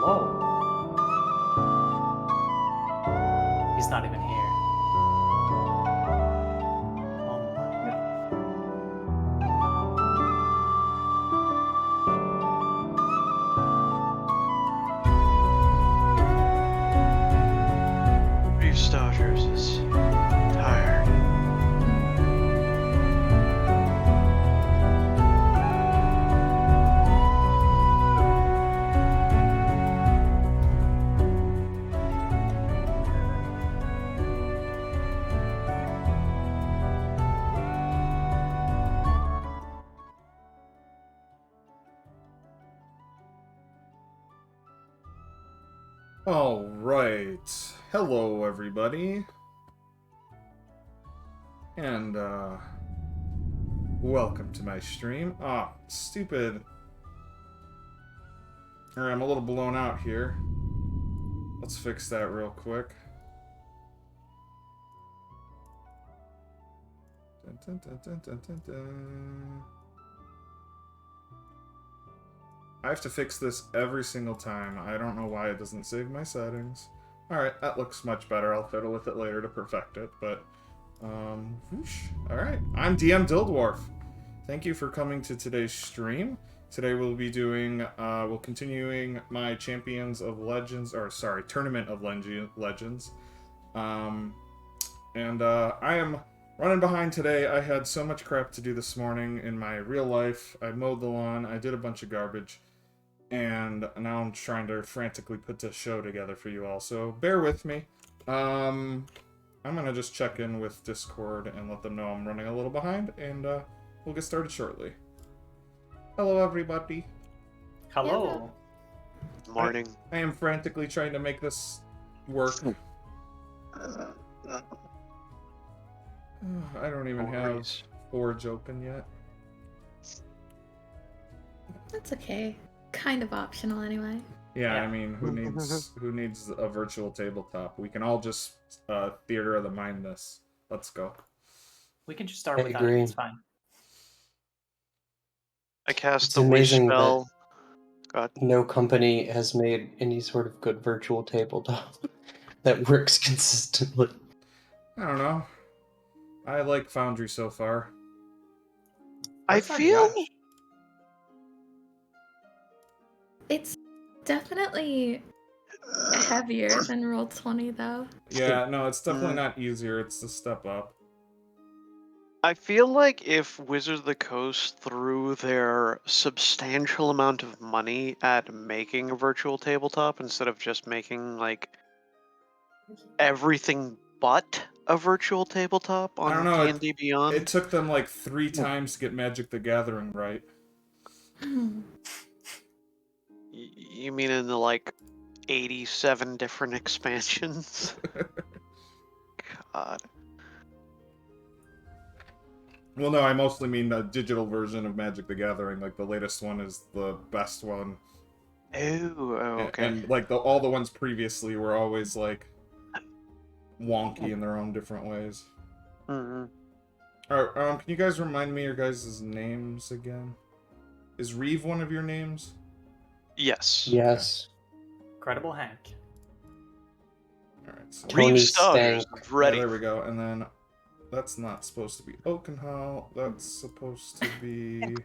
He's not even here. Oh my god. Reef Dodgers is tired. All right. Hello, everybody. And, welcome to my stream. Ah, stupid. Alright, I'm a little blown out here. Let's fix that real quick. Dun, dun, dun, dun, dun, dun, dun. I have to fix this every single time. I don't know why it doesn't save my settings. Alright, that looks much better. I'll fiddle with it later to perfect it, but... whoosh. Alright, I'm DM Dildwarf. Thank you for coming to today's stream. Today we'll be doing, continuing my Champions of Legends, or sorry, Tournament of Legends. I am running behind today. I had so much crap to do this morning in my real life. I mowed the lawn, I did a bunch of garbage, and now I'm trying to frantically put this show together for you all, so bear with me. I'm gonna just check in with Discord and let them know I'm running a little behind, and we'll get started shortly. Hello, everybody. Hello. Morning. I am frantically trying to make this work. I don't even have Forge open yet. That's okay. Kind of optional anyway. Yeah, Yeah. I mean, who needs a virtual tabletop? We can all just theater of the mind this. Let's go. We can just start I with that. agree. It's fine. I cast It's the wish amazing spell. God. No company has made any sort of good virtual tabletop that works consistently. I don't know. I like Foundry so far. I Where's my feel Josh? It's definitely heavier than Roll20 though. Yeah, no, it's definitely not easier. It's a step up. I feel like if Wizards of the Coast threw their substantial amount of money at making a virtual tabletop instead of just making like everything but a virtual tabletop I don't on know. D&D Beyond. It took them like 3 times to get Magic the Gathering right. You mean in the like 87 different expansions? God. Well, no, I mostly mean the digital version of Magic the Gathering. Like, the latest one is the best one. Oh, okay. And like, all the ones previously were always, like, wonky in their own different ways. Mm-hmm. Alright, can you guys remind me your guys' names again? Is Reeve one of your names? Yes. Yes. Incredible Hank. Alright, so... Tony Reef Stodders, Stank. ready. Yeah, there we go. And then that's not supposed to be Oakenhall. That's supposed to be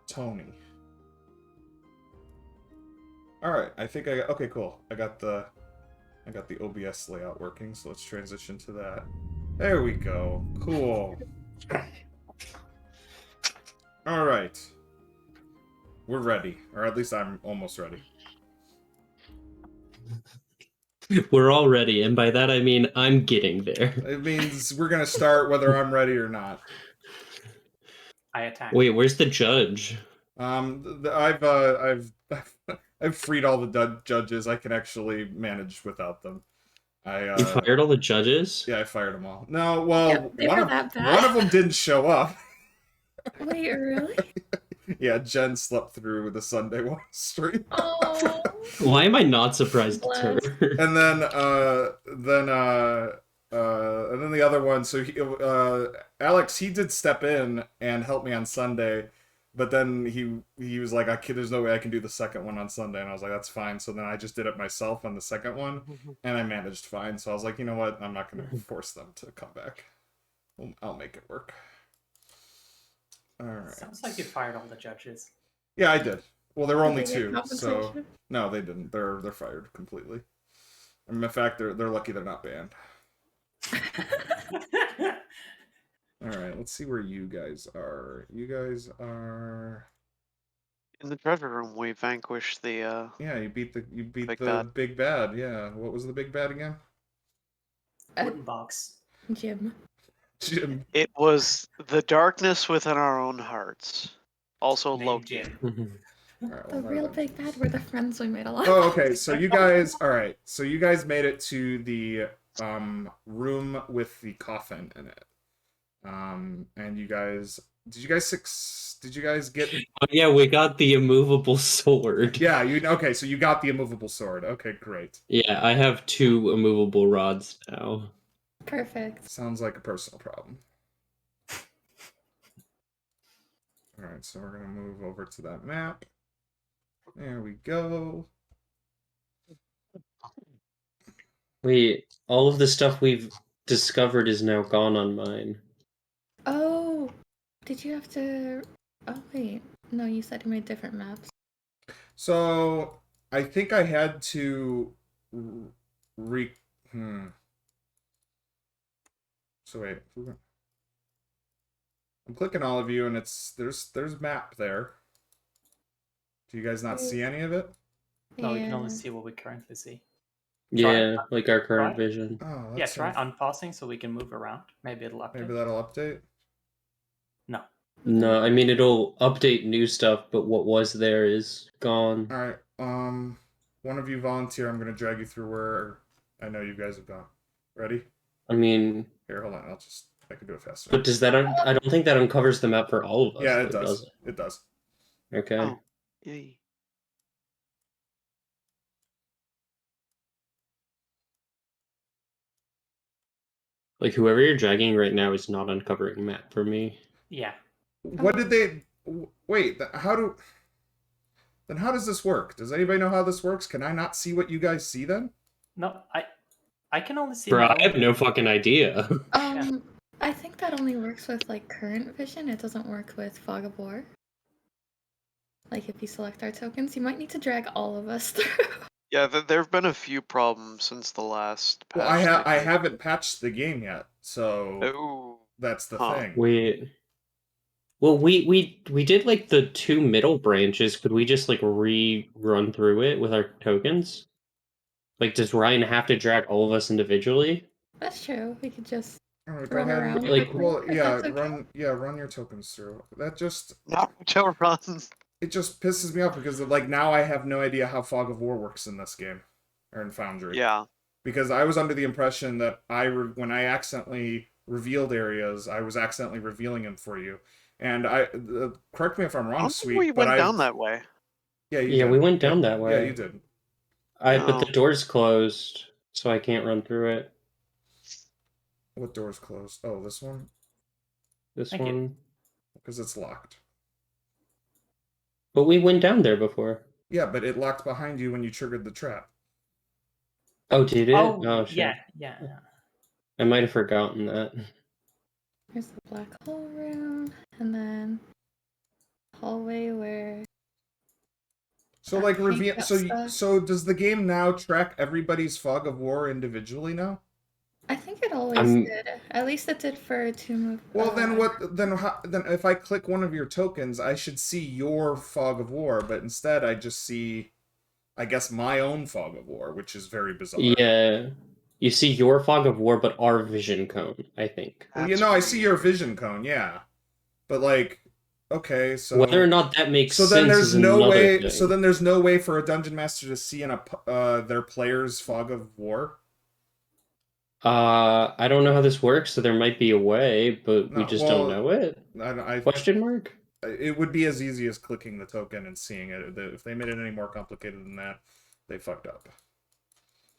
Tony. Alright, I think I got... Okay, cool. I got the OBS layout working, so let's transition to that. There we go. Cool. Alright. We're ready. Or at least I'm almost ready. We're all ready, and by that I mean I'm getting there. It means we're gonna start whether I'm ready or not. I attack. Wait, where's the judge? I've freed all the judges. I can actually manage without them. You fired all the judges? Yeah, I fired them all. No, well, Yep, they were that bad. one of them didn't show up. Wait, really? Yeah, Jen slept through the Sunday one stream. Oh. Why am I not surprised it's her? And then the other one, so Alex, he did step in and help me on Sunday, But then he was like, there's no way I can do the second one on Sunday, and I was like, that's fine. So then I just did it myself on the second one, and I managed fine. So I was like, you know what? I'm not going to force them to come back. I'll make it work. All right. Sounds like you fired all the judges. Yeah, I did. Well, there were only Did they get two, so compensation? no, they didn't. They're fired completely. I mean, in fact, they're lucky they're not banned. All right, let's see where you guys are. You guys are. In the treasure room, we vanquished the. Yeah, you beat the Big the bad. big bad. Yeah, what was the big bad again? Wooden box. Jim. Jim. It was the darkness within our own hearts. Also Named Loki. Jim. All right, The well, real that- big bad were the friends we made along. Oh, okay. So you guys, all right. So you guys made it to the room with the coffin in it. And you guys, did you guys get? Oh, yeah, we got the immovable sword. Yeah, okay. So you got the immovable sword. Okay, great. Yeah, I have 2 immovable rods now. Perfect. Sounds like a personal problem. All right, so we're gonna move over to that map. There we go. Wait, all of the stuff we've discovered is now gone on mine. Oh, did you have to? Oh wait, no, you said you made different maps. So I think I had to re. So wait, I'm clicking all of you, and there's map there. Do you guys not see any of it? No, we can only Yeah. see what we currently see. Yeah, like our current Try. vision. Oh, Yeah, try unpausing so we can move around. Maybe it'll update. Maybe that'll update. No. No, I mean it'll update new stuff, but what was there is gone. All right. One of you volunteer. I'm gonna drag you through where I know you guys have gone. Ready? I mean, Here, hold on. I can do it faster. but does that? I don't think that uncovers the map for all of us. Yeah, it though, does. it? It does. Okay. Oh, yay. Like whoever you're dragging right now is not uncovering a map for me. Yeah. What did they? Wait. Then how does this work? Does anybody know how this works? Can I not see what you guys see then? No, I can only see Bro, my I have no fucking idea. I think that only works with like current vision. It doesn't work with fog of war. Like if you select our tokens, you might need to drag all of us through. Yeah, there have been a few problems since the last patch. Well, I haven't patched the game yet, so Oh. that's the Huh. thing. Wait. Well, we did like the 2 middle branches. Could we just like rerun through it with our tokens? Like, does Ryan have to drag all of us individually? That's true. We could just All right, go run ahead. around. Like- quickly, Well, if yeah, that's okay. run your tokens through. That just Naruto run. it just pisses me off because like now I have no idea how Fog of War works in this game or in Foundry. Yeah. Because I was under the impression that when I accidentally revealed areas, I was accidentally revealing them for you. And correct me if I'm I wrong, don't sweet. think we but went down that way. Yeah, you Yeah, did. we went down Yeah, that way. Yeah, you did. But No. the door's closed, so I can't run through it. What door's closed? Oh, this one? This Thank you. one. Because it's locked. But we went down there before. Yeah, but it locked behind you when you triggered the trap. Oh, did it? Oh, Shit. yeah. I might have forgotten that. There's the black hole room, and then hallway where. So like Tank reveal. got So stuck. so does the game now track everybody's Fog of War individually now? I think it always I'm- did. At least it did for Tomb of. Well, then what? Then if I click one of your tokens, I should see your Fog of War, but instead I just see, I guess, my own Fog of War, which is very bizarre. Yeah. You see your fog of war, but our vision cone, I think. Well, you That's know, I see weird. your vision cone, yeah, but like, okay, so Whether or not that makes so sense then there's is no another way. thing. So then there's no way for a dungeon master to see their player's Fog of War. I don't know how this works, so there might be a way, but we No, just well, don't know it. Question mark? It would be as easy as clicking the token and seeing it. If they made it any more complicated than that, they fucked up.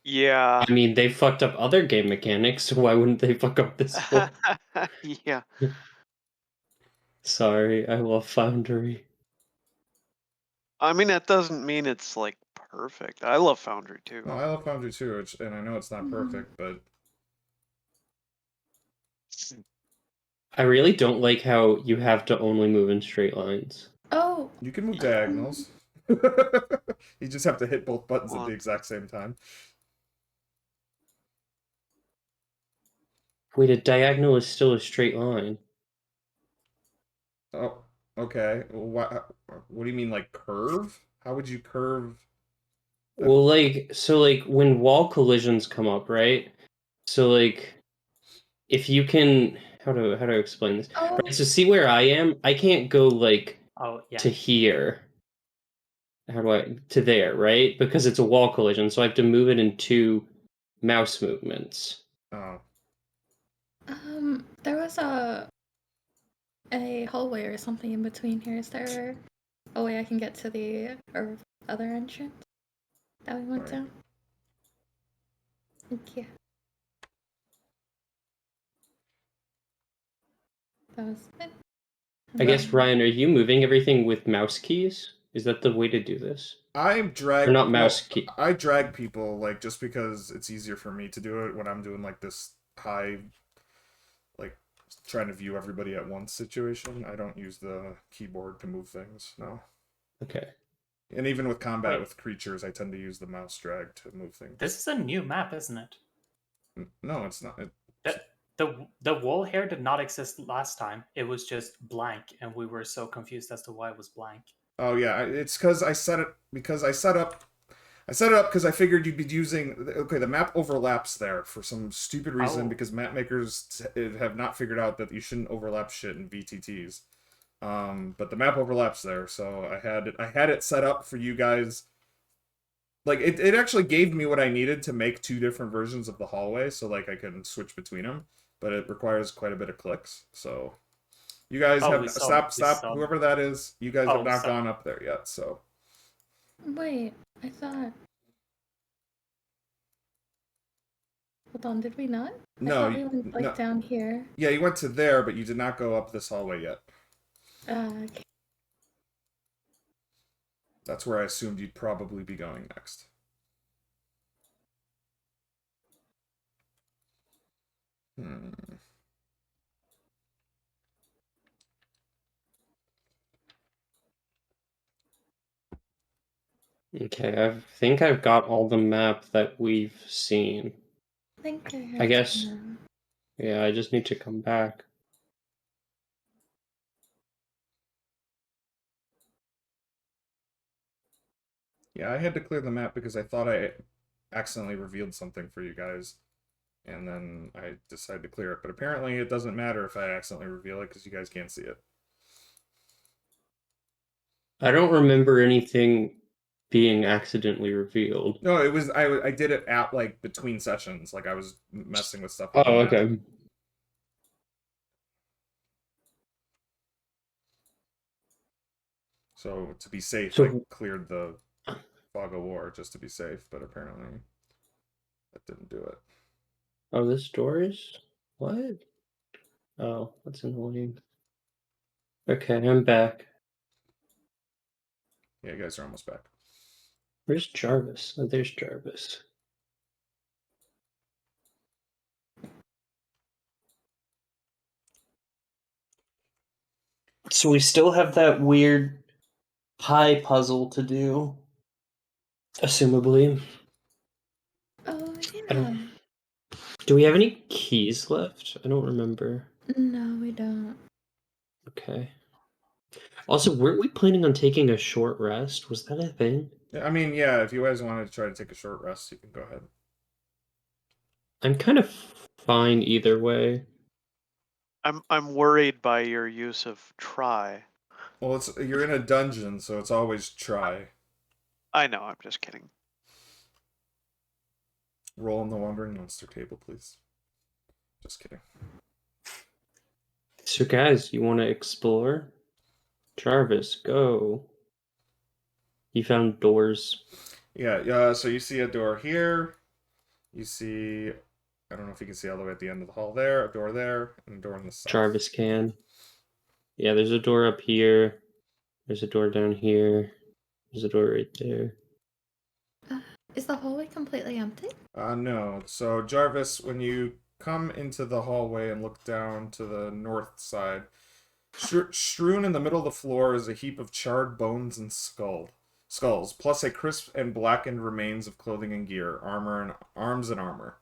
Yeah. I mean, they fucked up other game mechanics, so why wouldn't they fuck up this one? Yeah. Sorry, I love Foundry. I mean, that doesn't mean it's like perfect. I love Foundry too. No, I love Foundry too, and I know it's not Mhm. perfect, but I really don't like how you have to only move in straight lines. Oh, you can move diagonals. You just have to hit both buttons at the exact same time. Wait, a diagonal is still a straight line. Oh, okay. What do you mean, like curve? How would you curve? Well, like when wall collisions come up, right? So like if you can how do I explain this? oh, Right, so see where I am? I can't go like Oh yeah. to here. How do I to there, right? Because it's a wall collision, so I have to move it in 2 mouse movements. Oh, there was a hallway or something in between here. Is there a way I can get to the other entrance that we went Right. down? Yeah. That was it. I guess Ryan, are you moving everything with mouse keys? Is that the way to do this? I drag. Or not mouse key. I drag people like just because it's easier for me to do it when I'm doing like this high, like trying to view everybody at once situation. I don't use the keyboard to move things. No. Okay. And even with combat Wait. with creatures, I tend to use the mouse drag to move things. This is a new map, isn't it? No, it's not. The wall here did not exist last time. It was just blank, and we were so confused as to why it was blank. Oh yeah, it's because I set it because I set up because I figured you'd be using. Okay, the map overlaps there for some stupid reason Oh. because map makers have not figured out that you shouldn't overlap shit in VTTs. But the map overlaps there, so I had it set up for you guys. Like it actually gave me what I needed to make 2 different versions of the hallway, so like I can switch between them. But it requires quite a bit of clicks, so. You guys Oh, have we saw- whoever that is. You guys Oh, have not sorry. gone up there yet, so Wait, I thought. Hold on, did we not? no, I thought we went like no. down here. Yeah, you went to there, but you did not go up this hallway yet. Okay. That's where I assumed you'd probably be going next. Hmm. Okay, I think I've got all the map that we've seen. I think I have I guess. to now. Yeah, I just need to come back. Yeah, I had to clear the map because I thought I accidentally revealed something for you guys, and then I decided to clear it. But apparently, it doesn't matter if I accidentally reveal it because you guys can't see it. I don't remember anything being accidentally revealed. No, it was I did it at like between sessions, like I was messing with stuff. Oh, With the map. okay. So to be safe, So- I cleared the fog of war just to be safe, but apparently that didn't do it. Oh, this door is what? Oh, that's annoying. Okay, I'm back. Yeah, you guys are almost back. Where's Jarvis? Oh, there's Jarvis. So we still have that weird pie puzzle to do. Assumably. Oh I yeah. don't... Do we have any keys left? I don't remember. No, we don't. Okay. Also, weren't we planning on taking a short rest? Was that a thing? I mean, yeah, if you guys wanted to try to take a short rest, you can go ahead. I'm kind of fine either way. I'm worried by your use of try. Well, you're in a dungeon, so it's always try. I know, I'm just kidding. Roll on the Wandering Monster table, please. Just kidding. So, guys, you want to explore? Jarvis, go. You found doors. Yeah, so you see a door here. You see, I don't know if you can see all the way at the end of the hall there, a door there, and a door on the side. Jarvis can. Yeah, there's a door up here. There's a door down here. There's a door right there. Is the hallway completely empty? No. So, Jarvis, when you come into the hallway and look down to the north side, strewn in the middle of the floor is a heap of charred bones and skulls, plus a crisp and blackened remains of clothing and gear, armor and arms and armor.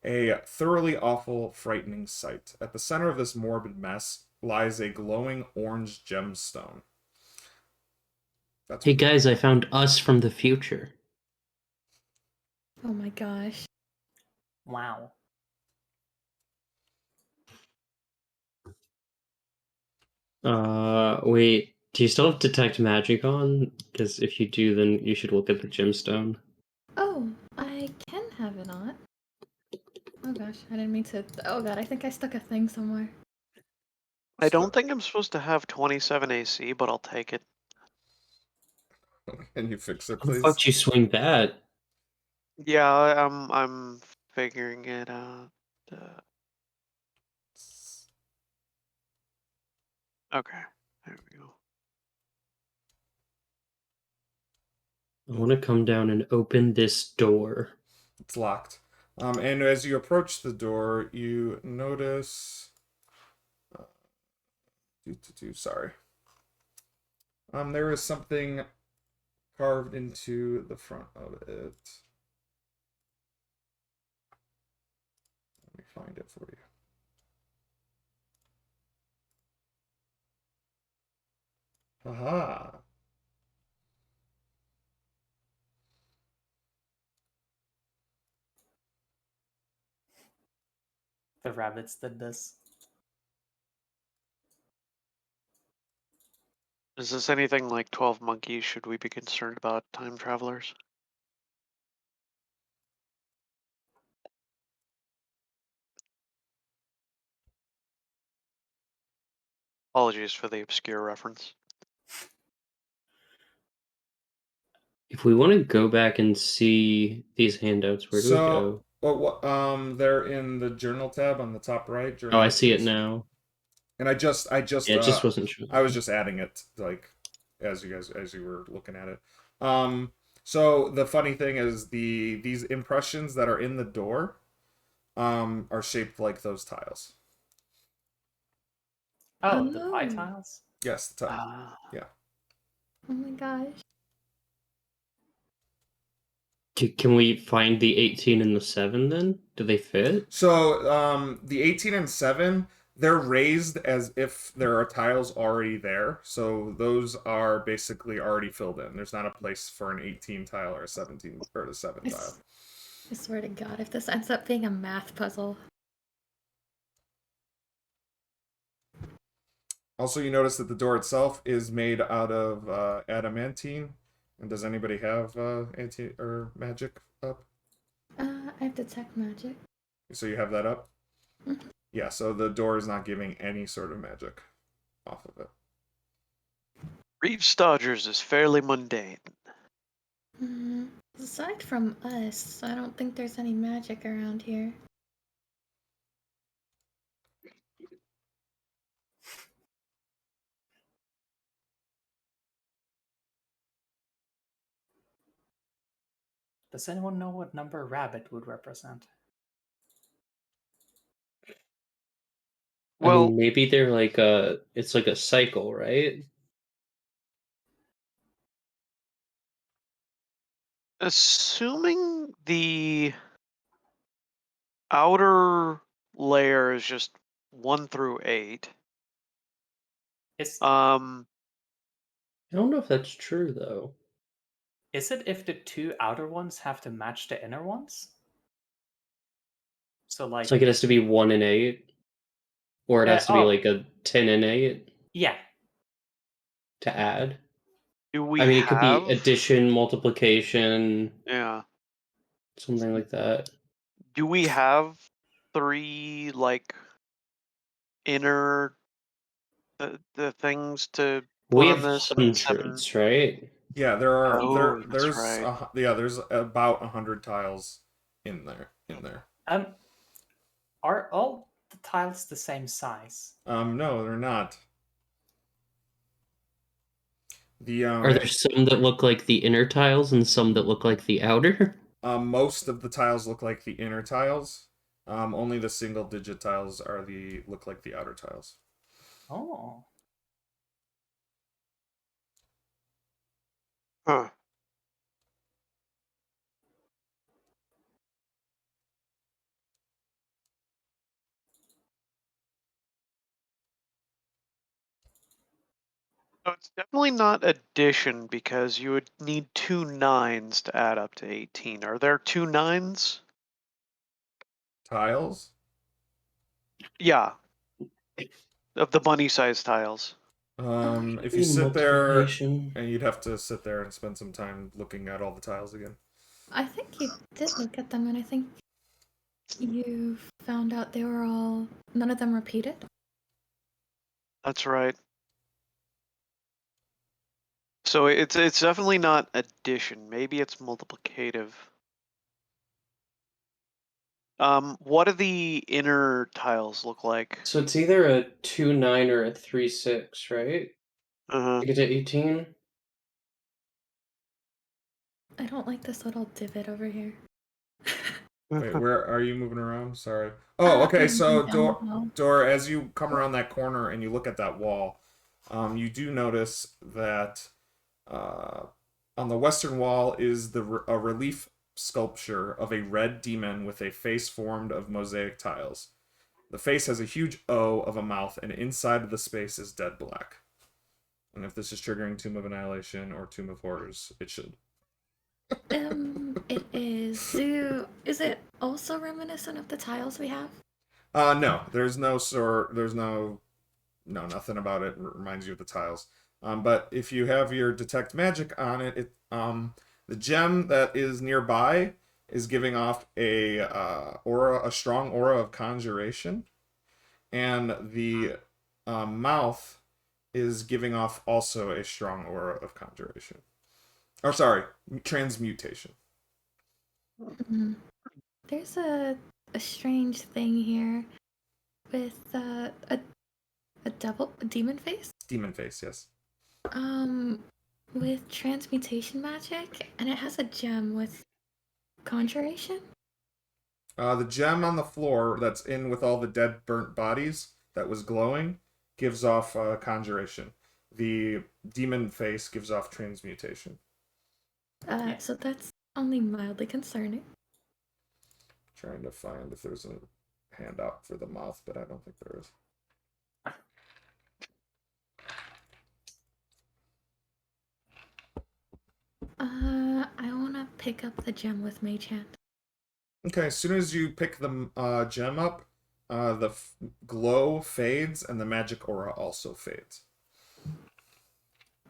A thoroughly awful, frightening sight. At the center of this morbid mess lies a glowing orange gemstone. That's Hey guys, I found us from the future. Oh my gosh. Wow. Wait. Do you still have detect magic on? Because if you do, then you should look at the gemstone. Oh, I can have it on. Oh gosh, I didn't mean to. Oh god, I think I stuck a thing somewhere. I don't think I'm supposed to have 27 AC, but I'll take it. Can you fix it, How the please? fuck did you swing that? Yeah, I'm figuring it out. Okay, there we go. I want to come down and open this door. It's locked. And as you approach the door, you notice. Sorry. There is something carved into the front of it. Let me find it for you. Aha! The rabbits did this. Is this anything like 12 Monkeys? Should we be concerned about time travelers? Apologies for the obscure reference. If we want to go back and see these handouts, where do we go? They're in the journal tab on the top right. Oh, Journal I see it entries. now. And I just, Yeah, it just wasn't sure. I was just adding it like as you were looking at it. So the funny thing is these impressions that are in the door, are shaped like those tiles. Oh, the pie Oh. tiles? Yes, the tile. Yeah. Oh my gosh. Can we find the 18 and the 7 then? Do they fit? So the 18 and 7, they're raised as if there are tiles already there. So those are basically already filled in. There's not a place for an 18 tile or a 17 or a 7 tile. I swear to god, if this ends up being a math puzzle. Also, you notice that the door itself is made out of adamantine. And does anybody have anti or magic up? I have detect magic. So you have that up? Mhm. Yeah, so the door is not giving any sort of magic off of it. Reeve Stodgers is fairly mundane. Aside from us, I don't think there's any magic around here. Does anyone know what number rabbit would represent? I Well, mean, maybe they're like it's like a cycle, right? assuming the outer layer is just 1 through 8. Is Um, I don't know if that's true though. is it if the two outer ones have to match the inner ones? So It's like it has to be 1 and 8, or it has to be like a 10 and 8 yeah. to add. do we I mean, it could be have? addition, multiplication, Yeah. something like that. Do we have 3 like inner the things to put We on have this and 7? hundreds, right? Yeah, Oh, that's right. there's about 100 tiles in there. Are all the tiles the same size? No, they're not. The Are there some that look like the inner tiles and some that look like the outer? most of the tiles look like the inner tiles. Only the single-digit tiles look like the outer tiles. Oh. Huh. So it's definitely not addition because you would need 2 9s to add up to 18. Are there 2 9s? Tiles? Yeah, of the bunny-sized tiles. If you sit there, Multiplication. and you'd have to sit there and spend some time looking at all the tiles again. I think you did look at them, and I think you found out they were all none of them repeated. That's right. So it's definitely not addition. Maybe it's multiplicative. What do the inner tiles look like? So it's either a 2-9 or a 3-6, right? Uh-huh. To get to 18? I don't like this little divot over here. Wait, where are you moving around? Sorry. Oh, okay. I'm So moving down the hall. Door, as you come around that corner and you look at that wall, you do notice that on the western wall is a relief sculpture of a red demon with a face formed of mosaic tiles. The face has a huge O of a mouth, and inside of the space is dead black. And if this is triggering Tomb of Annihilation or Tomb of Horrors, it should. It is. Is it also reminiscent of the tiles we have? No. There's no sort. There's no. No, nothing about it reminds you of the tiles. But if you have your detect magic on it, the gem that is nearby is giving off a strong aura of conjuration, and the mouth is giving off also a strong aura of conjuration. Or sorry, transmutation. Mm. There's a strange thing here with a demon face. Demon face, yes. With transmutation magic, and it has a gem with conjuration. The gem on the floor that's in with all the dead burnt bodies that was glowing gives off conjuration. The demon face gives off transmutation. So that's only mildly concerning. Trying to find if there's a handout for the mouth, but I don't think there is. I wanna pick up the gem with Mage Hand. Okay, as soon as you pick the gem up, the glow fades and the magic aura also fades.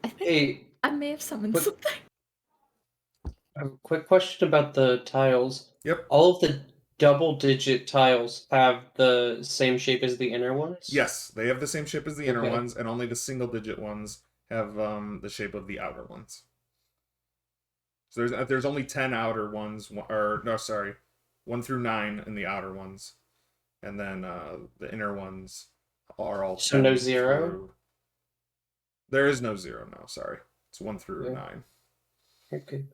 I think Hey, I may have summoned What- something. I have a quick question about the tiles. Yep. All of the double-digit tiles have the same shape as the inner ones? Yes, they have the same shape as the inner Okay. ones, and only the single-digit ones have the shape of the outer ones. So there's only 10 outer ones, or no, sorry, 1 through 9 in the outer ones, and then the inner ones are all So 10 no 0? through... There is no 0 now. Sorry, it's 1 through Yeah. 9. Okay.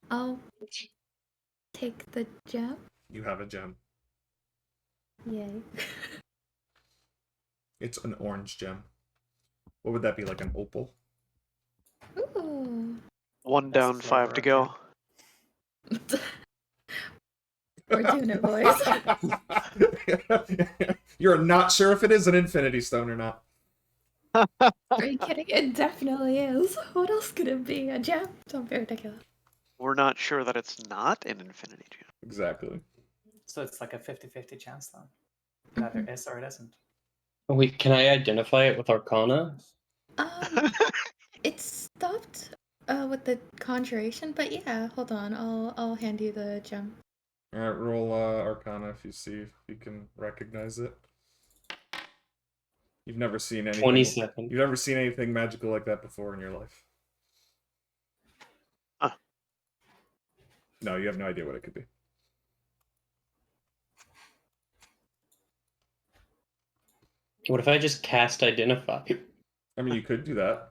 I'll take the gem. You have a gem. Yay. It's an orange gem. What would that be, like an opal? Ooh. 1 That's the down, 5 to flavor of go. We're doing it, boys. You're not sure if it is an infinity stone or not. Are you kidding? It definitely is. What else could it be? A gem? Don't be ridiculous. We're not sure that it's not an infinity gem. Exactly. So it's like a 50-50 chance then. It either is or it isn't. Wait, can I identify it with Arcana? It stopped with the conjuration, but yeah, hold on. I'll hand you the gem. Alright, roll Arcana if you see if you can recognize it. You've never seen anything. 27. You've never seen anything magical like that before in your life. Huh. No, you have no idea what it could be. What if I just cast Identify? I mean, you could do that.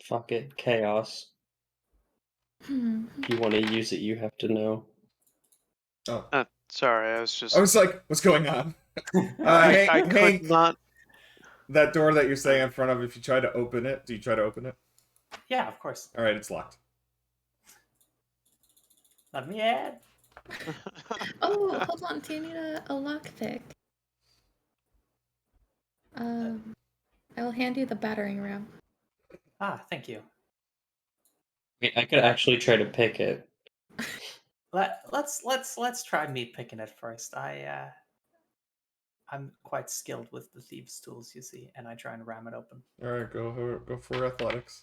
Fuck it, chaos. If you want to use it, you have to know. Oh, Sorry, I was just. I was like, what's going on? I could Hank, not. that door that you're staying in front of, if you try to open it, do you try to open it? Yeah, of course. All right, it's locked. Let me in. Oh, hold on. Do you need a lockpick? I will hand you the battering ram. Ah, thank you. Wait, I could actually try to pick it. Let's try me picking it first. I'm quite skilled with the thieves' tools, you see, and I try and ram it open. All right, go for athletics.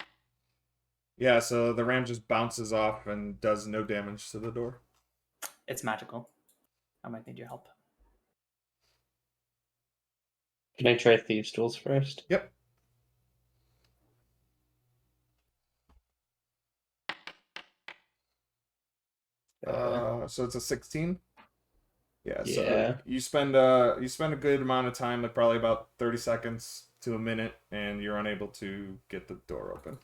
Yeah, so the ram just bounces off and does no damage to the door. It's magical. I might need your help. Can I try Thieves' Tools first? Yep. So it's a 16. Yeah. So Yeah. you spend a good amount of time, like probably about 30 seconds to a minute, and you're unable to get the door open.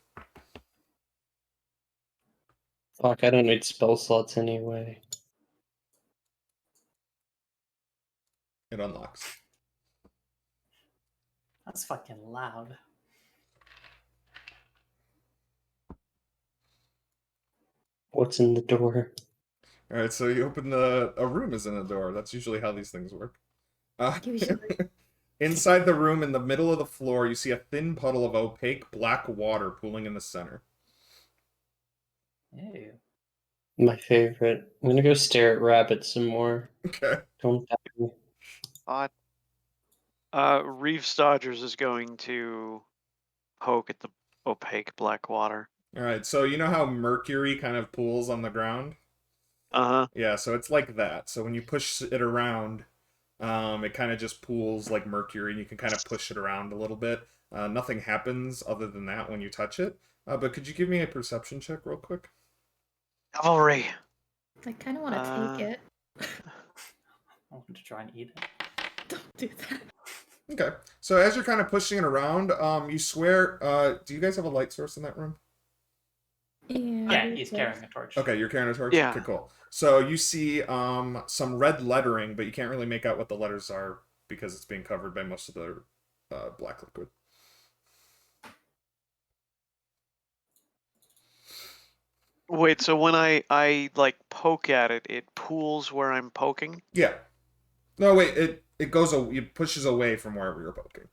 Fuck, I don't need spell slots anyway. It unlocks. That's fucking loud. What's in the door? All right, so you open a room is in the door. That's usually how these things work. Usually. Inside the room, in the middle of the floor, you see a thin puddle of opaque black water pooling in the center. Ew. My favorite. I'm gonna go stare at Rabbit some more. Okay. Don't tap me. Odd. Reeves Dodgers is going to poke at the opaque black water. All right, so you know how mercury kind of pools on the ground? Uh-huh. Yeah, so it's like that. So when you push it around, it kind of just pools like mercury, and you can kind of push it around a little bit. Nothing happens other than that when you touch it. But could you give me a perception check real quick? Cavalry. I kind of want to take it. I want to try and eat it. Don't do that. Okay. So as you're kind of pushing it around, you swear. Do you guys have a light source in that room? Yeah, he's carrying a torch. Okay, you're carrying a torch? Yeah. Okay, cool. So you see some red lettering, but you can't really make out what the letters are because it's being covered by most of the black liquid. Wait, so when I like poke at it, it pools where I'm poking? Yeah. No, wait. It goes. It pushes away from wherever you're poking.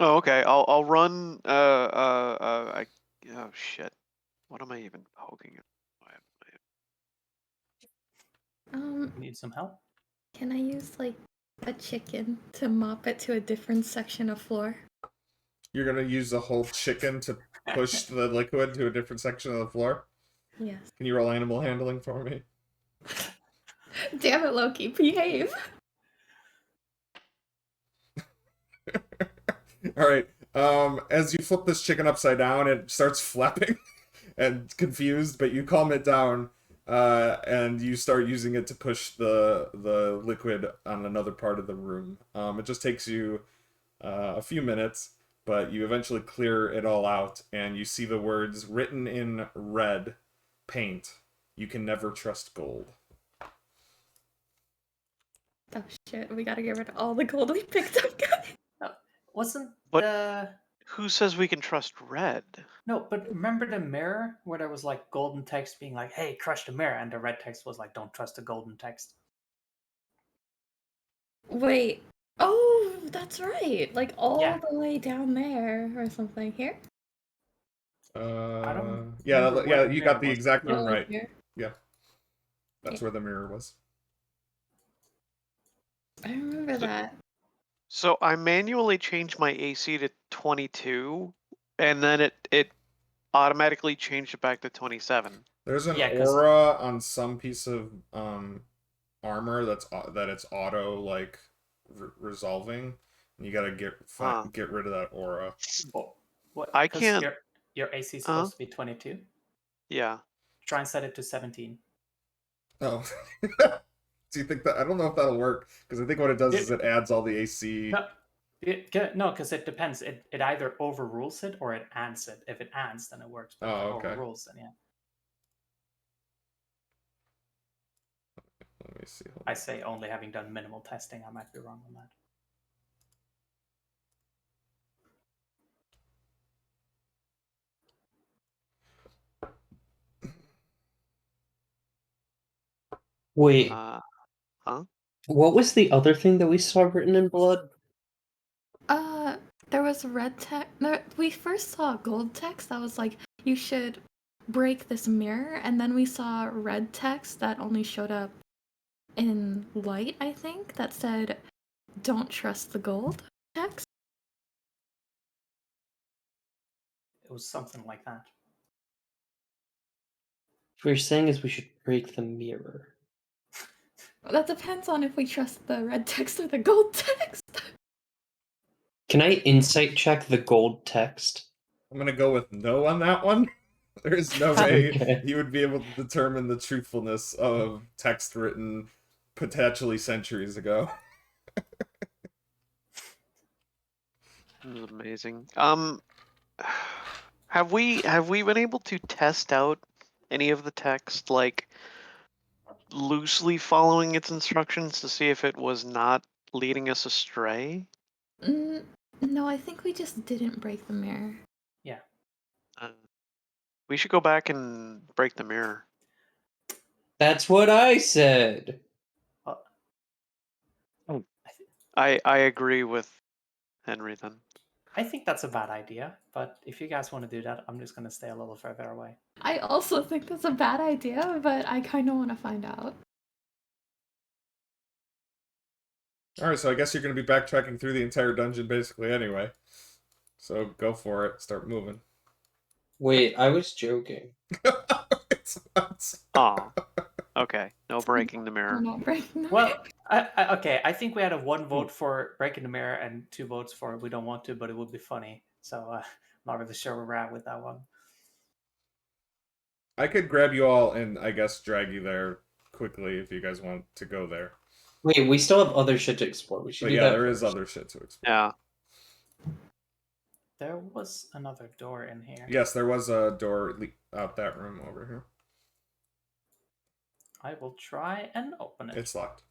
Oh, okay. I'll run. Oh shit. What am I even poking at? Need some help? Can I use like a chicken to mop it to a different section of floor? You're gonna use the whole chicken to push the liquid to a different section of the floor. Yes. Can you roll animal handling for me? Damn it, Loki, behave. All right. As you flip this chicken upside down, it starts flapping and confused, but you calm it down, and you start using it to push the liquid on another part of the room. It just takes you a few minutes, but you eventually clear it all out, and you see the words written in red paint. You can never trust gold. Oh shit, we gotta get rid of all the gold we picked up, guys. Wasn't What? the Who says we can trust red? no? But remember the mirror where there was like golden text being like, "Hey, crush the mirror," and the red text was like, "Don't trust the golden text." Wait. Oh, that's right. Like all Yeah. the way down there or something. Here? I don't Yeah, remember where the you mirror got the was. exact Yeah. one right. Here. Yeah, that's where the mirror was. I remember that. So I manually changed my AC to 22, and then it automatically changed it back to 27. There's an Yeah, 'cause- aura on some piece of armor that it's auto like resolving. And you gotta get rid of that aura. What? I 'Cause can't. Your AC is supposed to be 22. Yeah. Try and set it to 17. Oh. Do you think that? I don't know if that'll work because I think what it does is It- it adds all the AC. No, because it depends. It either overrules it or it adds it. If it adds, then it works. But if Oh, it okay. overrules, then yeah. Let me see. Hold I on. say only having done minimal testing. I might be wrong on that. Wait, Huh? what was the other thing that we saw written in blood? There was red text. We first saw gold text that was like, you should break this mirror, and then we saw red text that only showed up in light, I think, that said, don't trust the gold text. It was something like that. What you're saying is we should break the mirror. That depends on if we trust the red text or the gold text. Can I insight check the gold text? I'm gonna go with no on that one. There's no way Okay. you would be able to determine the truthfulness of text written potentially centuries ago. This is amazing. Have we been able to test out any of the text, like loosely following its instructions to see if it was not leading us astray? No, I think we just didn't break the mirror. Yeah. We should go back and break the mirror. That's what I said. I agree with Henry then. I think that's a bad idea, but if you guys want to do that, I'm just going to stay a little further away. I also think that's a bad idea, but I kind of want to find out. Alright, so I guess you're gonna be backtracking through the entire dungeon basically anyway. So go for it. Start moving. Wait, I was joking. It's not. Oh, okay. No breaking the We're mirror. not breaking the Well, okay, I think we had a 1 vote for breaking the mirror and 2 votes for we don't want to, but it would be funny. So I'm not really sure where we're at with that one. I could grab you all and I guess drag you there quickly if you guys want to go there. Wait, we still have other shit to explore. We should But do yeah, that there first. is other shit to explore. Yeah. There was another door in here. Yes, there was a door out that room over here. I will try and open it. It's locked.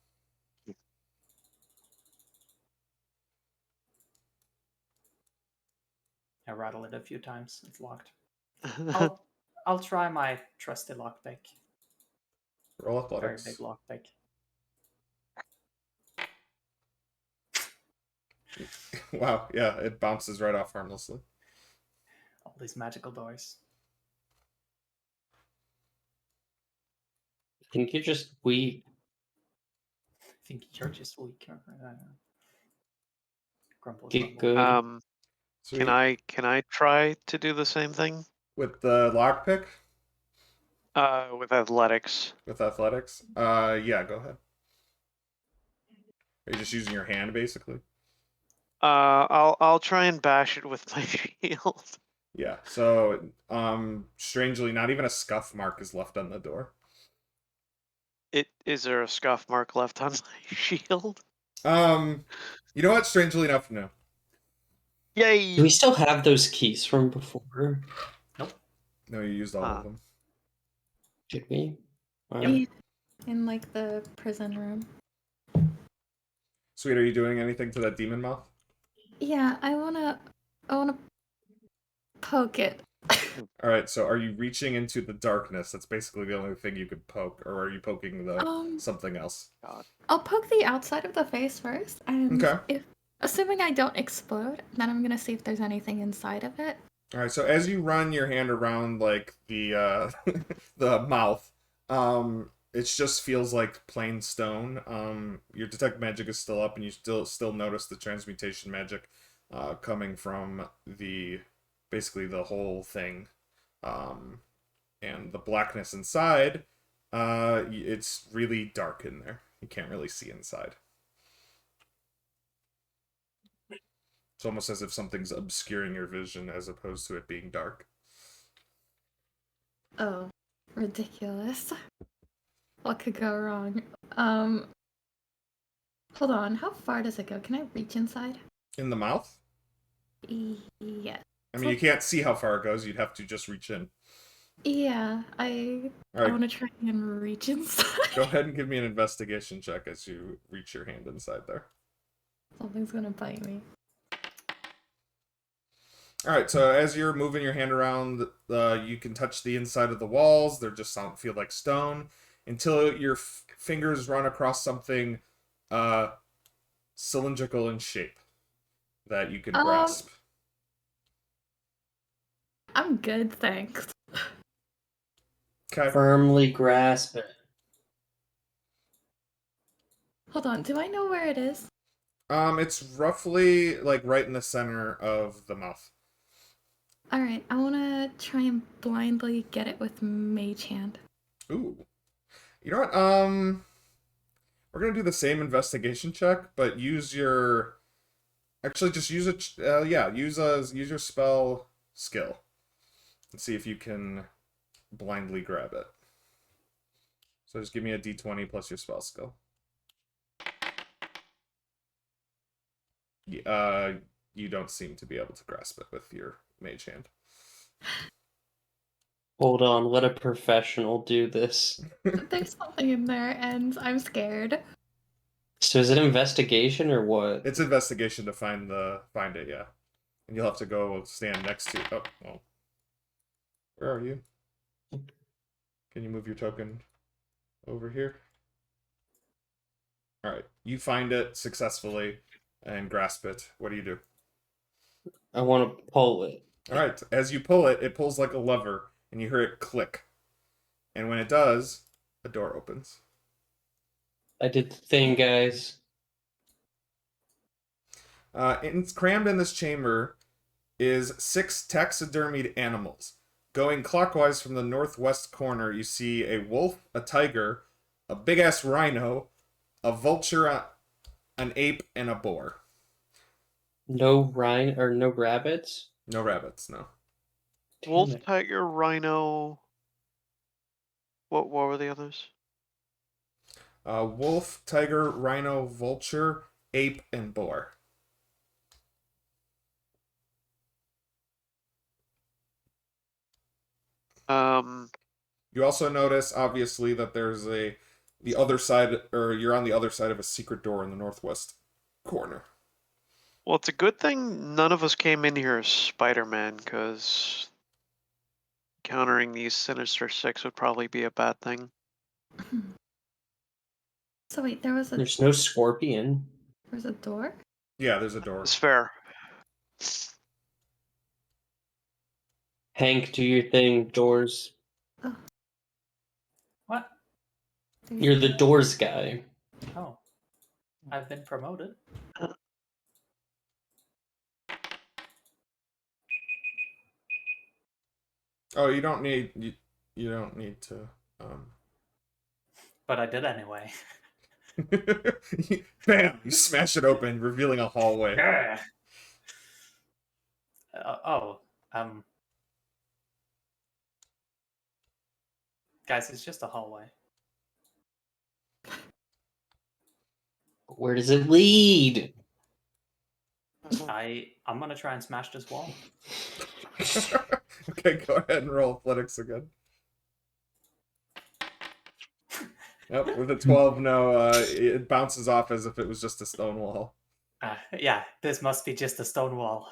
I rattle it a few times. It's locked. I'll try my trusty lockpick. Roll Very athletics. big lockpick. Wow, yeah, it bounces right off harmlessly. All these magical doors. I think you're just weak. I think you're just weak. Grumble, Get grumble. good. Sweet. Can I try to do the same thing? With the lockpick? With athletics. With athletics? Yeah, go ahead. Are you just using your hand, basically? I'll try and bash it with my shield. Yeah, so, strangely, not even a scuff mark is left on the door. Is there a scuff mark left on my shield? You know what? Strangely enough, no. Yay! Do we still have those keys from before? No, you used all of them. Did we? Yep. in like the prison room. Sweet, are you doing anything to that demon mouth? Yeah, I wanna poke it. Alright, so are you reaching into the darkness? That's basically the only thing you could poke, or are you poking the something else? God. I'll poke the outside of the face first, and Okay. assuming I don't explode, then I'm gonna see if there's anything inside of it. Alright, so as you run your hand around, like, the, the mouth, it just feels like plain stone. Your detect magic is still up, and you still notice the transmutation magic, coming from basically the whole thing. And the blackness inside, it's really dark in there. You can't really see inside. It's almost as if something's obscuring your vision as opposed to it being dark. Oh, ridiculous. What could go wrong? Um, Hold on. How far does it go? Can I reach inside? In the mouth? Yes. I mean, you can't see how far it goes. You'd have to just reach in. Yeah, I All right, want to try and reach inside. go ahead and give me an investigation check as you reach your hand inside there. Something's gonna bite me. All right, so as you're moving your hand around, you can touch the inside of the walls. They're just feel like stone until your fingers run across something cylindrical in shape that you can grasp. I'm good, thanks. Okay. Firmly grasp it. Hold on. Do I know where it is? It's roughly like right in the center of the mouth. All right. I want to try and blindly get it with Mage Hand. Ooh. You know what? We're gonna do the same investigation check, but use your. Actually, just use it. Use your spell skill, and see if you can blindly grab it. So just give me a d20 plus your spell skill. You don't seem to be able to grasp it with your mage hand. Hold on, let a professional do this. There's something in there, and I'm scared. So is it investigation or what? It's investigation to find it, yeah. And you'll have to go stand next to. Oh, well. Where are you? Can you move your token over here? All right, you find it successfully and grasp it. What do you do? I want to pull it. All right, as you pull it, it pulls like a lever, and you hear it click. And when it does, a door opens. I did the thing, guys. Crammed in this chamber is 6 taxidermied animals. Going clockwise from the northwest corner, you see a wolf, a tiger, a big-ass rhino, a vulture, an ape, and a boar. No no rabbits? No rabbits, no. Damn Wolf, it. tiger, rhino. What were the others? Wolf, tiger, rhino, vulture, ape, and boar. You also notice, obviously, that there's the other side, or you're on the other side of a secret door in the northwest corner. Well, it's a good thing none of us came in here as Spider-Man, because countering these Sinister Six would probably be a bad thing. So wait, there's no scorpion. a door? Yeah, there's a door. It's fair. Hank, do your thing, doors. Oh. What? You're the doors guy. Oh, I've been promoted. Oh, you don't need you don't need to. But I did anyway. Bam! You smash it open, revealing a hallway. Yeah. Guys, it's just a hallway. Where does it lead? I'm gonna try and smash this wall. Okay, go ahead and roll athletics again. Yep, with a 12, no, it bounces off as if it was just a stone wall. Yeah, this must be just a stone wall.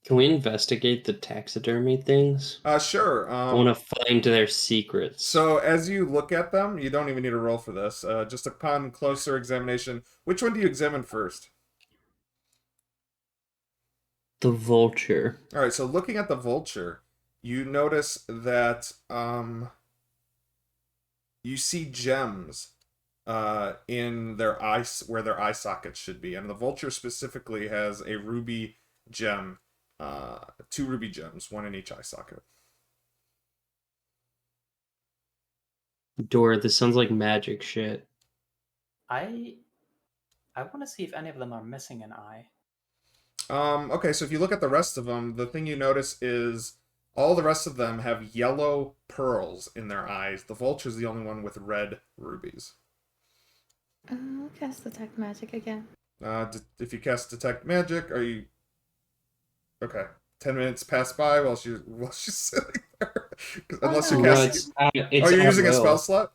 Can we investigate the taxidermy things? Sure. I want to find their secrets. So as you look at them, you don't even need a roll for this. Just upon closer examination, which one do you examine first? The vulture. All right, so looking at the vulture, you notice that you see gems in their eyes where their eye sockets should be, and the vulture specifically has a ruby gem, 2 ruby gems, 1 in each eye socket. Door, this sounds like magic shit. I want to see if any of them are missing an eye. Okay, so if you look at the rest of them, the thing you notice is All the rest of them have yellow pearls in their eyes. The vulture's the only one with red rubies. I'll cast Detect Magic again. If you cast Detect Magic, are you... Okay. 10 minutes pass by while she's sitting there. Unless you're no. No, casting... it's Oh, you're at using a will. spell slot?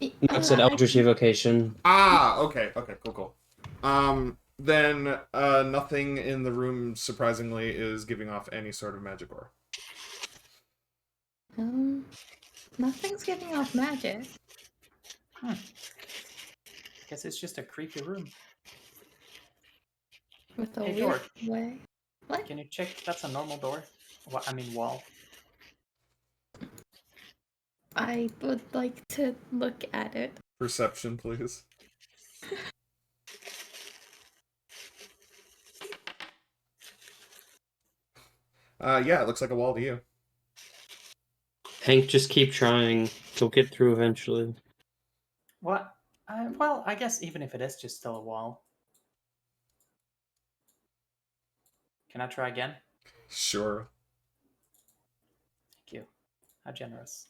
No, it's an I Eldritch can- Evocation. Ah, okay, cool. Then nothing in the room, surprisingly, is giving off any sort of magic aura. Nothing's giving off magic. Guess it's just a creepy room. With a Hey, weird Dork. way. What? Can you check that's a normal door? I mean wall. I would like to look at it. Perception, please. Yeah, it looks like a wall to you. Hank, just keep trying. You'll get through eventually. What? Well, I guess even if it is just still a wall. Can I try again? Sure. Thank you. How generous.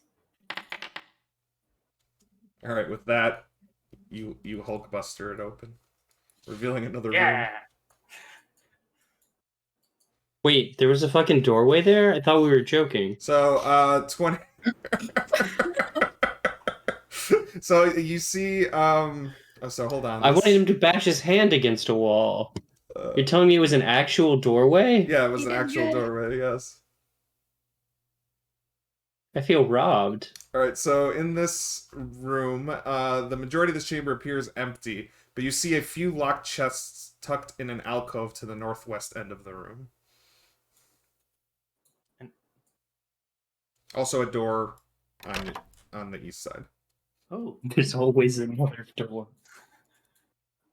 All right, with that, you Hulkbuster it open, revealing another room. Yeah. Wait, there was a fucking doorway there? I thought we were joking. So, 20. So you see, so hold on. I wanted him to bash his hand against a wall. You're telling me it was an actual doorway? Yeah, it was You an didn't actual get it. doorway. Yes. I feel robbed. All right. So in this room, the majority of this chamber appears empty, but you see a few locked chests tucked in an alcove to the northwest end of the room. And- Also, a door on the east side. Oh, There's always another door.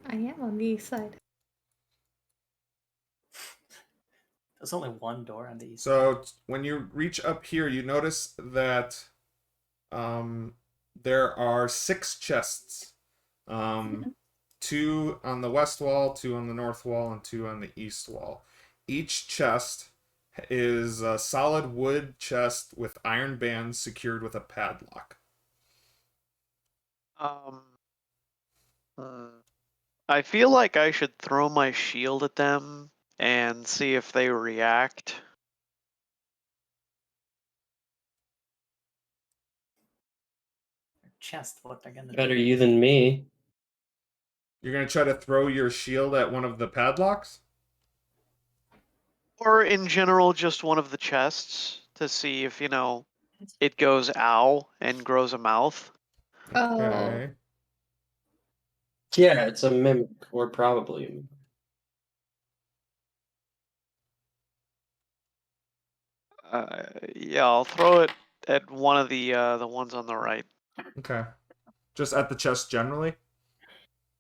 I am on the east side. there's only one door on the east. So when you reach up here, you notice that there are 6 chests. 2 on the west wall, 2 on the north wall, and 2 on the east wall. Each chest is a solid wood chest with iron bands secured with a padlock. I feel like I should throw my shield at them and see if they react. Chest, what they're gonna Better do. you than me. You're gonna try to throw your shield at one of the padlocks? Or in general, just one of the chests to see if, it goes ow and grows a mouth. Oh. Okay. Yeah, it's a mimic, or probably a mimic. Yeah, I'll throw it at one of the ones on the right. Okay. Just at the chest generally?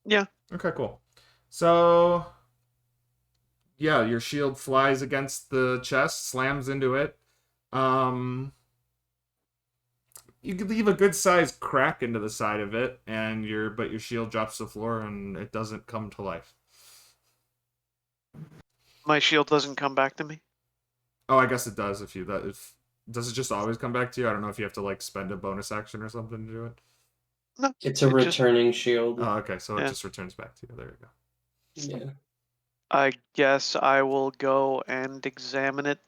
Yeah. Okay, cool. So, yeah, your shield flies against the chest, slams into it. You could leave a good sized crack into the side of it, and your shield drops to the floor and it doesn't come to life. My shield doesn't come back to me. Oh, I guess it does if does it just always come back to you? I don't know if you have to like spend a bonus action or something to do it. No, It's a it just- returning shield. Oh, okay, so it Yeah. just returns back to you. There you go. Yeah. I guess I will go and examine it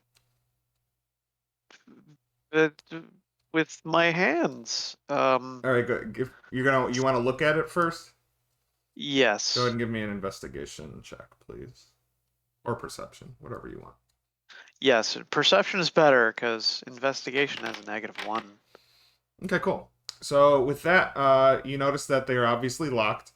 with my hands. All right, good. You want to look at it first? Yes. Go ahead and give me an investigation check, please, or perception, whatever you want. Yes, perception is better because investigation has a -1. Okay, cool. So with that, you notice that they are obviously locked,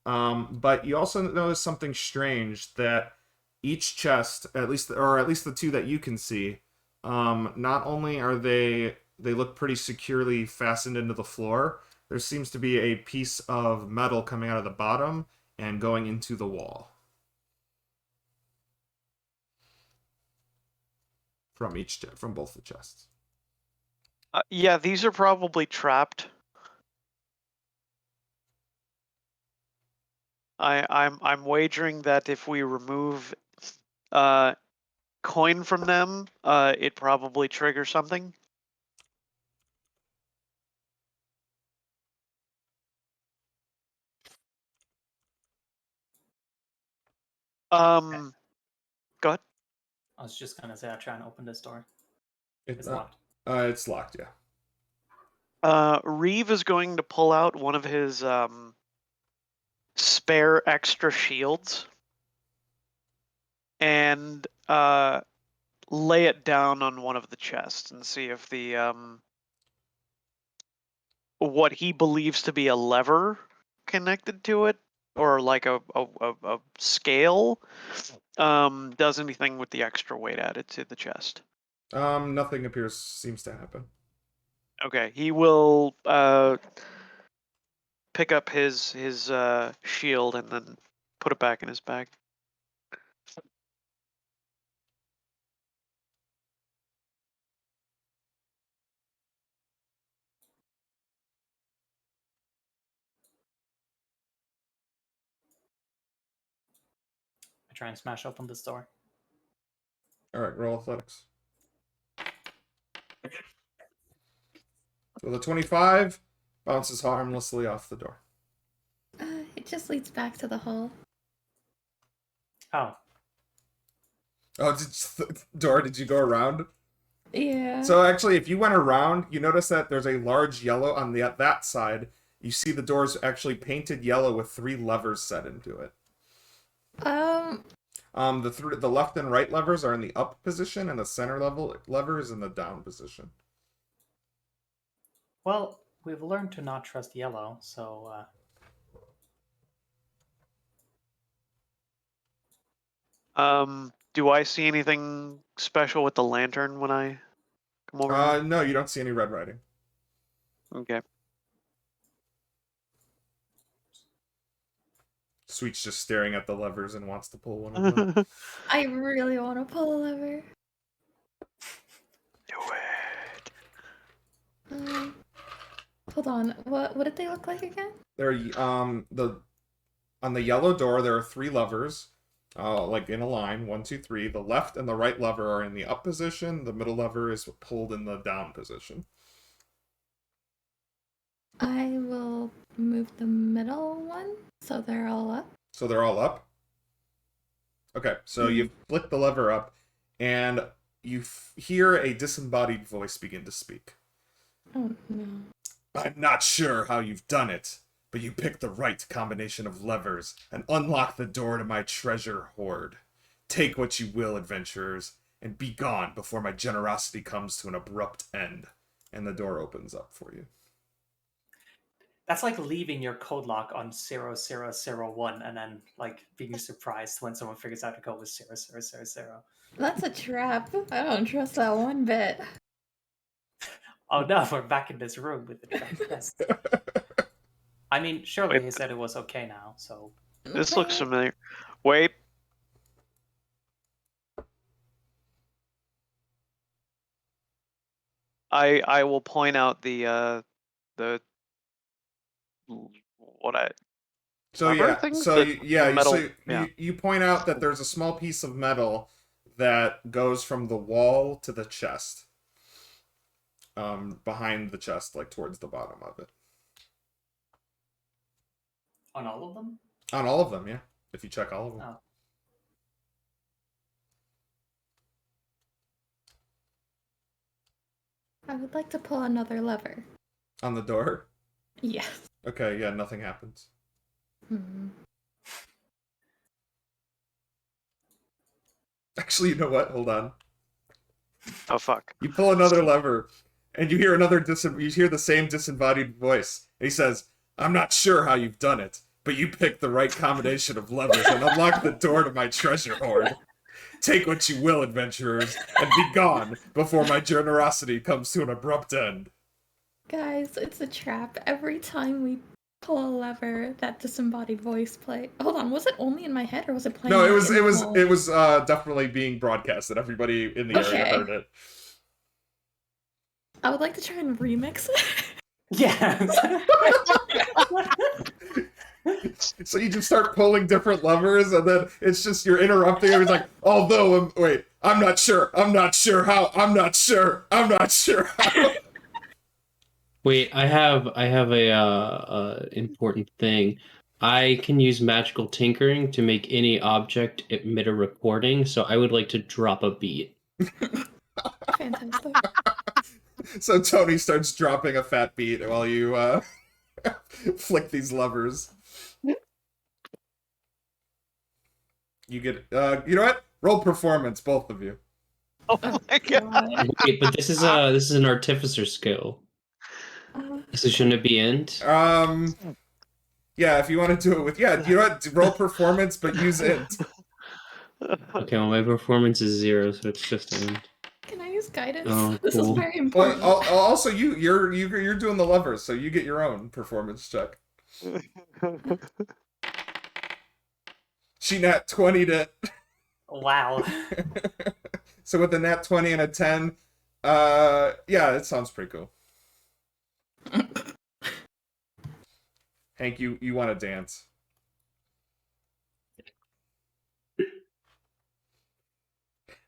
but you also notice something strange that each chest, at least the 2 that you can see, not only are they look pretty securely fastened into the floor. There seems to be a piece of metal coming out of the bottom and going into the wall from both the chests. Yeah, these are probably trapped. I'm wagering that if we remove coin from them, it probably triggers something. Go ahead. I was just gonna say I'll try and open this door. It's locked. It's locked, yeah. Reeve is going to pull out one of his spare extra shields and lay it down on one of the chests and see if the what he believes to be a lever connected to it, or like a scale, does anything with the extra weight added to the chest. Nothing seems to happen. Okay, he will pick up his shield and then put it back in his bag. I try and smash open this door. All right, roll athletics. So the 25 bounces harmlessly off the door. It just leads back to the hall. Oh, Oh, door, did you go around? Yeah. So actually, if you went around, you notice that there's a large yellow on that side. You see the door's actually painted yellow with 3 levers set into it. The left and right levers are in the up position, and the center lever is in the down position. well, we've learned to not trust yellow, so Do I see anything special with the lantern when I come over here? No, you don't see any red writing. Okay. Sweet's just staring at the levers and wants to pull one of them. I really want to pull a lever. Do it. Hold on. What did they look like again? There, on the yellow door, there are 3 levers, like in a line, 1, 2, 3. The left and the right lever are in the up position. The middle lever is pulled in the down position. I will move the middle one so they're all up. So they're all up? Okay, so you flick the lever up, and you hear a disembodied voice begin to speak. Oh no. I'm not sure how you've done it, but you picked the right combination of levers and unlocked the door to my treasure hoard. Take what you will, adventurers, and be gone before my generosity comes to an abrupt end. And the door opens up for you. that's like leaving your code lock on 0001 and then like being surprised when someone figures out to go with 0000. That's a trap. I don't trust that one bit. Oh no, we're back in this room with the trap. Yes. I mean, surely Wait. he said it was okay now, so This looks familiar. Wait. I will point out the what I So lever yeah, things? so The you, metal. you point out that there's a small piece of metal that goes from the wall to the chest. Behind the chest, like towards the bottom of it. on all of them? On all of them, yeah. If you check all of them. Oh. I would like to pull another lever. On the door? Yes. Okay, yeah, nothing happens. Actually, you know what? Hold on. Oh fuck. You pull another lever, and you hear you hear the same disembodied voice. And he says, I'm not sure how you've done it, but you picked the right combination of levers and unlocked the door to my treasure hoard. Take what you will, adventurers, and be gone before my generosity comes to an abrupt end. Guys, it's a trap. Every time we pull a lever, that disembodied voice play. Hold on, was it only in my head or was it playing? No, in the hall? it was definitely being broadcasted. Everybody in the area heard it. I would like to try and remix it. Yes. So you just start pulling different levers, and then it's just you're interrupting. Everybody's like, although, wait, I'm not sure how, I'm not sure how. Wait, I have a important thing. I can use magical tinkering to make any object emit a recording, so I would like to drop a beat. Fantastic. So Tony starts dropping a fat beat while you flick these levers. You get, you know what? Roll performance, both of you. Oh my god. Wait, but this is an artificer skill. So shouldn't it be int? Yeah, if you want to do it with, yeah, you know what? Roll performance, but use int. Okay, well my performance is 0, so it's just int. Can I use guidance? Oh, This is cool. very Well, important. also you're doing the levers, so you get your own performance check. She nat 20'd it. Wow. So with a nat 20 and a 10, yeah, it sounds pretty cool. Hank, you want to dance?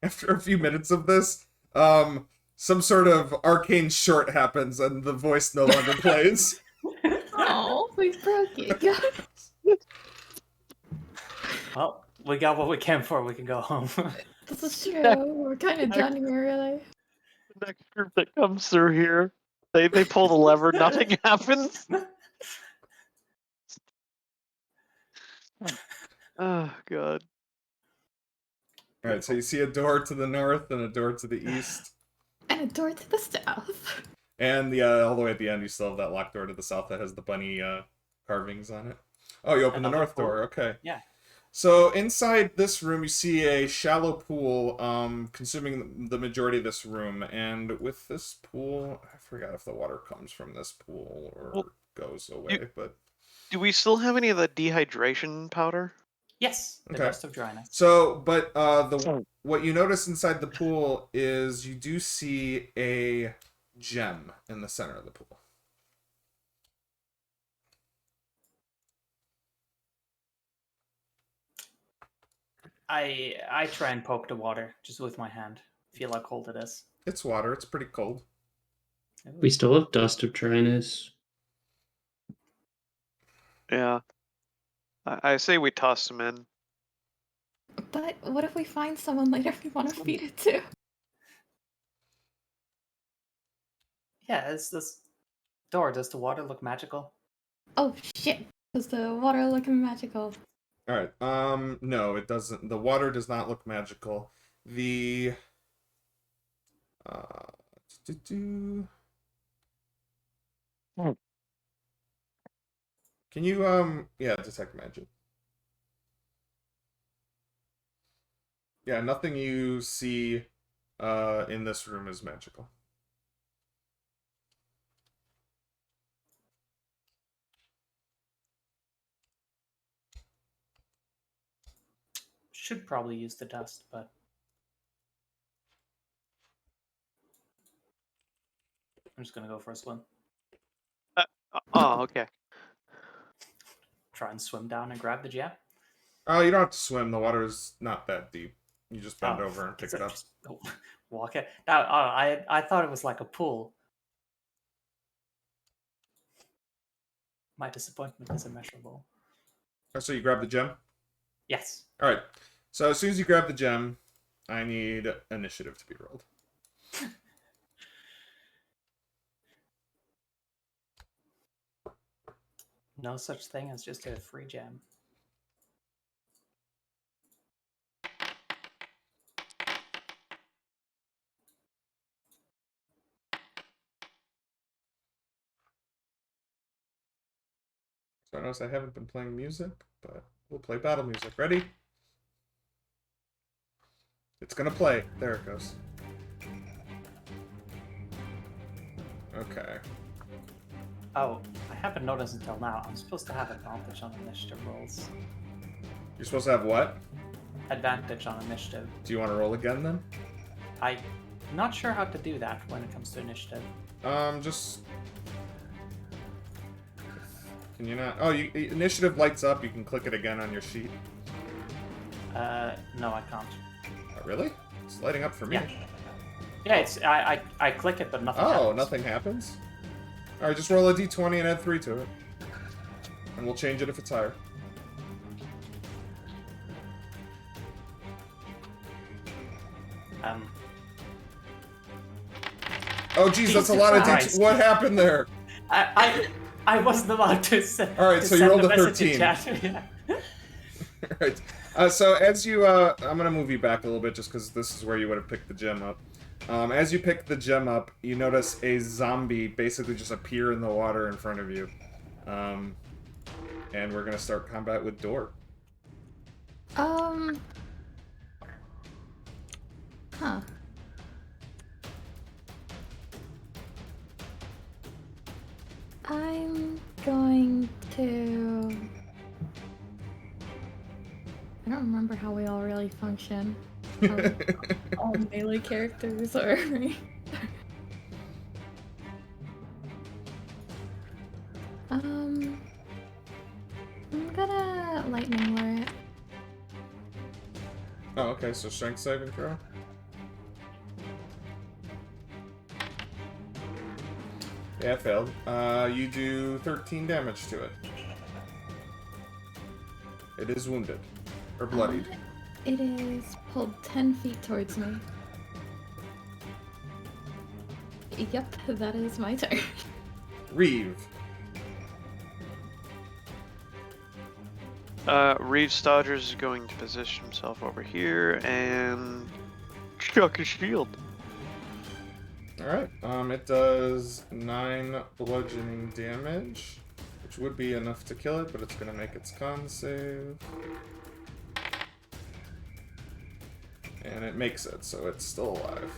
After a few minutes of this, some sort of arcane short happens and the voice no longer plays. Oh, we broke it, guys. Well, we got what we came for. We can go home. This is true. We're kind of done here, really. The next group that comes through here, they pull the lever, nothing happens. Oh god. Alright, so you see a door to the north and a door to the east. And a door to the south. And all the way at the end, you still have that locked door to the south that has the bunny carvings on it. Oh, you open the Another north pool? door, okay. Yeah. So inside this room, you see a shallow pool consuming the majority of this room. And with this pool, I forgot if the water comes from this pool or Well, goes away, but... Do we still have any of the dehydration powder? Yes, the Okay. dust of dryness. So, but what you notice inside the pool is you do see a gem in the center of the pool. I try and poke the water just with my hand. Feel how cold it is. It's water. It's pretty cold. We still have dust of dryness. Yeah. I say we toss them in. But what if we find someone later we want to feed it to? Yeah, is this door? Does the water look magical? Oh shit! Does the water looking magical? All right. No, it doesn't. The water does not look magical. The can you yeah, detect magic. Yeah, nothing you see in this room is magical. Should probably use the dust, but I'm just gonna go for a swim. Oh, okay. Try and swim down and grab the gem. Oh, you don't have to swim. The water's not that deep. You just bend Oh, over and pick so it up. just walk it. No, I thought it was like a pool. My disappointment is immeasurable. Oh, so you grab the gem? Yes. All right. So as soon as you grab the gem, I need initiative to be rolled. No such thing as just a free gem. So I notice I haven't been playing music, but we'll play battle music. Ready? It's gonna play. There it goes. Okay. Oh, I haven't noticed until now. I'm supposed to have advantage on initiative rolls. You're supposed to have what? Advantage on initiative. Do you want to roll again then? I'm not sure how to do that when it comes to initiative. Just Can you not? Oh, initiative lights up. You can click it again on your sheet. No, I can't. Oh, really? It's lighting up for me. Yeah. Yeah, it's I click it, but nothing happens. Oh, nothing happens? Alright, just roll a d20 and add 3 to it. And we'll change it if it's higher. Oh, geez, that's a lot of Christ. What happened there? I wasn't about to say. Alright, so you rolled a 13. Yeah. Alright. So as you, I'm gonna move you back a little bit just because this is where you would have picked the gem up. As you pick the gem up, you notice a zombie basically just appear in the water in front of you. And we're gonna start combat with Door. Huh. I'm going to... I don't remember how we all really function. All melee characters are... I'm gonna lightning lure it. Oh, okay, so strength saving throw. Yeah, it failed. You do 13 damage to it. It is wounded. Or bloodied. It is pulled 10 feet towards me. Yep, that is my turn. Reeve. Reeve Stodgers is going to position himself over here and chuck his shield. Alright, it does 9 bludgeoning damage, which would be enough to kill it, but it's gonna make its con save. And it makes it, so it's still alive.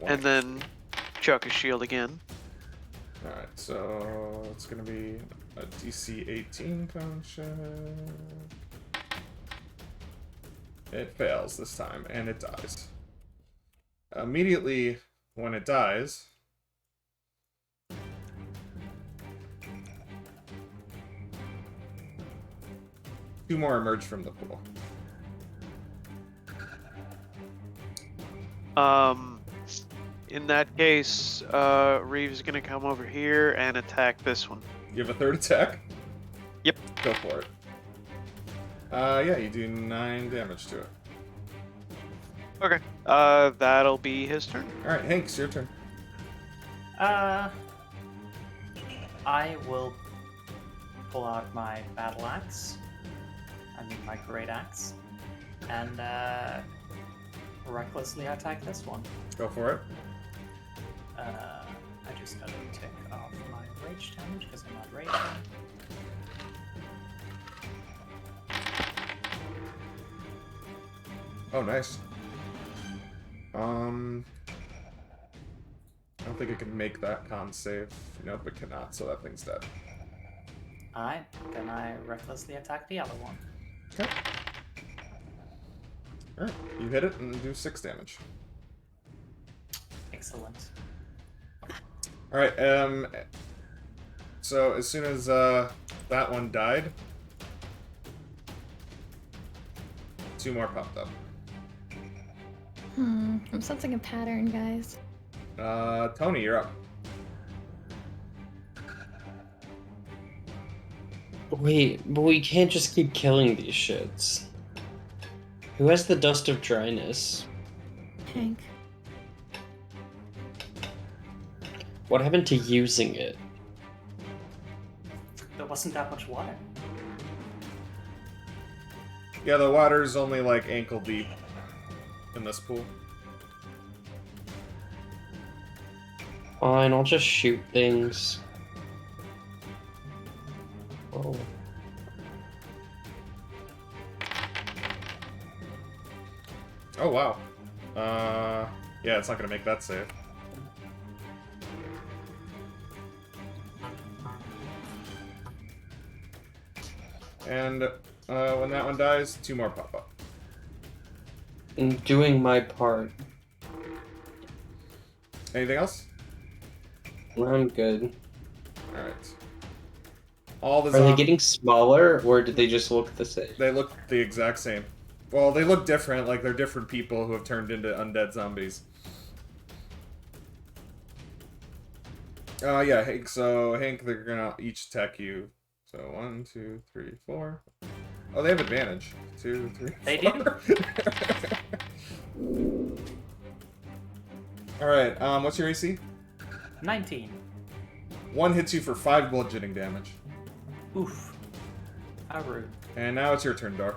And then chuck his shield again. Alright, so it's gonna be a DC 18 con check. It fails this time, and it dies. Immediately when it dies, two more emerge from the pool. In that case, Reeve's gonna come over here and attack this one. You have a third attack? Yep. Go for it. Yeah, you do 9 damage to it. Okay. That'll be his turn. Alright, Hanks, your turn. I will pull out my battle axe. I mean my great axe. And recklessly attack this one. Go for it. I just gotta tick off my rage damage because I'm not raging. Oh, nice. I don't think it can make that con save. Nope, it cannot, so that thing's dead. Alright, then I recklessly attack the other one. Okay. Alright, you hit it and do 6 damage. Excellent. Alright, so as soon as that one died, 2 more popped up. I'm sensing a pattern, guys. Tony, you're up. Wait, but we can't just keep killing these shits. Who has the dust of dryness? Hank. What happened to using it? There wasn't that much water. Yeah, the water's only like ankle deep in this pool. Fine, I'll just shoot things. Oh. Oh, wow. Yeah, it's not gonna make that save. And when that one dies, 2 more pop up. I'm doing my part. Anything else? I'm good. Alright. All the Are they zombies. getting smaller, or did they just look the same? They look the exact same. Well, they look different. Like they're different people who have turned into undead zombies. Yeah, Hank. So Hank, they're gonna each attack you. So 1, 2, 3, 4. Oh, they have advantage. 2, 3, 4. They do? All right. What's your AC? 19. 1 hits you for 5 bludgeoning damage. Oof. How rude. And now it's your turn, Dar.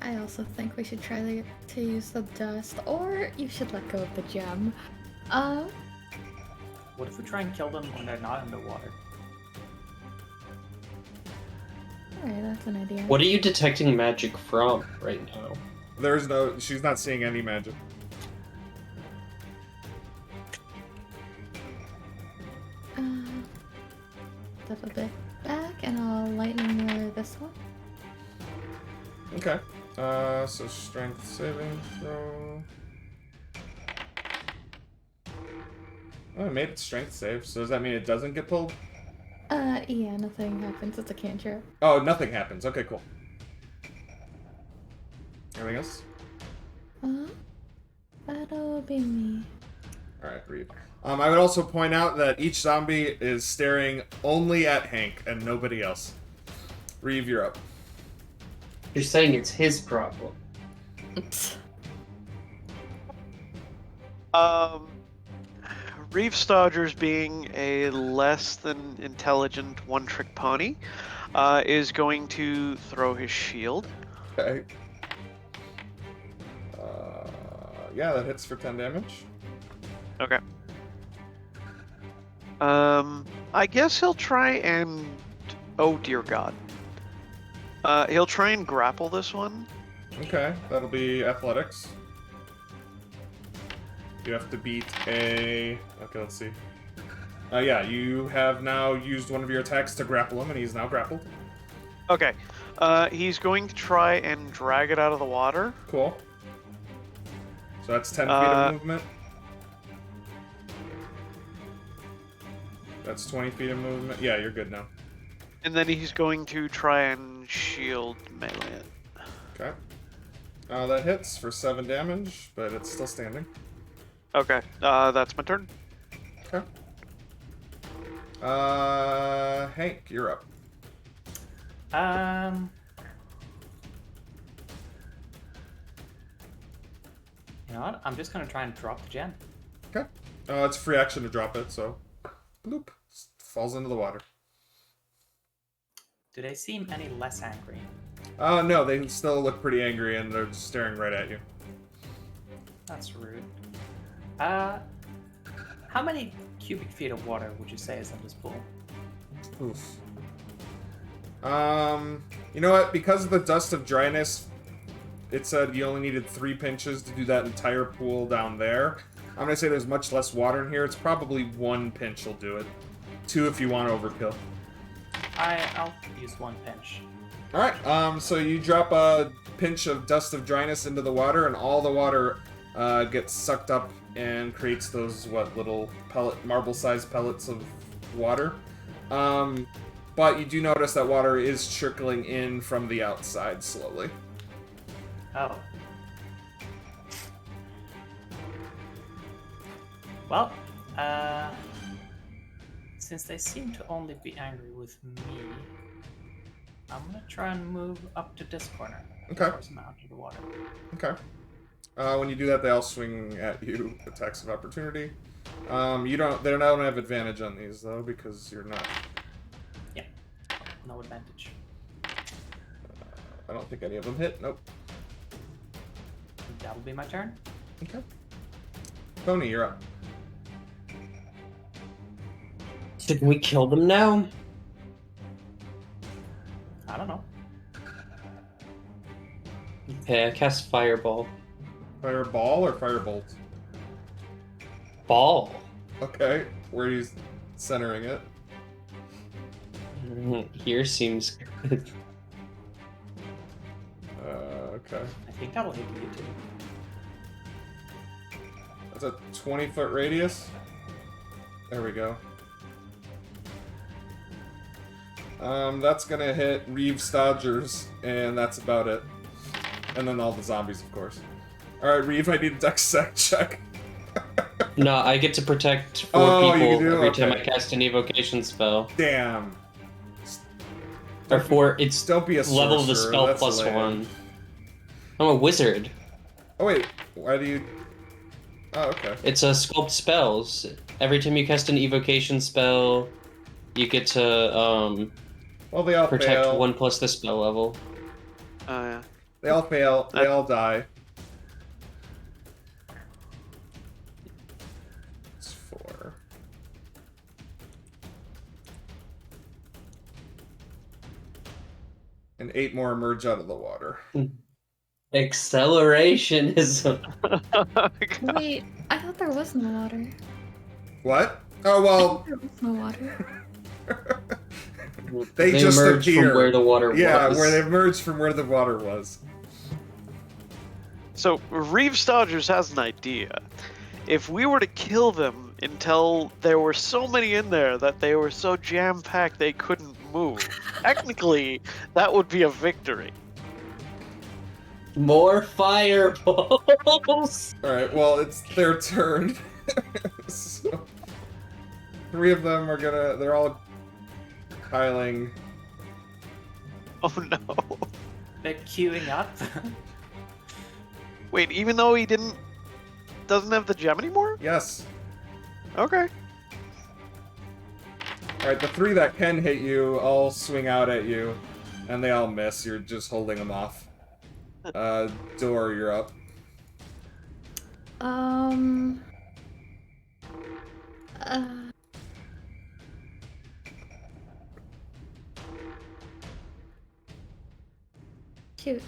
I also think we should try to use the dust, or you should let go of the gem. What if we try and kill them when they're not in the water? Alright, that's an idea. What are you detecting magic from right now? There's no. She's not seeing any magic. Step a bit back, and I'll lightning mirror this one. Okay. So strength saving throw. Oh, I made it strength save. So does that mean it doesn't get pulled? Yeah, nothing happens. It's a cantrip. Oh, nothing happens. Okay, cool. Anything else? That'll be me. All right, read. I would also point out that each zombie is staring only at Hank and nobody else. Reeve, you're up. You're saying it's his problem. Reeve Stodgers, being a less than intelligent one-trick pony, is going to throw his shield. Okay. Yeah, that hits for 10 damage. Okay. I guess he'll try and... Oh, dear God. He'll try and grapple this one. Okay, that'll be athletics. You have to beat a... Okay, let's see. Yeah, you have now used one of your attacks to grapple him, and he's now grappled. Okay. He's going to try and drag it out of the water. Cool. So that's 10 feet of movement. That's 20 feet of movement. Yeah, you're good now. And then he's going to try and shield melee it. Okay. That hits for 7 damage, but it's still standing. Okay, that's my turn. Okay. Hank, you're up. You know what? I'm just gonna try and drop the gem. Okay. It's a free action to drop it, so... Bloop. Falls into the water. Do they seem any less angry? No, they still look pretty angry, and they're just staring right at you. That's rude. How many cubic feet of water would you say is in this pool? Oof. You know what? Because of the dust of dryness, it said you only needed 3 pinches to do that entire pool down there. I'm gonna say there's much less water in here. It's probably 1 pinch will do it. 2 if you want overkill. I'll use 1 pinch. Alright, so you drop a pinch of dust of dryness into the water, and all the water gets sucked up and creates those, little marble-sized pellets of water. But you do notice that water is trickling in from the outside slowly. Oh. Well, since they seem to only be angry with me, I'm gonna try and move up to this corner. Okay. Force them out of the water. Okay. When you do that, they all swing at you. Attacks of opportunity. They don't have advantage on these though because you're not. Yeah. No advantage. I don't think any of them hit. Nope. That'll be my turn. Okay. Tony, you're up. So can we kill them now? I don't know. Okay, I cast Fireball. Fireball or firebolt? Ball. Okay. Where are you centering it? Here seems good. Okay. I think that'll hit you too. It's a 20-foot radius. There we go. That's gonna hit Reeve Stodgers, and that's about it. And then all the zombies, of course. Alright, Reeve, I need a dex sec check. No, I get to protect 4 Oh, you people do? every time Okay. I cast an evocation spell. Damn. Or 4, it's Don't be a level of the sorcerer, spell that's plus lame. 1. I'm a wizard. Oh wait, why do you... Oh, okay. It's a sculpt spells. Every time you cast an evocation spell, you get to Well, they all protect fail. 1 plus the spell level. Oh yeah. They all fail. They all die. It's 4. And 8 more emerge out of the water. Accelerationism. Wait, I thought there was no water. What? Oh, I well, thought there was no water. they just emerge appear. from where the water Yeah, was. where they emerged from where the water was. So Reeve Stodgers has an idea. If we were to kill them until there were so many in there that they were so jam-packed they couldn't move, technically that would be a victory. More fireballs! Alright, well, it's their turn. So, 3 of them are gonna... They're all piling... Oh no. They're queuing up. Wait, even though he doesn't have the gem anymore? Yes. Okay. Alright, the 3 that can hit you all swing out at you, and they all miss. You're just holding them off. Door, you're up. Shoot.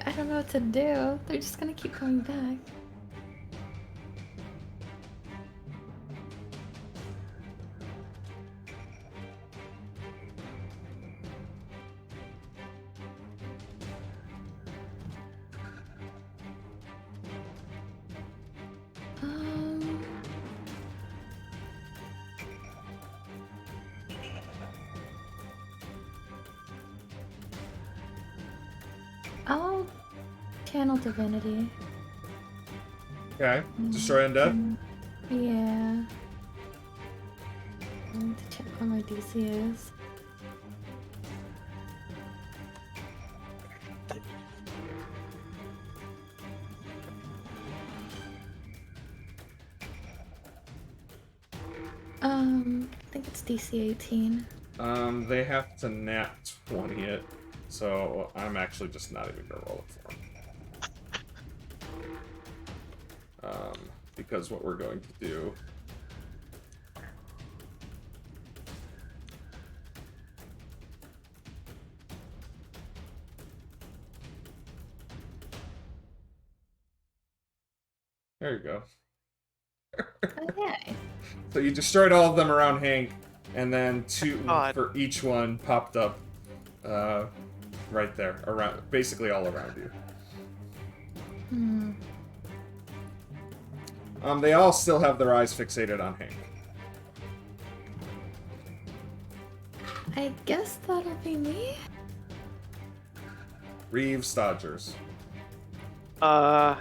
I don't know what to do. They're just gonna keep coming back. I'll channel divinity. Okay. Destroy undead? Yeah. I need to check what my DC is. I think it's DC 18. They have to nat 20 it, so I'm actually just not even gonna roll it for them. Because what we're going to do... There you go. Okay. So you destroyed all of them around Hank, and then 2 God. for each one popped up right there, around, basically all around you. They all still have their eyes fixated on Hank. I guess that'll be me. Reeve Stodgers. Huh.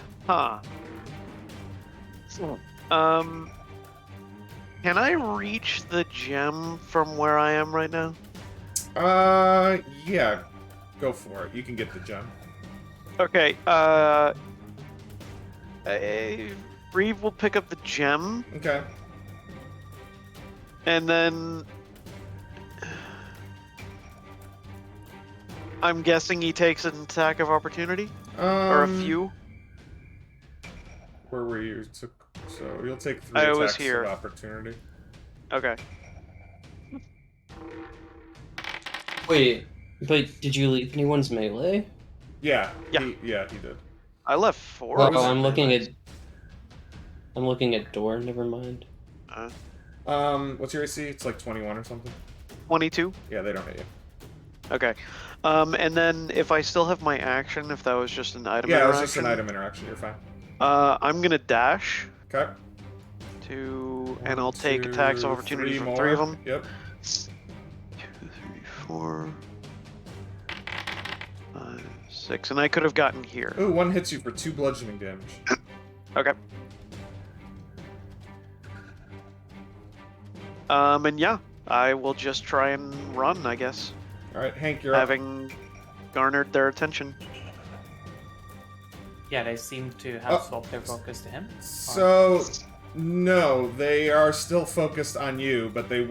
Can I reach the gem from where I am right now? Yeah. Go for it. You can get the gem. Okay, Reeve will pick up the gem, Okay. and then... I'm guessing he takes an attack of opportunity? Or a few? Where were you? So you'll take 3 I was attacks here. of opportunity. Okay. Wait, but did you leave anyone's melee? Yeah. Yeah. He did. I left 4. Well, I'm looking at I'm looking at door. Never mind. What's your AC? It's like 21 or something. 22. Yeah, they don't hit you. Okay. And then if I still have my action, if that was just an item Yeah, it interaction, was just an item interaction. You're fine. I'm gonna dash Okay. and I'll take attacks of opportunity from 3 of them. Yep. 2, 3, 4, 5, 6, and I could have gotten here. Ooh, one hits you for 2 bludgeoning damage. Okay. And yeah, I will just try and run, I guess, All right, Hank, you're up. having garnered their attention. Yeah, they seem to have swapped their focus to him. So, no, they are still focused on you, but they're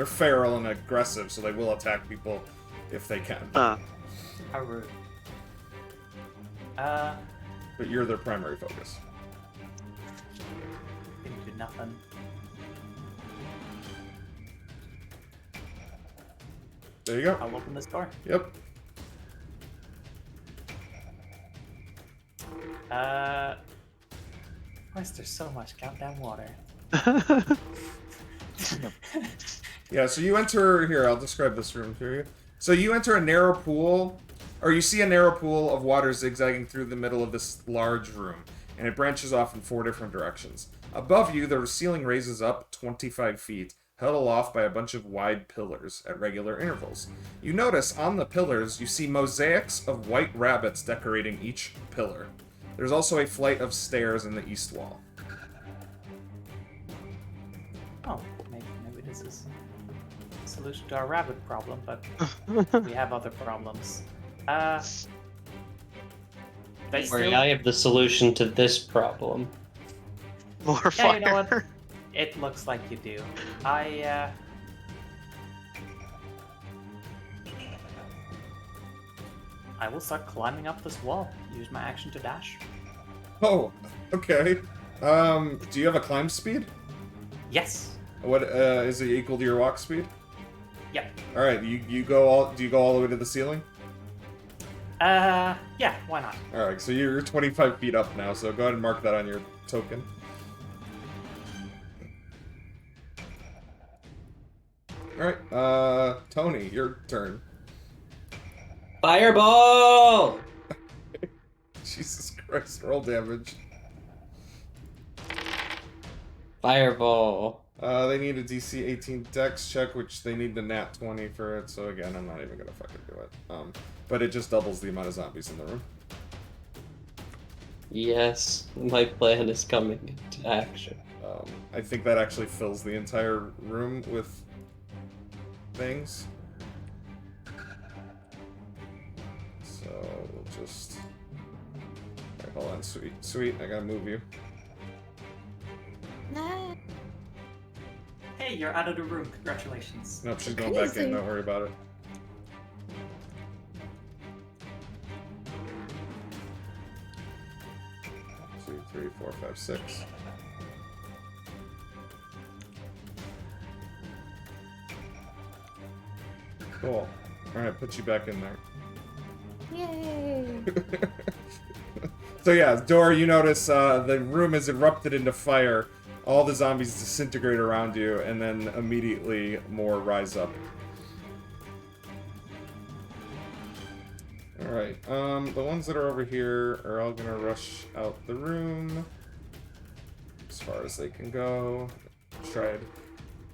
feral and aggressive, so they will attack people if they can. How rude. But you're their primary focus. Didn't do nothing. There you go. I'll open this door. Yep. Why is there so much goddamn water? Yeah, so you enter... Here, I'll describe this room for you. So you enter a narrow pool, or you see a narrow pool of water zigzagging through the middle of this large room, and it branches off in 4 different directions. Above you, the ceiling raises up 25 feet, held aloft by a bunch of wide pillars at regular intervals. You notice on the pillars, you see mosaics of white rabbits decorating each pillar. There's also a flight of stairs in the east wall. Oh, maybe this is a solution to our rabbit problem, but we have other problems. They Worry, still... I have the solution to this problem. More Yeah, fire. you know what? It looks like you do. I will start climbing up this wall. Use my action to dash. Oh, okay. Do you have a climb speed? Yes. What is it equal to your walk speed? Yep. All right, do you go all the way to the ceiling? Yeah, why not? All right, so you're 25 feet up now, so go ahead and mark that on your token. All right, Tony, your turn. Fireball! Jesus Christ, roll damage. Fireball. They need a DC 18 Dex check, which they need the nat 20 for it, so again, I'm not even gonna fucking do it. But it just doubles the amount of zombies in the room. Yes, my plan is coming into action. I think that actually fills the entire room with things. So we'll just... Alright, hold on, sweet, I gotta move you. Hey, you're out of the room. Congratulations. Nope, she's going back in, don't worry about it. Two, 3, 4, 5, 6. Cool. Alright, put you back in there. Yay! So yeah, Dora, you notice the room has erupted into fire. All the zombies disintegrate around you, and then immediately more rise up. Alright, the ones that are over here are all gonna rush out the room as far as they can go. Tried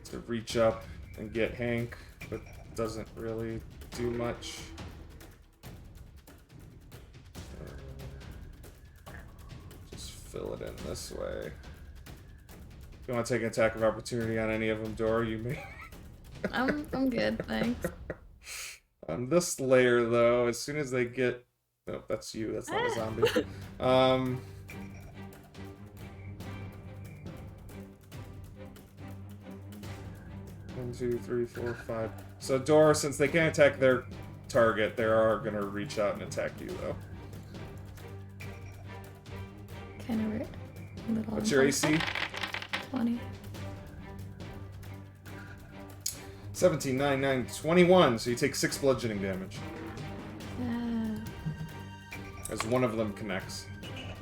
to reach up and get Hank, but doesn't really do much. Just fill it in this way. If you want to take an attack of opportunity on any of them, Dora, you may. I'm good, thanks. On this layer, though, as soon as they get... Oh, that's you. That's not a zombie. 1, 2, 3, 4, 5. So, Dora, since they can't attack their target, they are going to reach out and attack you, though. Kind of weird. What's your AC? 20. 17, 9, 9, 21. So you take 6 bludgeoning damage. As one of them connects.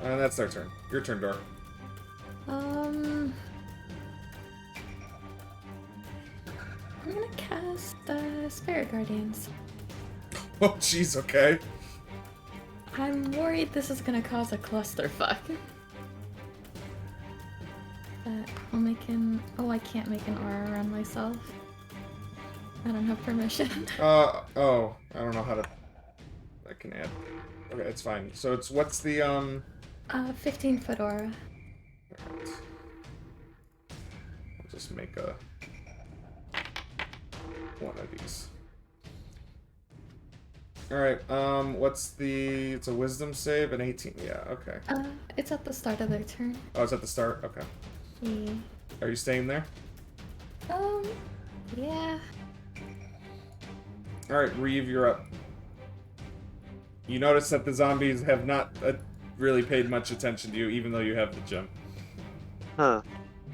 And that's their turn. Your turn, Dora. I'm gonna cast Spirit Guardians. Oh, jeez, okay. I'm worried this is gonna cause a clusterfuck. But I'll make an. Oh, I can't make an aura around myself. I don't have permission. Oh, I don't know how to... I can add... Okay, it's fine. So it's, what's the, 15-foot aura. Alright. I'll just make a... one of these. Alright, what's the... It's a wisdom save, an 18. Yeah, okay. It's at the start of their turn. Oh, it's at the start? Okay. Yeah. Are you staying there? Yeah. Alright, Reeve, you're up. You notice that the zombies have not really paid much attention to you, even though you have the gem. Huh.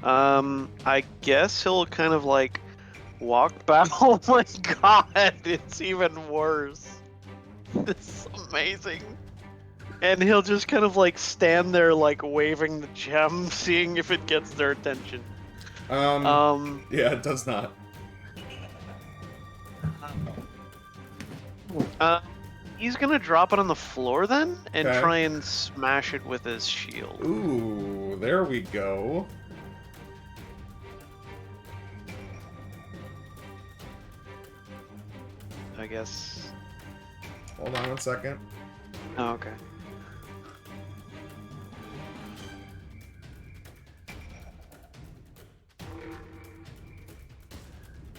I guess he'll kind of like walk back. Oh my god, it's even worse. This is amazing. And he'll just kind of like stand there like waving the gem, seeing if it gets their attention. Yeah, it does not. He's gonna drop it on the floor then, and Okay. try and smash it with his shield. Ooh, there we go. I guess. Hold on 1 second. Oh, okay.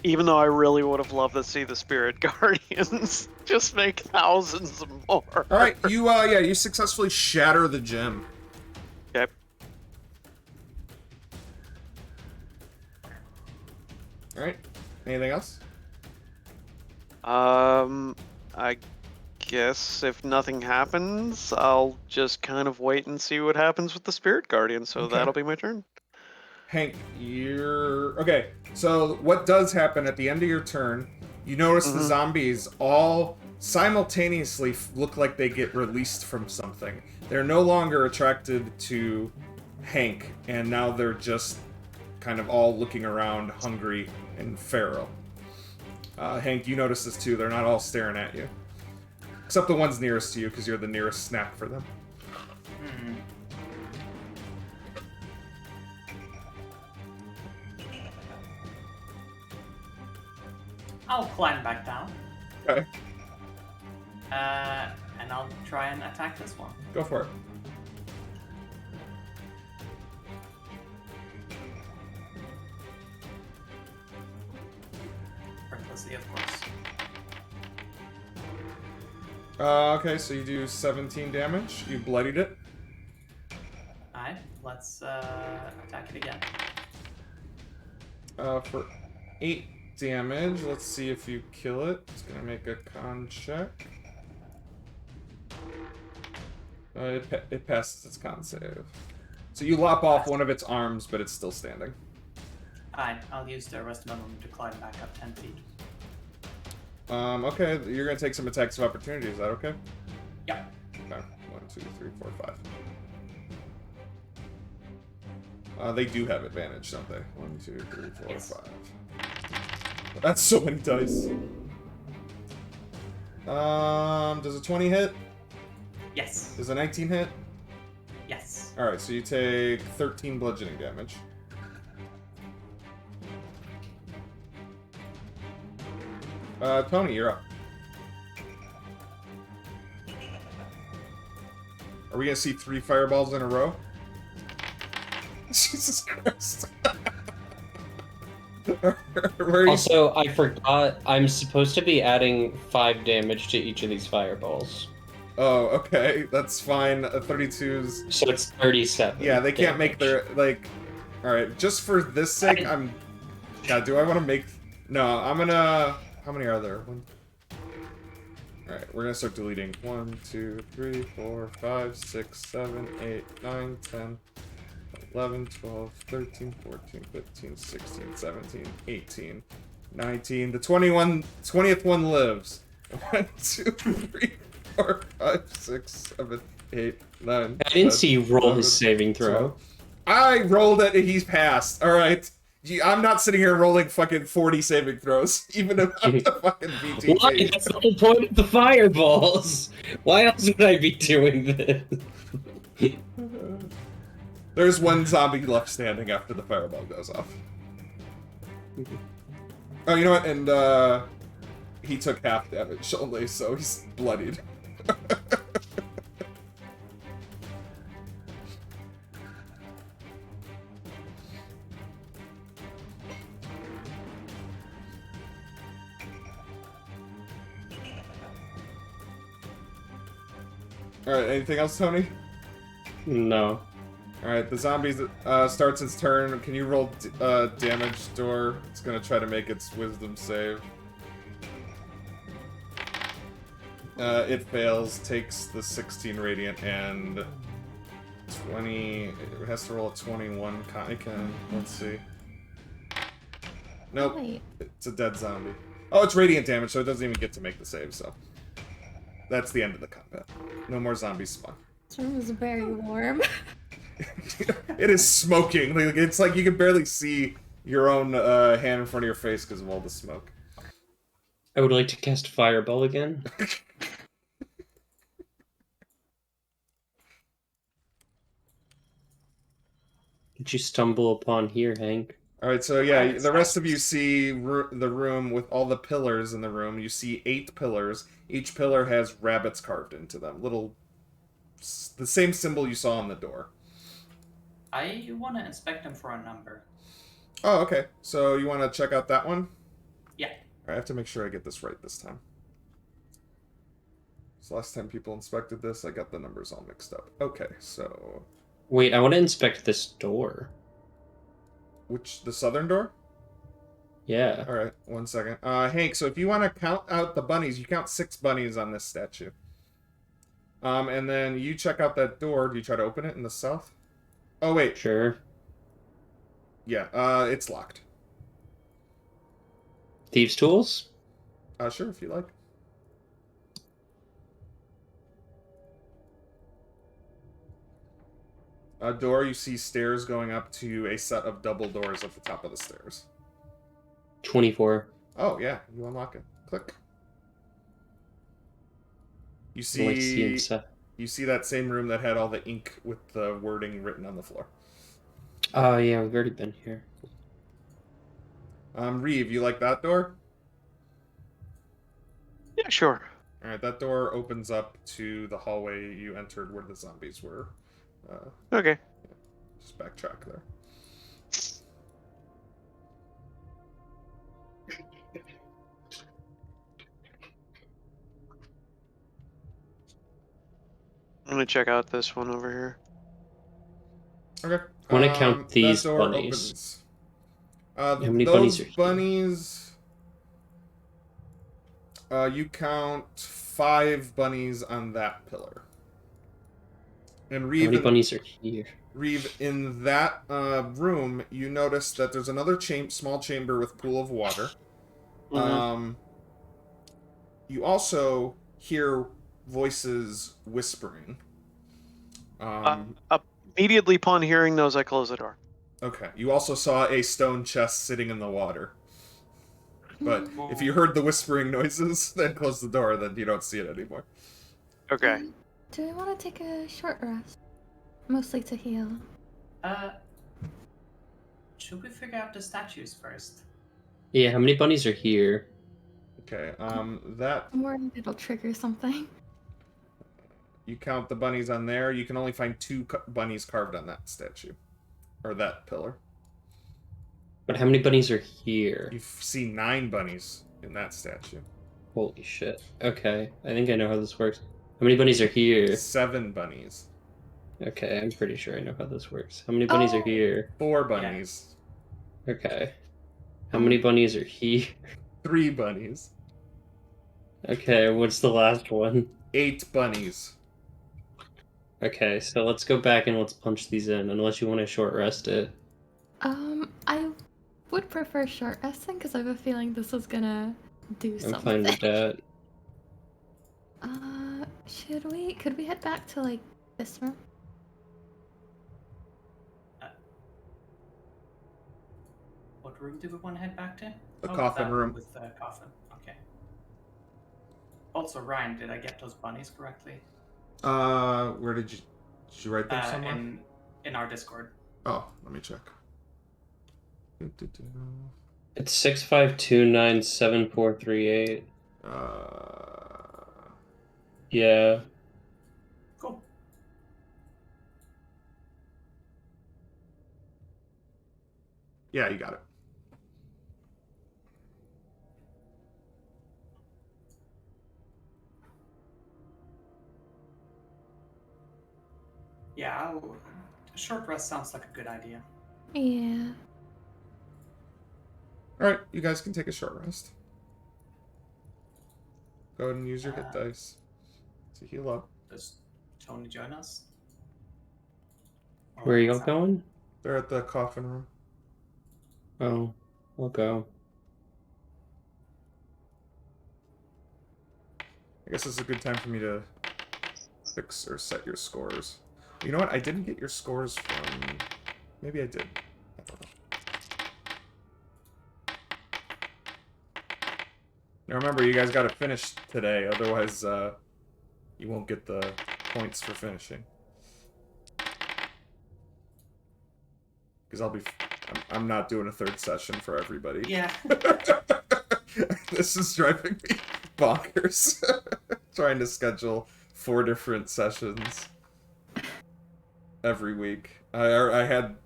Even though I really would have loved to see the Spirit Guardians just make thousands more. Alright, you, yeah, you successfully shatter the gem. Okay. Alright, anything else? I guess if nothing happens, I'll just kind of wait and see what happens with the Spirit Guardian, so Okay. that'll be my turn. Hank, you're... Okay, so what does happen at the end of your turn, you notice the zombies all simultaneously look like they get released from something. They're no longer attracted to Hank, and now they're just kind of all looking around, hungry and feral. Hank, you notice this too. They're not all staring at you. Except the ones nearest to you, because you're the nearest snack for them. Hmm. I'll climb back down. Okay, And I'll try and attack this one. go for it. Recklessly, of course. Okay, so you do 17 damage. You bloodied it. Alright, let's attack it again. For 8 damage, let's see if you kill it. It's gonna make a con check. It passes its con save. So you lop off one of its arms, but it's still standing. Alright, I'll use the rest of my movement to climb back up 10 feet. Okay, you're gonna take some attacks of opportunity. Is that okay? Yeah. Okay. 1, 2, 3, 4, 5. They do have advantage, don't they? 1, 2, 3, 4, Yes. 5. That's so many dice. Does a 20 hit? Yes. Does a 19 hit? Yes. Alright, so you take 13 bludgeoning damage. Tony, you're up. Are we gonna see 3 fireballs in a row? Jesus Christ. Where are you? Also, I forgot I'm supposed to be adding 5 damage to each of these fireballs. Oh, okay, that's fine. 32's... So it's 37. Yeah, they can't make damage. their, like... Alright, just for this sake, I'm... God, do I want to make... No, I'm gonna... How many are there? Alright, we're gonna start deleting. 1, 2, 3, 4, 5, 6, 7, 8, 9, 10, 11, 12, 13, 14, 15, 16, 17, 18, 19. The 20th one lives. 1, 2, 3, 4, 5, 6, 7, 8, 9. I didn't see you roll 11, his saving throw. 12. I rolled it and he's passed. All right. I'm not sitting here rolling fucking 40 saving throws, even if I'm the fucking Why? BTG. That's the whole point of the fireballs. Why else would I be doing this? There's one zombie left standing after the fireball goes off. Oh, you know what? And he took half damage only, so he's bloodied. Alright, anything else, Tony? No. Alright, the zombie starts its turn. Can you roll damage, Door? It's gonna try to make its wisdom save. It fails, takes the 16 radiant and 20... It has to roll a 21. It can... Let's see. Nope. Wait. It's a dead zombie. Oh, it's radiant damage, so it doesn't even get to make the save, so... That's the end of the combat. No more zombies spawn. This room is very warm. It is smoking. Like, it's like you can barely see your own hand in front of your face because of all the smoke. I would like to cast Fireball again. Did you stumble upon here, Hank? Alright, so yeah, the rest of you see the room with all the pillars in the room. You see 8 pillars. Each pillar has rabbits carved into them. The same symbol you saw on the door. I want to inspect them for a number. Oh, okay. So you want to check out that one? Yeah. I have to make sure I get this right this time. So last time people inspected this, I got the numbers all mixed up. Okay, so... Wait, I want to inspect this door. The southern door? Yeah. Alright, 1 second. Hank, so if you want to count out the bunnies, you count 6 bunnies on this statue. And then you check out that door. Do you try to open it in the south? Oh, wait. Sure. Yeah, it's locked. Thieves' tools? Sure, if you like. A door, you see stairs going up to a set of double doors at the top of the stairs. 24. Oh, yeah, you unlock it. Click. You Like see... inside. You see that same room that had all the ink with the wording written on the floor. Oh, yeah, we've already been here. Reeve, you like that door? Yeah, sure. Alright, that door opens up to the hallway you entered where the zombies were. Okay. Just backtrack there. I'm gonna check out this one over here. Okay. I want to count these that door bunnies. opens. How many those bunnies are here? bunnies... you count 5 bunnies on that pillar. And How Reeve, many bunnies are here? Reeve, in that room, you notice that there's another small chamber with pool of water. Mhm. You also hear voices whispering. Immediately upon hearing those, I close the door. Okay. You also saw a stone chest sitting in the water. But if you heard the whispering noises, then close the door, then you don't see it anymore. Okay. Do we want to take a short rest? Mostly to heal. Should we figure out the statues first? Yeah, how many bunnies are here? Okay, that... I'm worried it'll trigger something. You count the bunnies on there, you can only find 2 bunnies carved on that statue. Or that pillar. But how many bunnies are here? You see 9 bunnies in that statue. Holy shit. Okay, I think I know how this works. How many bunnies are here? 7 bunnies. Okay, I'm pretty sure I know how this works. How many bunnies are Oh. here? 4 bunnies. Okay. How many bunnies are here? 3 bunnies. Okay, what's the last one? 8 bunnies. Okay, so let's go back and let's punch these in, unless you want to short rest it. I would prefer short resting because I have a feeling this is gonna do I'm something. fine with that. Could we head back to, like, this room? What room do we want to head back to? The Oh, coffin that room. with the coffin. Okay. Also, Ryan, did I get those bunnies correctly? Where did you write them somewhere? In our Discord. Oh, let me check. Do-do-do. It's 65297438. Yeah. Cool. Yeah, you got it. Yeah, a short rest sounds like a good idea. Yeah. Alright, you guys can take a short rest. Go ahead and use your hit dice to heal up. Does Tony join us? Where are you all going? They're at the coffin room. Oh, I'll go. I guess it's a good time for me to fix or set your scores. You know what? I didn't get your scores from... Maybe I did. I don't know. Now remember, you guys gotta finish today, otherwise you won't get the points for finishing. Because I'm not doing a third session for everybody. Yeah. This is driving me bonkers. Trying to schedule 4 different sessions every week. I had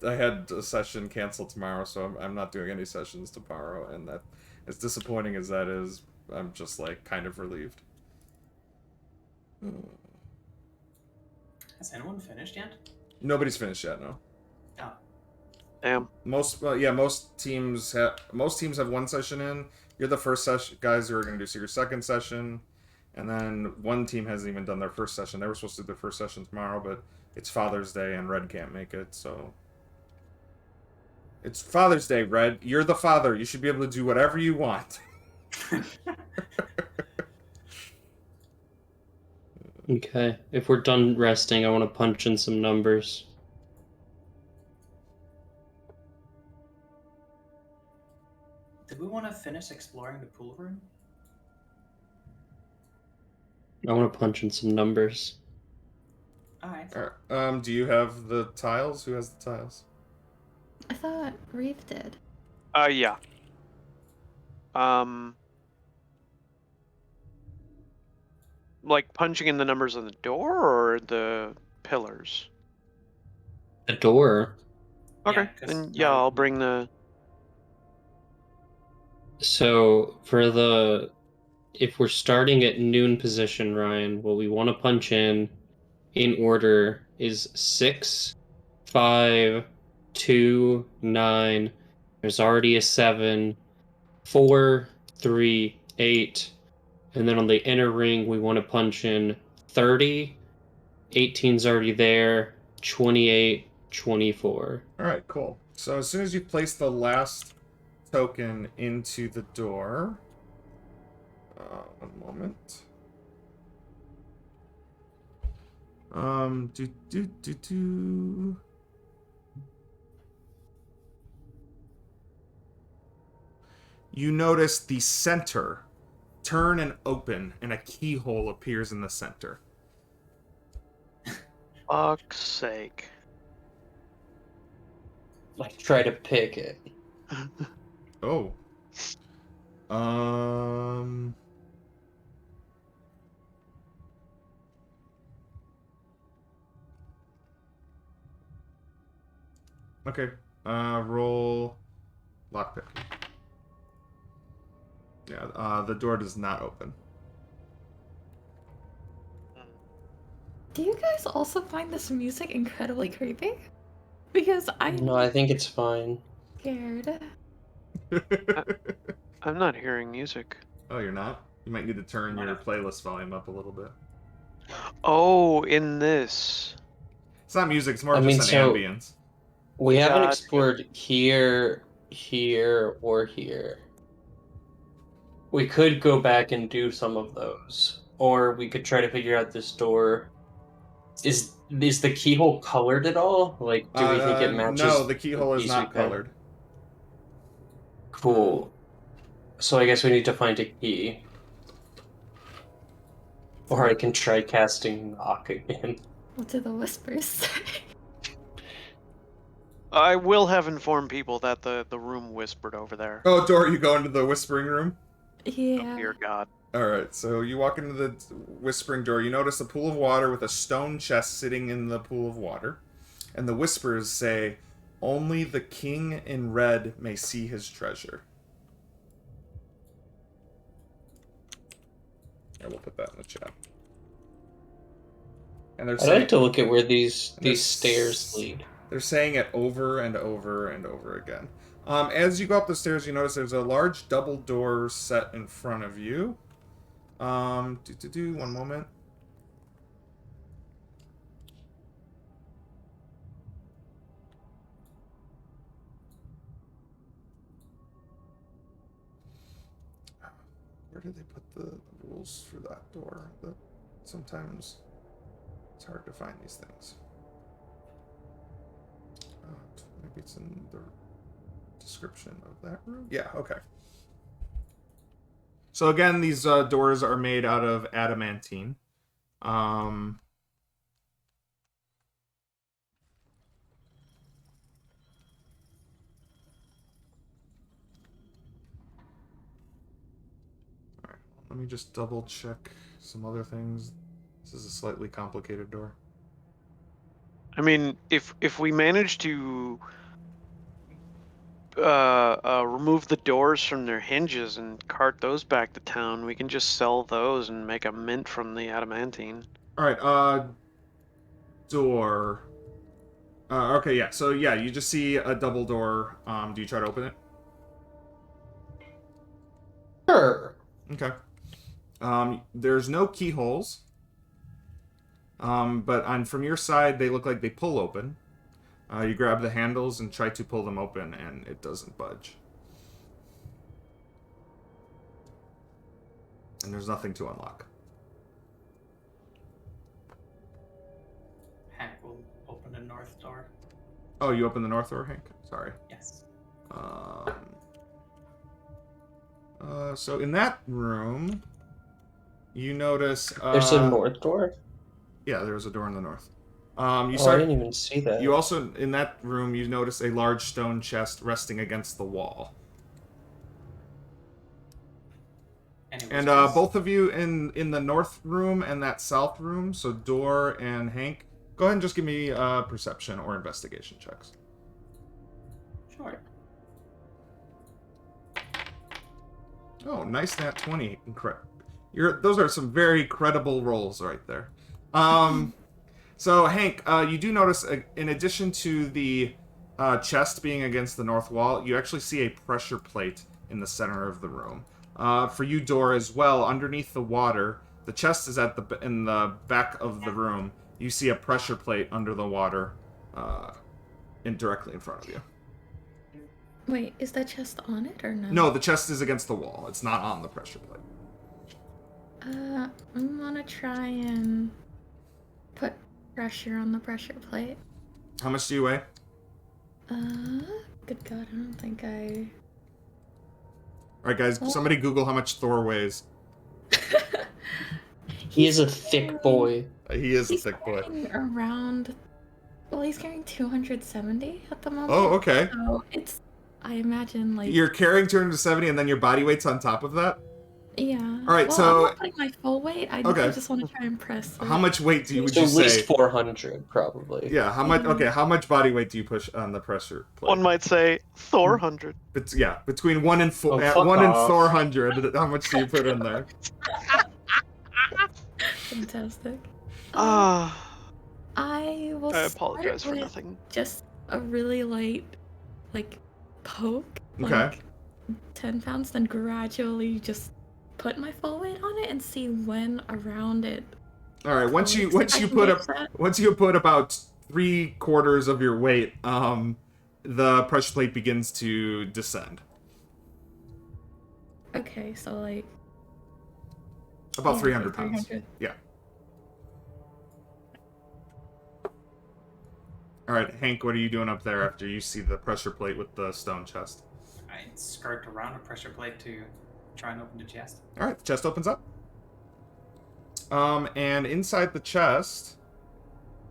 a session canceled tomorrow, so I'm not doing any sessions tomorrow, and that, as disappointing as that is, I'm just like kind of relieved. Has anyone finished yet? Nobody's finished yet, no. Oh. Damn. Most teams have 1 session in. You're the first guys who are going to do your second session, and then one team hasn't even done their first session. They were supposed to do their first session tomorrow, but it's Father's Day and Red can't make it, so it's Father's Day, Red. You're the father. You should be able to do whatever you want. Okay. If we're done resting, I want to punch in some numbers. Did we want to finish exploring the pool room? I want to punch in some numbers. Alright. Do you have the tiles? Who has the tiles? I thought Reeve did. Yeah. Like punching in the numbers on the door or the pillars? The door. Okay, then yeah, I'll bring the... So, if we're starting at noon position, Ryan, what we want to punch in order is 6, 5, 2, 9. There's already a 7, 4, 3, 8. And then on the inner ring, we want to punch in 30. 18's already there. 28, 24. Alright, cool. So as soon as you place the last token into the door... one moment. You notice the center turn and open, and a keyhole appears in the center. Fuck's sake. Like, try to pick it. Oh. Okay. Roll lockpick. Yeah, the door does not open. Do you guys also find this music incredibly creepy? Because No, I think it's fine. scared. I'm not hearing music. Oh, you're not? You might need to turn your playlist volume up a little bit. Oh, in this. It's not music, it's more I just mean, an so- ambience. We haven't Gotcha. explored here, or here. We could go back and do some of those. Or we could try to figure out this door. Is the keyhole colored at all? Like, do we think it matches? No, the keyhole is piece not we found? colored. Cool. So I guess we need to find a key. Or I can try casting knock again. What do the whispers say? I will have informed people that the room whispered over there. Oh, Dora, you go into the whispering room? Oh, Yeah. dear God. Alright, so you walk into the whispering door. You notice a pool of water with a stone chest sitting in the pool of water. And the whispers say, "Only the king in red may see his treasure." I will put that in the chat. And they're I'd saying, like to look at where these there's- stairs lead. They're saying it over and over and over again. As you go up the stairs, you notice there's a large double door set in front of you. One moment. Where did they put the rules for that door? Sometimes it's hard to find these things. Maybe it's in the description of that room? Yeah, okay. So again, these doors are made out of adamantine. Alright, let me just double check some other things. This is a slightly complicated door. I mean, if we manage to remove the doors from their hinges and cart those back to town, we can just sell those and make a mint from the adamantine. Alright, door. Okay, yeah, so yeah, you just see a double door. Do you try to open it? Sure. Okay. There's no keyholes. But from your side, they look like they pull open. You grab the handles and try to pull them open, and it doesn't budge. And there's nothing to unlock. Hank will open the north door. Oh, you open the north door, Hank? Sorry. Yes. So in that room, you notice... There's a north door? Yeah, there was a door in the north. I didn't even see that. You also, in that room, you notice a large stone chest resting against the wall. And both of you in the north room and that south room, so Dor and Hank, go ahead and just give me perception or investigation checks. Sure. Oh, nice nat 20. Those are some very credible rolls right there. So, Hank, you do notice, in addition to the chest being against the north wall, you actually see a pressure plate in the center of the room. For you, Dor, as well, underneath the water, the chest is in the back of the room. You see a pressure plate under the water directly in front of you. Wait, is that chest on it or no? No, the chest is against the wall. It's not on the pressure plate. I'm gonna try and put pressure on the pressure plate. How much do you weigh? Good God, I don't think I... Alright, guys, somebody Google how much Thor weighs. He is a thick boy. He is a He's thick boy. carrying around... Well, he's carrying 270 at the moment. Oh, okay. So it's... I imagine, like... You're carrying 270 and then your body weight's on top of that? Yeah. Alright, well, so... I'm not putting my full weight. I Okay. just want to try and press it. How much weight would So you at least say? 400, probably. Yeah, how much? Okay, how much body weight do you push on the pressure plate? One might say Thor 100. Yeah, between 1 and 4. Oh, At fuck 1 and off. 400, how much do you put in there? Fantastic. Ah, I will I start apologize for with nothing. just a really light, like, poke. Okay. Like 10 pounds, then gradually just put my full weight on it and see when around it. All right. Once you clicks. I can put gauge that. once you put about 3/4 of your weight, the pressure plate begins to descend. Okay, so like About yeah, 300 pounds. 300. Yeah. All right, Hank. What are you doing up there after you see the pressure plate with the stone chest? I skirt around the pressure plate to try and open the chest. All right, the chest opens up. And inside the chest,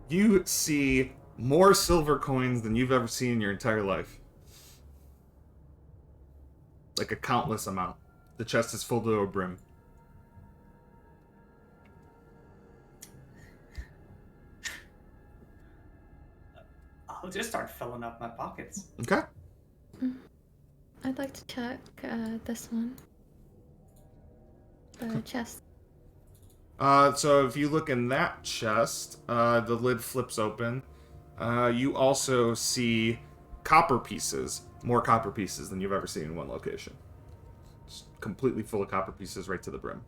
you see more silver coins than you've ever seen in your entire life. Like a countless amount. The chest is full to the brim. I'll just start filling up my pockets. Okay. I'd like to check this one. The chest. So if you look in that chest, the lid flips open. You also see copper pieces. More copper pieces than you've ever seen in one location. Just completely full of copper pieces right to the brim.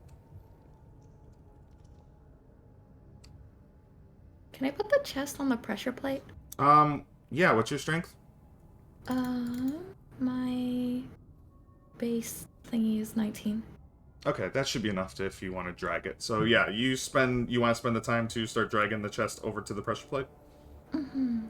Can I put the chest on the pressure plate? Yeah, what's your strength? My base thingy is 19. Okay, that should be enough if you want to drag it. So yeah, you want to spend the time to start dragging the chest over to the pressure plate? Mm-hmm.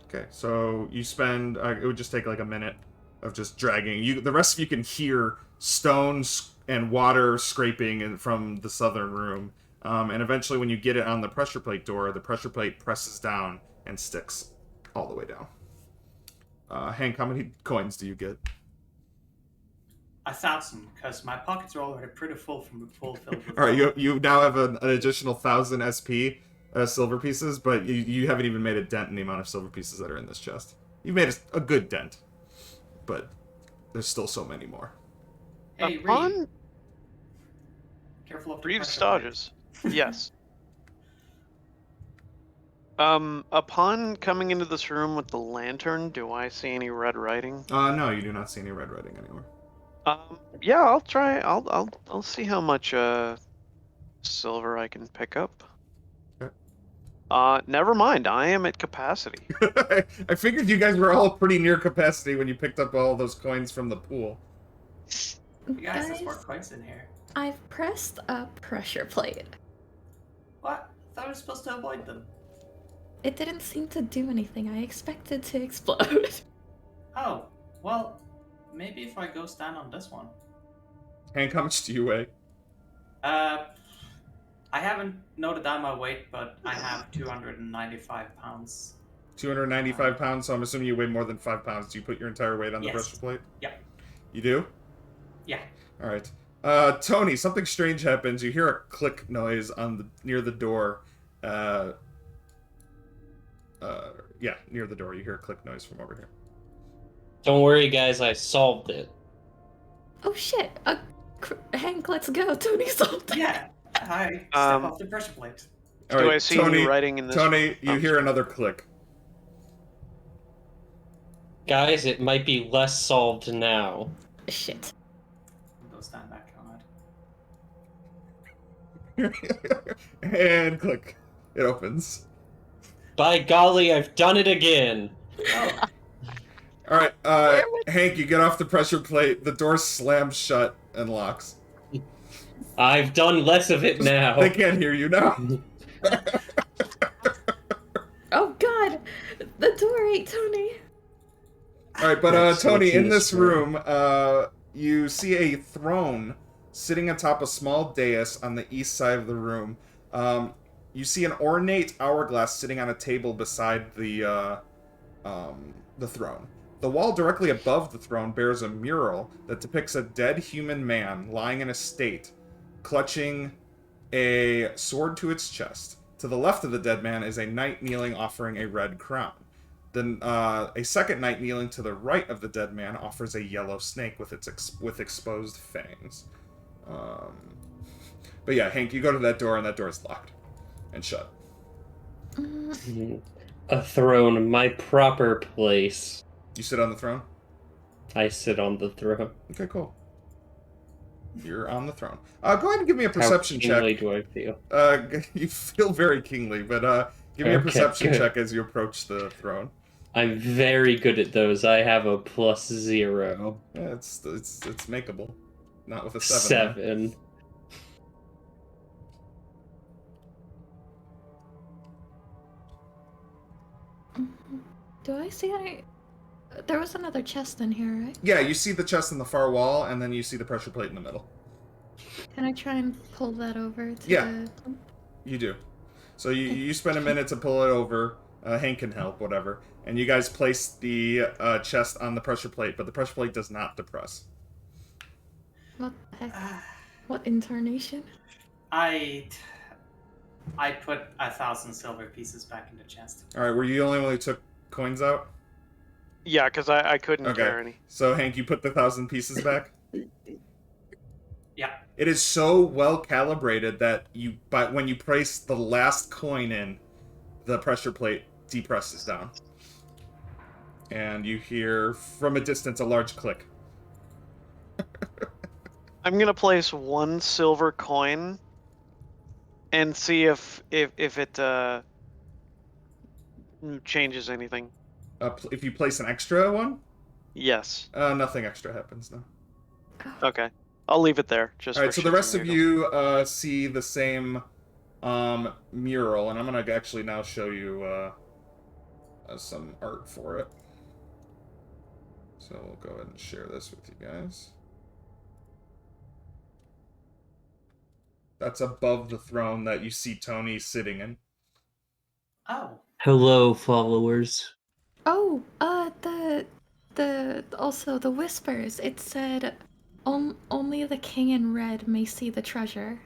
Okay, so you spend, it would just take like a minute of just dragging. The rest of you can hear stones and water scraping from the southern room. And eventually when you get it on the pressure plate door, the pressure plate presses down and sticks all the way down. Hank, how many coins do you get? 1,000, because my pockets are already pretty full filled with. All right, you now have an additional 1,000 SP silver pieces, but you haven't even made a dent in the amount of silver pieces that are in this chest. You've made a good dent, but there's still so many more. Hey, Upon Reed. Careful of the brief pressure stages. plate. Yes. Upon coming into this room with the lantern, do I see any red writing? No, you do not see any red writing anywhere. Yeah, I'll try. I'll see how much silver I can pick up. Okay. Never mind. I am at capacity. I figured you guys were all pretty near capacity when you picked up all those coins from the pool. Guys, there's more coins in here. I've pressed a pressure plate. What? I thought we were supposed to avoid them. It didn't seem to do anything. I expected to explode. Oh, well, maybe if I go stand on this one. Hank, how much do you weigh? I haven't noted down my weight, but I have 295 pounds. 295 pounds, so I'm assuming you weigh more than 5 pounds. Do you put your entire weight on the Yes. pressure plate? Yep. You do? Yeah. All right. Tony, something strange happens. You hear a click noise near the door. Yeah, near the door. You hear a click noise from over here. Don't worry, guys. I solved it. Oh shit! Hank, let's go. Tony solved it. Yeah. I step off the pressure plate. All Do right, I see Tony, any writing in this? Tony, you Oh, hear another click. Guys, it might be less solved now. Shit. Go stand back on And click. It opens. By golly, I've done it again. it. Oh, All right, Hank, you get off the pressure plate. The door slams shut and locks. I've done less of it now. They can't hear you now. Oh god! The door ate Tony. All right, but That's Tony, what's in in this this room, you see a throne sitting atop a small dais on the east side of the room. You see an ornate hourglass sitting on a table beside the throne. The wall directly above the throne bears a mural that depicts a dead human man lying in a state, clutching a sword to its chest. To the left of the dead man is a knight kneeling, offering a red crown. Then a second knight kneeling to the right of the dead man offers a yellow snake with with exposed fangs. But yeah, Hank, you go to that door and that door is locked and shut. A throne, my proper place. You sit on the throne? I sit on the throne. Okay, cool. You're on the throne. Go ahead and give me a perception How kingly check. do I feel? You feel very kingly, but give me a Okay, perception good. check as you approach the throne. I'm very good at those. I have a +0. Yeah, it's makeable. Not with a 7. 7. Do I see any? There was another chest in here, right? Yeah, you see the chest in the far wall, and then you see the pressure plate in the middle. Can I try and pull that over to Yeah. the... You do. So you spend a minute to pull it over. Hank can help, whatever. And you guys place the chest on the pressure plate, but the pressure plate does not depress. What the heck? What incarnation? I put 1,000 silver pieces back in the chest. All right, were you the only one who took coins out? Yeah, because I couldn't Okay. carry any. So Hank, you put the 1,000 pieces back. Yeah. It is so well calibrated that when you place the last coin in, the pressure plate depresses down, and you hear from a distance a large click. I'm gonna place 1 silver coin and see if it changes anything. If you place an extra one, Yes. nothing extra happens now. Okay. I'll leave it there just All for right, so the shits rest and of giggles. you see the same mural, and I'm gonna actually now show you some art for it. So we'll go ahead and share this with you guys. That's above the throne that you see Tony sitting in. Oh. Hello, followers. Oh, also the whispers. It said, only the king in red may see the treasure.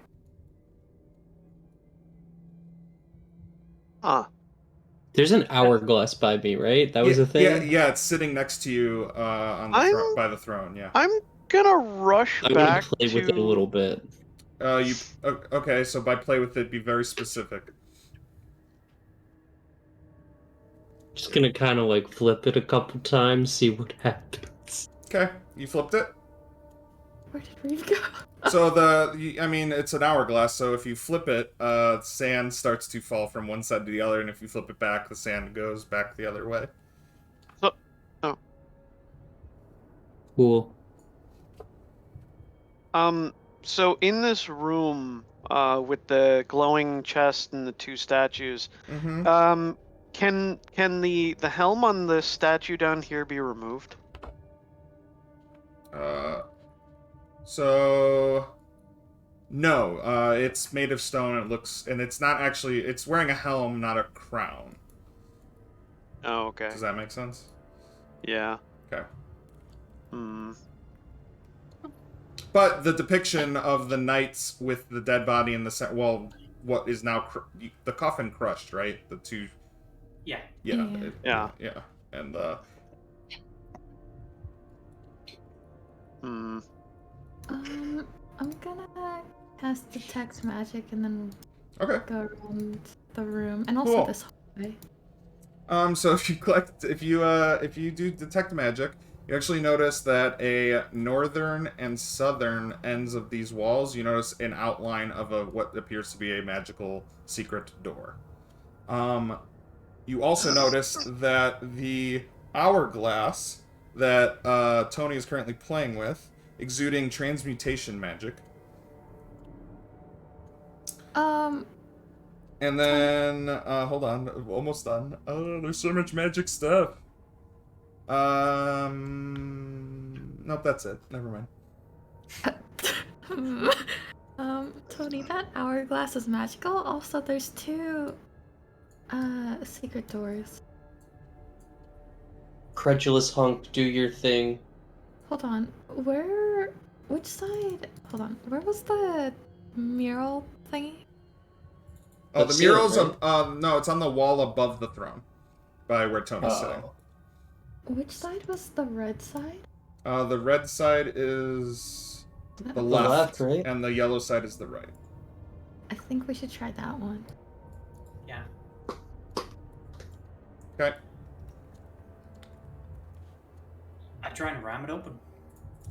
Huh. There's an hourglass by me, right? That was a thing. Yeah, it's sitting next to you on the I'm by the throne. Yeah. I'm gonna rush I'm gonna back play with it a to little bit. Okay? So by play with it, be very specific. Just gonna kind of like flip it a couple times, see what happens. Okay, you flipped it. Where did Reeve go? So I mean, it's an hourglass. So if you flip it, sand starts to fall from one side to the other, and if you flip it back, the sand goes back the other way. oh. Cool. So in this room with the glowing chest and the 2 statues, Mm-hmm. can the helm on the statue down here be removed? So no, it's made of stone. And it's not actually. It's wearing a helm, not a crown. Oh, okay. Does that make sense? Yeah. Okay. Hmm. But the depiction of the knights with the dead body in the what is now the coffin crushed, right? The two. Yeah. Yeah. Yeah. Yeah. And Hmm. I'm gonna cast detect magic and then okay. go around the room and also Cool. this hallway. So if you do detect magic, you actually notice that a northern and southern ends of these walls, you notice an outline of what appears to be a magical secret door. You also notice that the hourglass that Tony is currently playing with, exuding transmutation magic. And then, hold on, almost done. Oh, there's so much magic stuff. Nope, that's it. Never mind. Tony, that hourglass is magical. Also, there's 2 secret doors. Credulous hunk, do your thing. Hold on, which side? Hold on, where was the mural thingy? Oh, That's the mural's ceiling, no, it's on the wall above the throne, by where Tony's sitting. Which side was the red side? The red side is the The left, left, right? and the yellow side is the right. I think we should try that one. Yeah. Okay. I try and ram it open.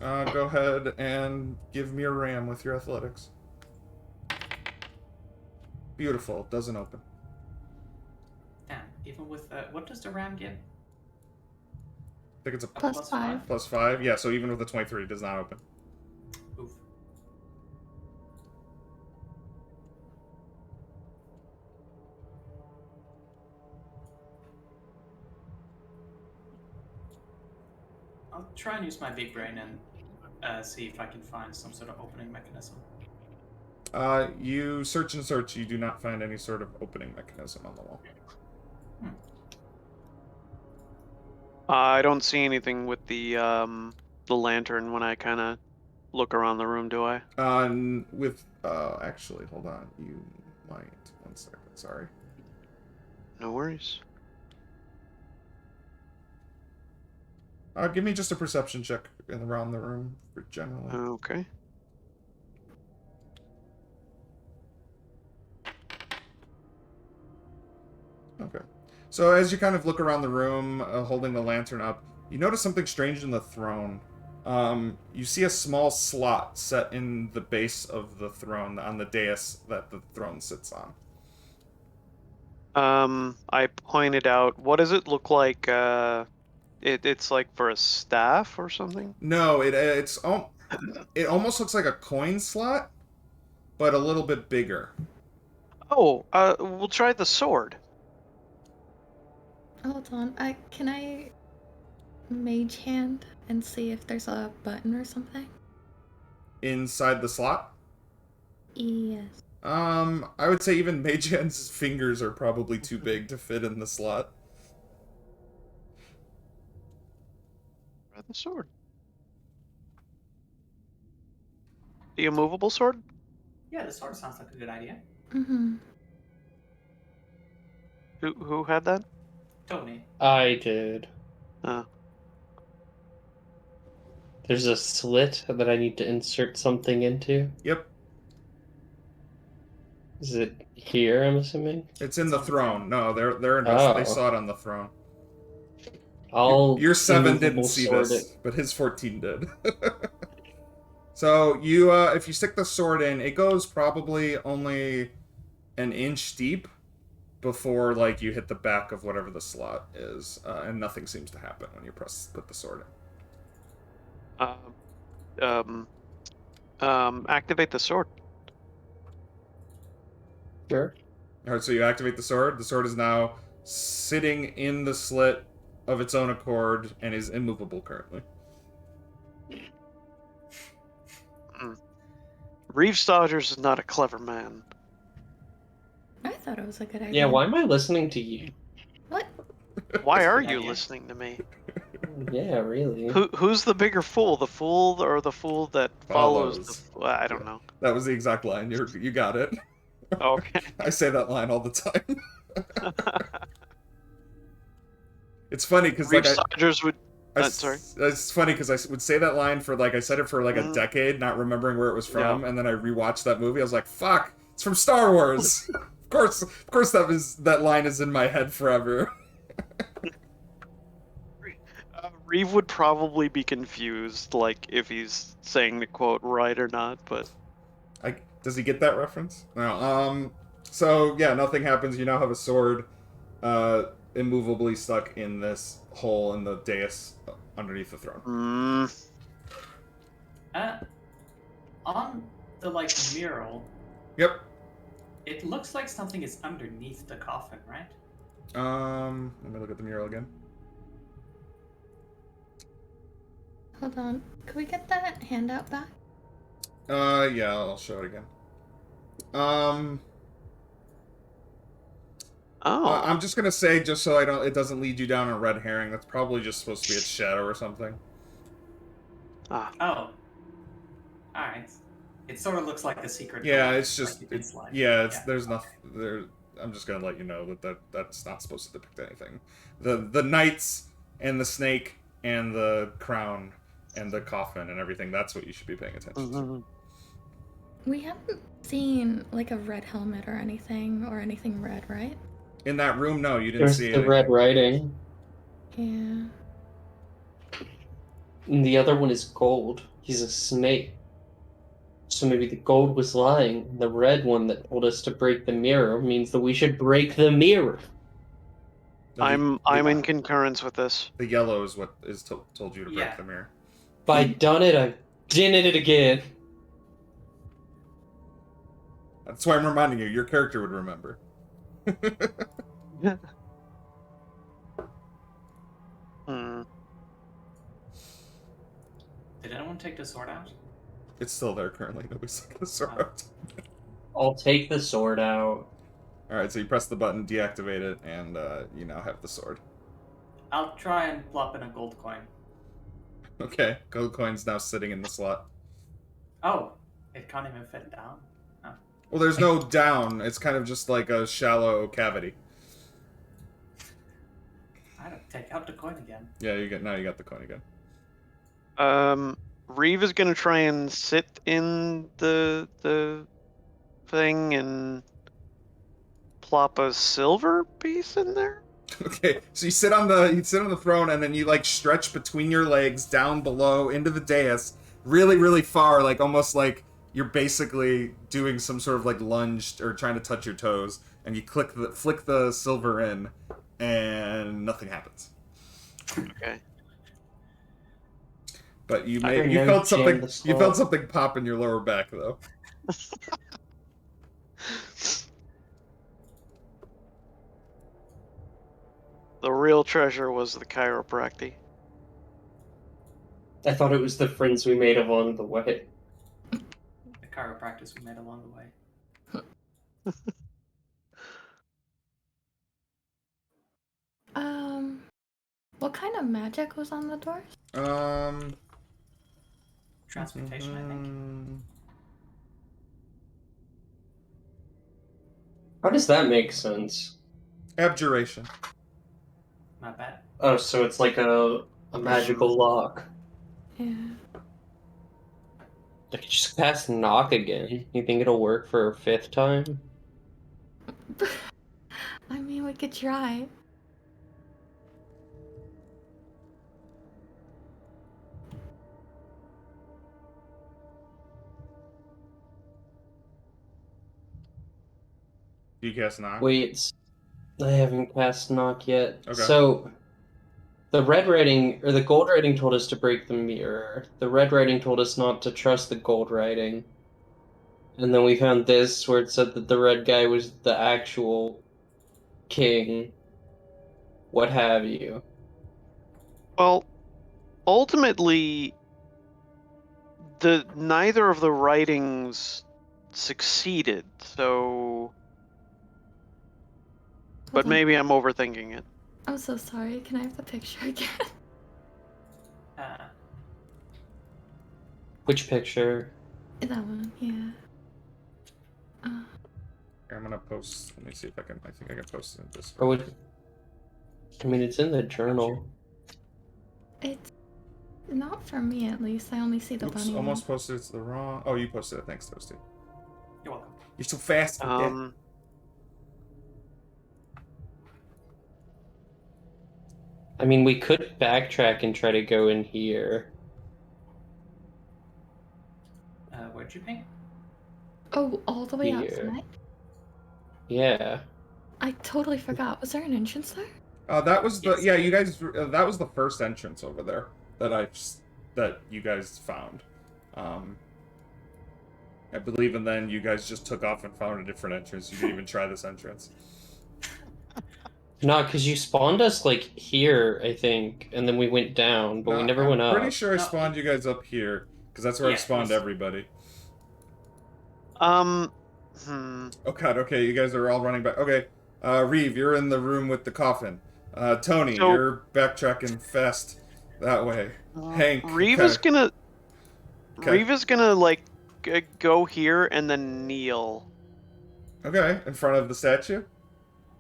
Go ahead and give me a ram with your athletics. Beautiful. Doesn't open. Damn. Even with what does the ram get? I think it's a +5. +5. Yeah, so even with the 23, it does not open. Oof. I'll try and use my big brain and see if I can find some sort of opening mechanism. You search and search. You do not find any sort of opening mechanism on the wall. I don't see anything with the lantern when I kind of look around the room, do I? Actually, hold on. You might. 1 second. Sorry. No worries. Give me just a perception check around the room for generally. Okay. Okay. So as you kind of look around the room, holding the lantern up, you notice something strange in the throne. You see a small slot set in the base of the throne on the dais that the throne sits on. I pointed out. What does it look like? It's like for a staff or something. No, it almost looks like a coin slot, but a little bit bigger. Oh, we'll try the sword. Hold on. Can I mage hand and see if there's a button or something? Inside the slot? Yes. I would say even Mage Hand's fingers are probably too big to fit in the slot. Try the sword. The immovable sword. Yeah, the sword sounds like a good idea. Mm-hmm. Who had that? Tony. I did. Uh, There's a slit that I need to insert something into. Yep. Is it here, I'm assuming? It's in It's the on the throne. throne. No, they Oh. saw it on the throne. I'll Your 7 didn't immovable see sword this, it. but his 14 did. So you, if you stick the sword in, it goes probably only an inch deep before like you hit the back of whatever the slot is, and nothing seems to happen when you put the sword in. activate the sword. Sure. All right, so you activate the sword. The sword is now sitting in the slit of its own accord and is immovable currently. Reeves Dodgers is not a clever man. I thought it was a good idea. Yeah, why am I listening to you? What? Why are Good you idea. listening to me? Yeah, really. Who's the bigger fool, the fool or the fool that follows the? Follows. I don't Yeah. know. That was the exact line. You got it. Okay. I say that line all the time. It's funny because like Reeves Dodgers would. Sorry. It's funny because I would say that line for like I said it for like a decade, not remembering where it was from, and then I rewatched that movie. I was like, "Fuck, it's from Star Wars." Of course, that line is in my head forever. Reeve would probably be confused, like if he's saying the quote right or not. But Does he get that reference? No. So yeah, nothing happens. You now have a sword, immovably stuck in this hole in the dais underneath the throne. On the mural, Yep. it looks like something is underneath the coffin, right? Let me look at the mural again. Hold on. Could we get that handout back? Yeah, I'll show it again. I'm just gonna say, just so it doesn't lead you down a red herring. That's probably just supposed to be its shadow or something. Oh. All right. It sort of looks like a secret. Yeah, door, it's just there's nothing there. I'm just gonna let you know that's not supposed to depict anything. The knights and the snake and the crown and the coffin and everything. That's what you should be paying attention to. We haven't seen like a red helmet or anything red, right? In that room, no, you didn't There's see the anything. red writing. Yeah. And the other one is gold. He's a snake. So maybe the gold was lying. The red one that told us to break the mirror means that we should break the mirror. No, I'm in concurrence with this. The yellow is what is told you to break the mirror. If I done it, I've done it again. That's why I'm reminding you. Your character would remember. take the sword out? It's still there currently. Nobody's taking the sword Oh. out. I'll take the sword out. Alright, so you press the button, deactivate it, and you now have the sword. I'll try and plop in a gold coin. Okay, gold coin's now sitting in the slot. Oh, it can't even fit down. Oh. Well, there's no down. It's kind of just like a shallow cavity. I don't take out the coin again. Yeah, you got the coin again. Reeve is gonna try and sit in the thing and plop a silver piece in there. Okay, so you sit on the throne, and then you like stretch between your legs down below into the dais, really, really far, like almost like you're basically doing some sort of like lunge or trying to touch your toes, and you flick the silver in, and nothing happens. Okay. But you Okay, you now felt jam something the you felt slot. something pop in your lower back though. The real treasure was the chiropractic. I thought it was the friends we made along the way. The chiropractic we made along the way. What kind of magic was on the doors? Transmutation, I think. How does that make sense? Abjuration. Not bad. Oh, so it's like a magical lock. Yeah. I could just cast knock again. You think it'll work for a 5th time? I mean, we could try. Do you cast knock? Wait, I haven't cast knock yet. Okay. So the red writing or the gold writing told us to break the mirror. The red writing told us not to trust the gold writing. And then we found this where it said that the red guy was the actual king. What have you? Well, ultimately, neither of the writings succeeded. So, but Hold on. maybe I'm overthinking it. I'm so sorry. Can I have the picture again? Uh, Which picture? That one, yeah. I'm gonna post. Let me see if I can. I think I can post it in this. Or what? I mean, it's in the journal. It's not for me, at least. I only see the Oops, bunny almost posted it to the wrong. Oh, you posted it. Thanks, Toasty. you're welcome. You're so fast. with that. I mean, we could backtrack and try to go in here. Where'd you ping? Oh, all the way Here. outside? Yeah. I totally forgot. Was there an entrance there? That was the Yes. yeah. You guys. That was the first entrance over there that you guys found. I believe, and then you guys just took off and found a different entrance. You didn't even try this entrance. No, because you spawned us, like, here, I think, and then we went down, but we No, never I'm went up. pretty sure I No, spawned you guys up here because that's where I Yeah, spawned yes. everybody. Hmm. Oh god. Okay, you guys are all running back. Okay, Reeve, you're in the room with the coffin. Tony, So- you're backtracking fast that way. Hank, Reeve okay. is gonna. Okay. Reeve is gonna like go here and then kneel Okay, in front of the statue.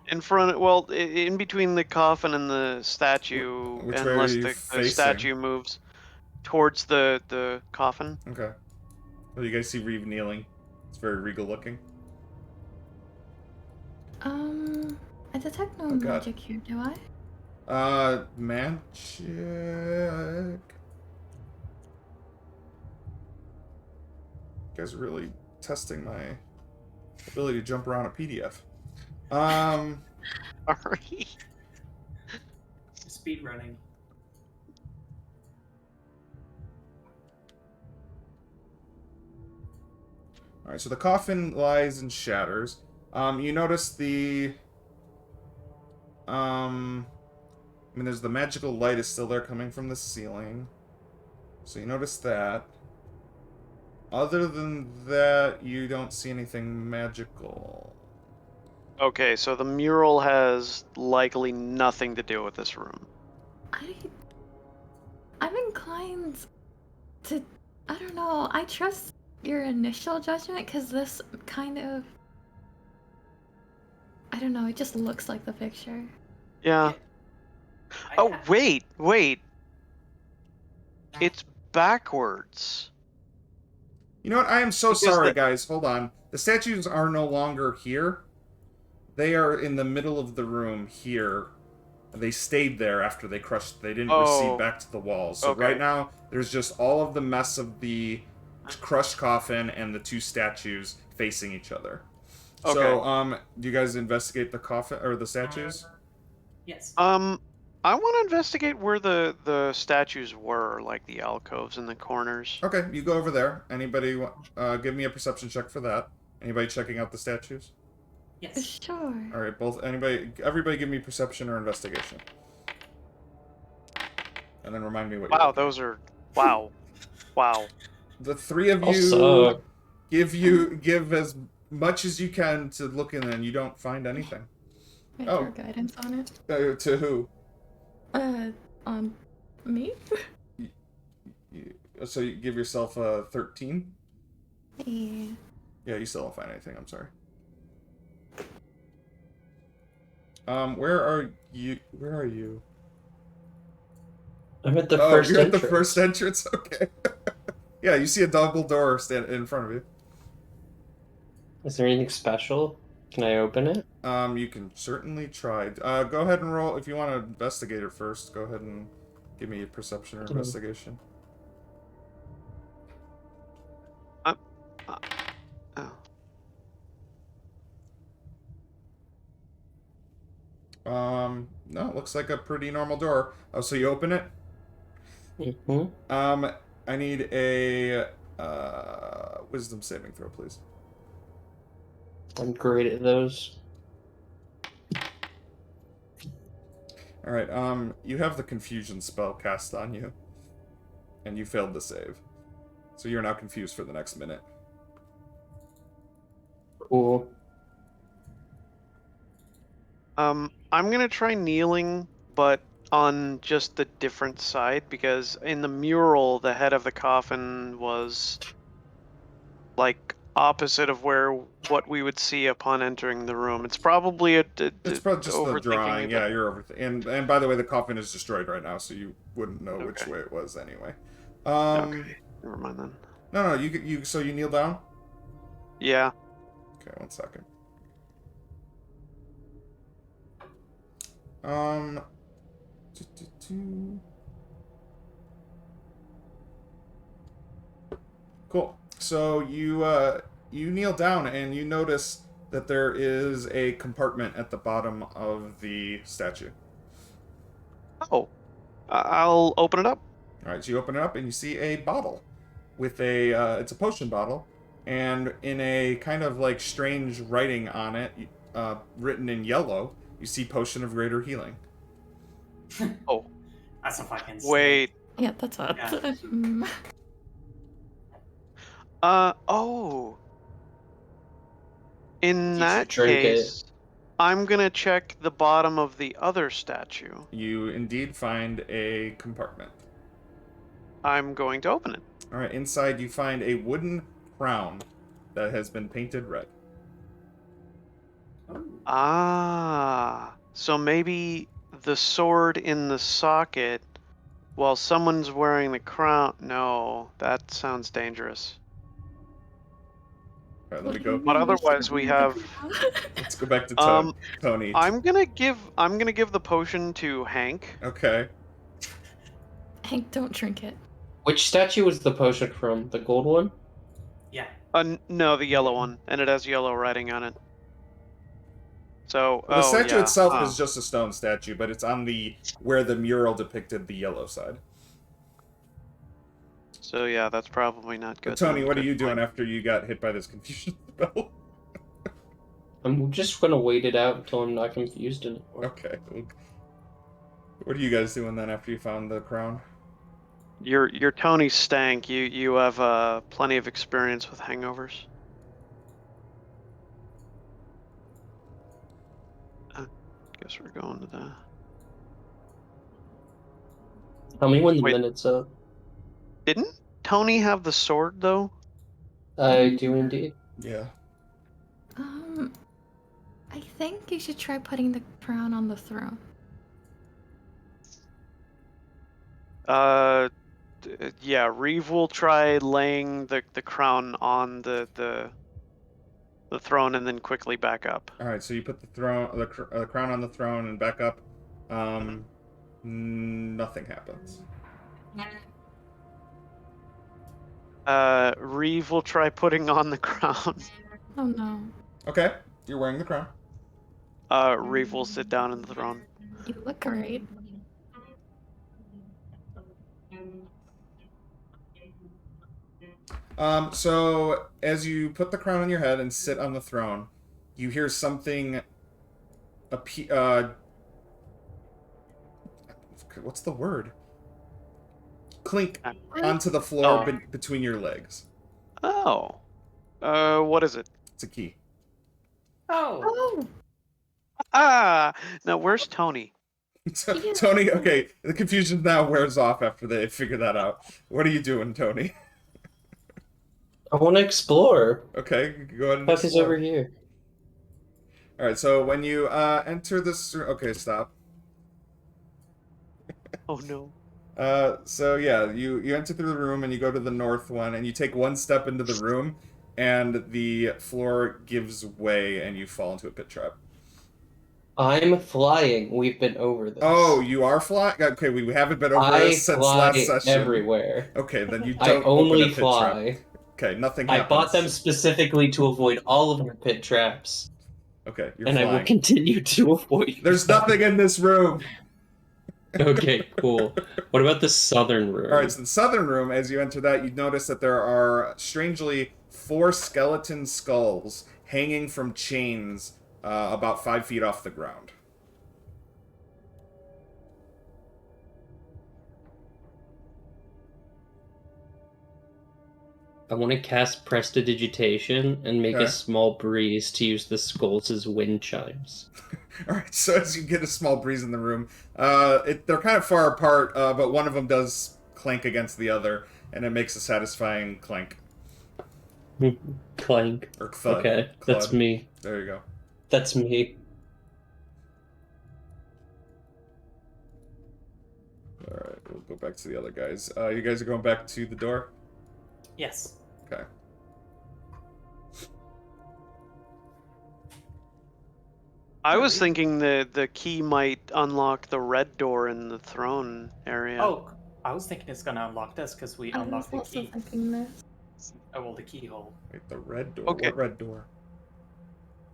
in front. Well, in between the coffin and the statue, Which way are unless you the facing? statue moves towards the coffin. Okay. Well, you guys see Reeve kneeling. It's very regal looking. I detect no Oh, God. magic here, do I? Magic. You guys are really testing my ability to jump around a PDF. Sorry. Speed running. Alright, so the coffin lies and shatters. You notice the... I mean, there's the magical light is still there coming from the ceiling. So you notice that. Other than that, you don't see anything magical. Okay, so the mural has likely nothing to do with this room. I'm inclined to. I don't know. I trust your initial judgment because this kind of. I don't know. It just looks like the picture. Yeah. Oh, wait. It's backwards. You know what? I am so Because sorry, the- guys. Hold on. The statues are no longer here. They are in the middle of the room here. They stayed there after they crushed. They didn't recede Oh, back to the walls. So okay. right now, there's just all of the mess of the crushed coffin and the two statues facing each other. Okay. So, do you guys investigate the coffin or the statues? Yes. I want to investigate where the statues were, like the alcoves in the corners. Okay, you go over there. Anybody, give me a perception check for that. Anybody checking out the statues? Yes. Sure. All right, everybody, give me perception or investigation, and then remind me what you're Wow, looking at. those are wow. The three of I'll you suck. give as much as you can to look in, and you don't find anything. I Oh. throw guidance on it. To who? On me? So you give yourself a 13? Yeah. Yeah, you still don't find anything. I'm sorry. Where are you? Where are you? I'm at the Oh, first you're at entrance. the first entrance. Okay. Yeah, you see a double door stand in front of you. Is there anything special? Can I open it? You can certainly try. Go ahead and roll if you want to investigate it first. Go ahead and give me a perception or investigation. Oh. No, it looks like a pretty normal door. Oh, so you open it? Mm-hmm. I need a wisdom saving throw, please. I'm great at those. All right. You have the confusion spell cast on you, and you failed the save, so you're now confused for the next minute. Cool. I'm gonna try kneeling, but on just the different side, because in the mural, the head of the coffin was like opposite of what we would see upon entering the room. It's probably It's probably just the overthinking drawing. it. Yeah, you're over. And by the way, the coffin is destroyed right now, so you wouldn't know which Okay. way it was anyway. Okay, never mind then. No, you. So you kneel down. Yeah. Okay, 1 second. Um. Cool. So you kneel down and you notice that there is a compartment at the bottom of the statue. Oh, I'll open it up. All right, so you open it up and you see a bottle with a it's a potion bottle, and in a kind of like strange writing on it, written in yellow, you see potion of greater healing. Oh, That's a fucking wait. Yeah, that's what. Yeah. Oh. In You that should drink case, I'm gonna check the bottom of the other statue. You indeed find a compartment. I'm going to open it. All right, inside you find a wooden crown that has been painted red. Ah, so maybe the sword in the socket while someone's wearing the crown. No, that sounds dangerous. All right, let What me do you go. But mean? otherwise, we have. Let's go back to Um, Tony. I'm gonna give the potion to Hank. Okay. Hank, don't drink it. Which statue was the potion from? The gold one? Yeah. No, the yellow one, and it has yellow writing on it. So, Well, the statue yeah. itself is just a stone statue, but it's on the where the mural depicted the yellow side. So yeah, that's probably not good. But Tony, then. what are Good you doing point. after you got hit by this confusion spell? I'm just gonna wait it out until I'm not confused anymore. Okay. What are you guys doing then after you found the crown? You're Tony Stank. You have plenty of experience with hangovers. Guess we're going to the. Tell me when the Wait. minute's up. Didn't Tony have the sword though? I do indeed. Yeah. I think you should try putting the crown on the throne. Yeah. Reeve will try laying the crown on the throne and then quickly back up. All right. So you put the crown on the throne and back up. Nothing happens. Reeve will try putting on the crown. Oh no. Okay. You're wearing the crown. Reeve will sit down in the throne. You look great. So as you put the crown on your head and sit on the throne, you hear something. What's the word? Clink onto the floor between your legs. Oh. What is it? It's a key. Oh. Oh, Ah. Now where's Tony? Yeah. Tony, okay, the confusion now wears off after they figure that out. What are you doing, Tony? I want to explore. Okay, go ahead and Fuck is explore. over here. All right, so when you enter this, okay, stop. Oh no. So yeah, you enter through the room and you go to the north one and you take one step into the room and the floor gives way and you fall into a pit trap. I'm flying. We've been over this. Oh, you are flying? Okay, we haven't been over this since last session. Everywhere. Okay, then you I don't only open a pit fly. trap. Okay, nothing I happens. bought them specifically to avoid all of your pit traps. Okay, you're and flying. I will continue to avoid There's them. nothing in this room. Okay, cool. What about the southern room? All right, so the southern room, as you enter that, you notice that there are, strangely, 4 skeleton skulls hanging from chains about 5 feet off the ground. I want to cast Prestidigitation and make Okay. a small breeze to use the skulls as wind chimes. Alright, so as you get a small breeze in the room, they're kind of far apart, but one of them does clank against the other, and it makes a satisfying clank. Clank. Or thud. Okay, Clud. that's me. There you go. That's me. Alright, we'll go back to the other guys. You guys are going back to the door? Yes. Okay. I was thinking the key might unlock the red door in the throne area. Oh, I was thinking it's gonna unlock this because we I was unlocked the also key. thinking this. Oh, well, the keyhole. Wait, the red door? Okay. What red door?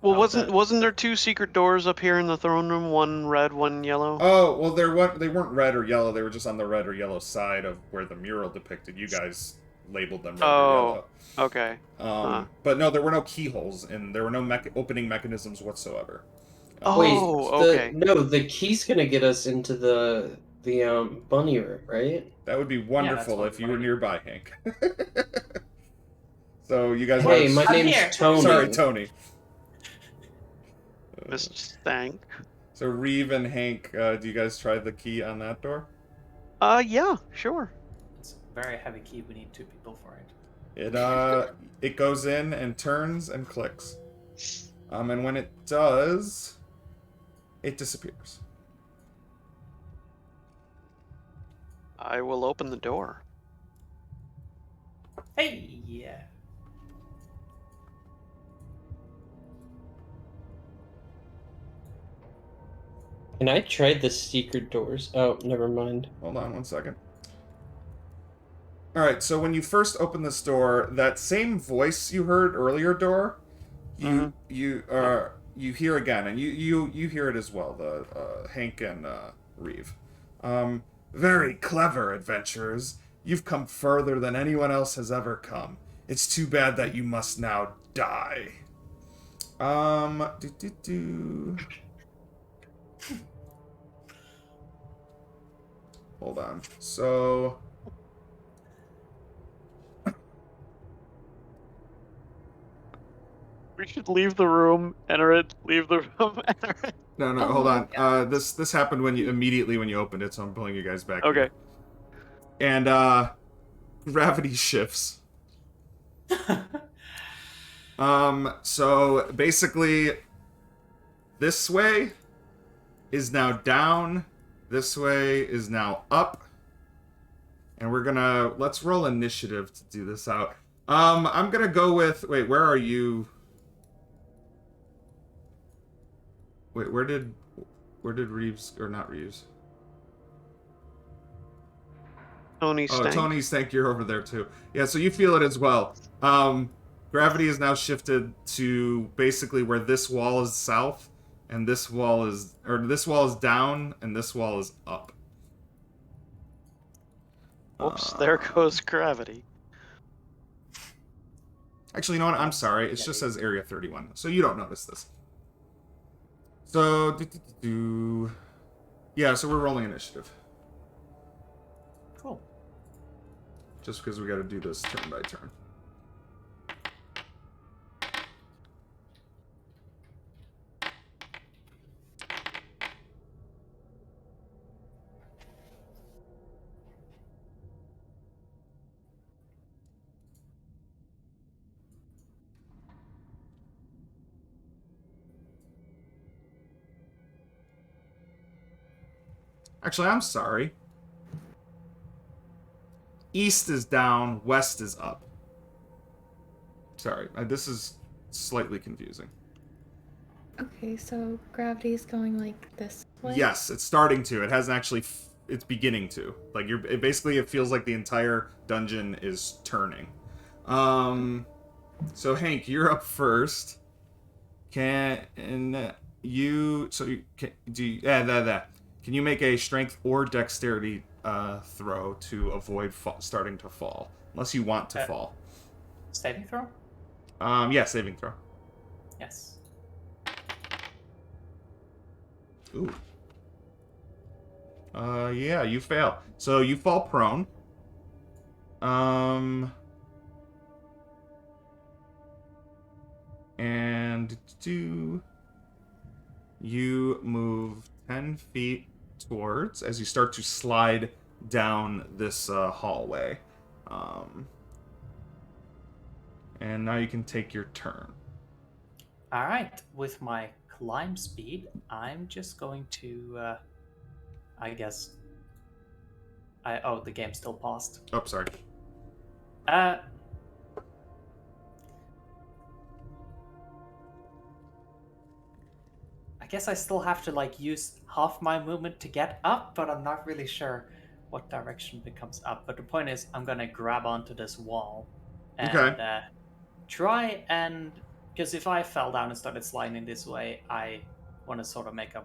Well, Oh, wasn't there 2 secret doors up here in the throne room? One red, one yellow. Oh, well, they weren't red or yellow. They were just on the red or yellow side of where the mural depicted. You guys labeled them red or yellow. Okay. But no, there were no keyholes, and there were no opening mechanisms whatsoever. Oh, okay. No, the key's gonna get us into the bunny room, right? That would be wonderful what if you we were wanted. nearby, Hank. So you guys Hey, want my I'm here. name's Tony. Sorry, Tony. Mr. Stank. So Reeve and Hank, do you guys try the key on that door? Yeah, sure. It's a very heavy key. We need 2 people for it. It goes in and turns and clicks. And when it does, it disappears. I will open the door. Hey, yeah. Can I try the secret doors? Oh, never mind. Hold on one second. Alright, so when you first open this door, that same voice you heard earlier, door, you hear again, and you hear it as well, the Hank and Reeve. Very clever, adventurers. You've come further than anyone else has ever come. It's too bad that you must now die. Hold on. So, we should leave the room, enter it, leave the room, enter it. No, Oh hold my on. This happened when you immediately when you opened it, so I'm pulling you guys back Okay. here. And gravity shifts. So basically, this way is now down. This way is now up. And let's roll initiative to do this out. I'm gonna go with, wait, where are you? Wait, where did Reeves, or not Reeves? Tony Oh, Stank. Tony Stank, you're over there too. Yeah, so you feel it as well. Gravity is now shifted to basically where this wall is south, and this wall is down, and this wall is up. Whoops, there goes gravity. Actually, you know what? I'm sorry. It just says Area 31, so you don't notice this. So, yeah, so we're rolling initiative. Cool. Just because we got to do this turn by turn. Actually, I'm sorry. East is down, west is up. Sorry, this is slightly confusing. Okay, so gravity is going like this way? Yes, it's starting to. It hasn't actually. It's beginning to. Like it feels like the entire dungeon is turning. So Hank, you're up first. Can you? So you can do. That. Can you make a strength or dexterity throw to avoid starting to fall, unless you want to fall? Saving throw? Yeah, saving throw. Yes. Ooh. Yeah, you fail. So you fall prone. And you move 10 feet towards as you start to slide down this hallway. And now you can take your turn. All right. With my climb speed, I'm just going to, I guess. Oh, the game still paused. Oh, sorry. I guess I still have to like use half my movement to get up, but I'm not really sure what direction becomes up. But the point is, I'm gonna grab onto this wall and Okay. try and, because if I fell down and started sliding this way, I want to sort of make a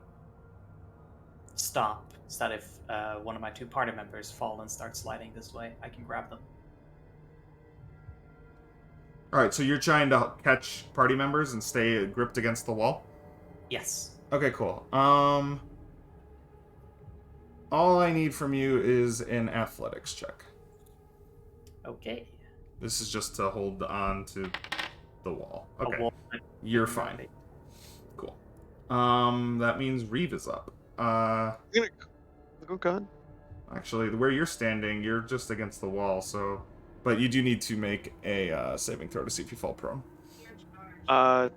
stop so that if one of my two party members fall and start sliding this way, I can grab them. Alright, so you're trying to catch party members and stay gripped against the wall? Yes. Okay, cool. All I need from you is an athletics check. Okay. This is just to hold on to the wall. Okay. wall. You're fine. Cool. That means Reeve is up. I'm gonna go God. Actually, where you're standing, you're just against the wall, so... But you do need to make a saving throw to see if you fall prone.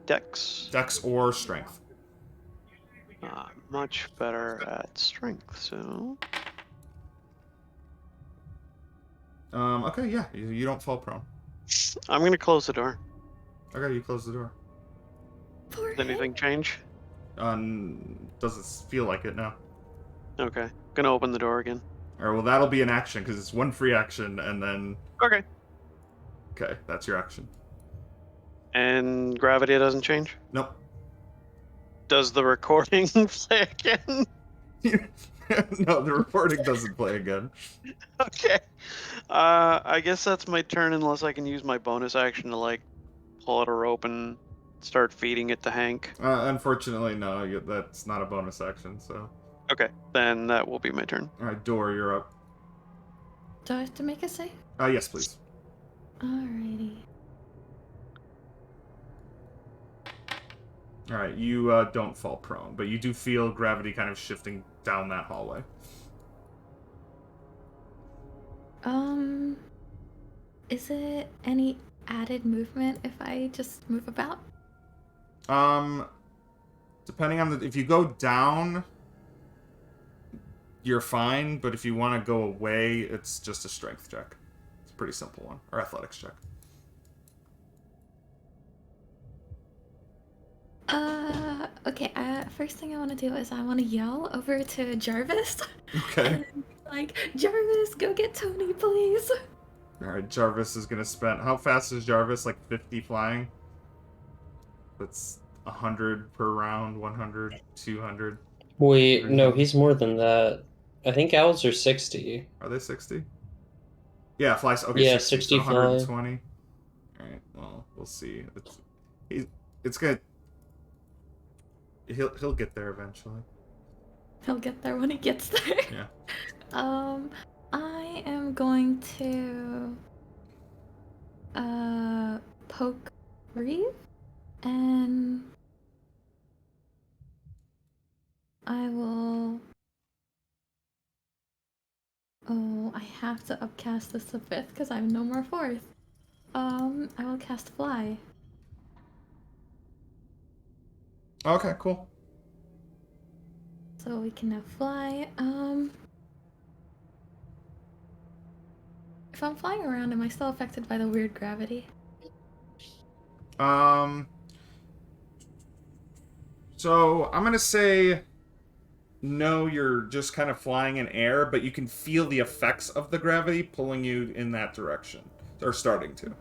Dex. Dex or strength. Much better at strength, so... Okay, yeah, you don't fall prone. I'm gonna close the door. Okay, you close the door. Does anything change? Doesn't feel like it now. Okay. Gonna open the door again. Alright, well that'll be an action, because it's one free action, and then... Okay. Okay, that's your action. And gravity doesn't change? Nope. Does the recording play again? No, the recording doesn't play again. Okay. I guess that's my turn unless I can use my bonus action to, like, pull out a rope and start feeding it to Hank. Unfortunately, no, that's not a bonus action, so... Okay, then that will be my turn. Alright, Dor, you're up. Do I have to make a save? Yes, please. Alrighty. All right, you don't fall prone, but you do feel gravity kind of shifting down that hallway. Is it any added movement if I just move about? Depending on if you go down, you're fine, but if you want to go away, it's just a strength check. It's a pretty simple one, or athletics check. Okay, first thing I want to do is I want to yell over to Jarvis. Okay. And, like, Jarvis, go get Tony, please. Alright, Jarvis is gonna spend... How fast is Jarvis? Like 50 flying? That's 100 per round, 100, 200. Wait, no, 300. he's more than that. I think owls are 60. Are they 60? Yeah, flies. Okay, Yeah, 60. So 60 fly. 120. Alright, well, we'll see. It's gonna... He'll get there eventually. He'll get there when he gets there. Yeah. I am going to poke Reeve, and I will. Oh, I have to upcast this to 5th because I have no more 4th. I will cast Fly. Okay, cool. So we can now fly. If I'm flying around, am I still affected by the weird gravity? So I'm gonna say no, you're just kind of flying in air, but you can feel the effects of the gravity pulling you in that direction. Or starting to.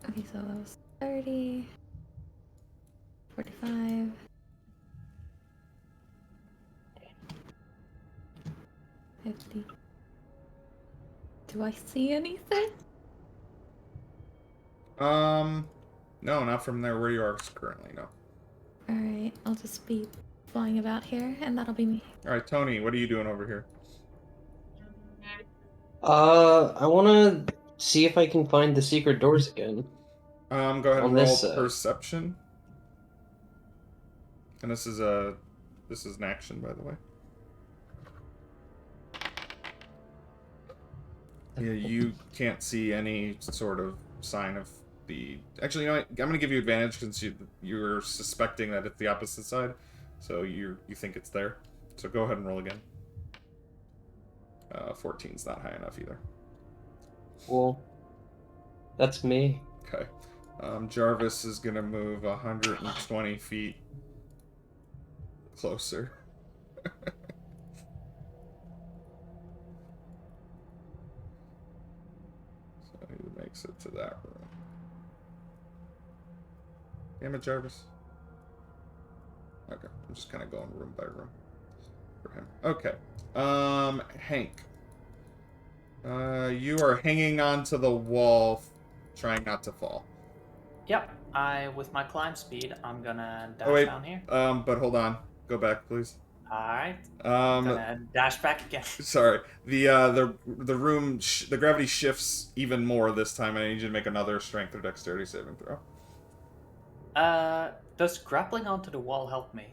Okay, so that was 30, 45, 50. Do I see anything? No, not from there where you are currently, no. Alright, I'll just be flying about here, and that'll be me. Alright, Tony, what are you doing over here? I wanna see if I can find the secret doors again. Go ahead and On roll this side. perception. And this is an action, by the way. Yeah, you can't see any sort of sign of the... Actually, you know what? I'm going to give you advantage since you're suspecting that it's the opposite side. So you think it's there. So go ahead and roll again. 14's not high enough either. Well, that's me. Okay. Jarvis is going to move 120 feet closer. So he makes it to that room. Damn it, Jarvis. Okay, I'm just kind of going room by room for him. Okay. Hank. You are hanging onto the wall, trying not to fall. Yep, with my climb speed, I'm gonna dash Oh, wait. down here. But hold on. Go back, please. Alright. I'm gonna dash back again. Sorry. The room, the gravity shifts even more this time, and I need you to make another strength or dexterity saving throw. Does grappling onto the wall help me?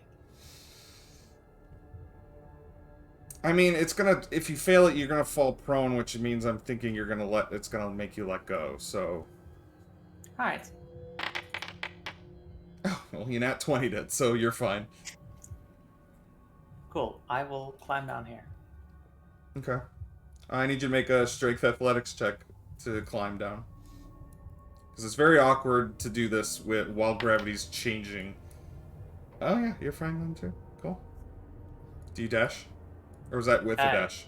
I mean, it's gonna... If you fail it, you're gonna fall prone, which means I'm thinking you're gonna it's gonna make you let go, so... Alright. Oh, well, you nat 20'd it, so you're fine. Cool. I will climb down here. Okay. I need you to make a strength athletics check to climb down. Because it's very awkward to do this while gravity's changing. Oh yeah, you're fine then too. Cool. Do you dash? Or was that with a dash?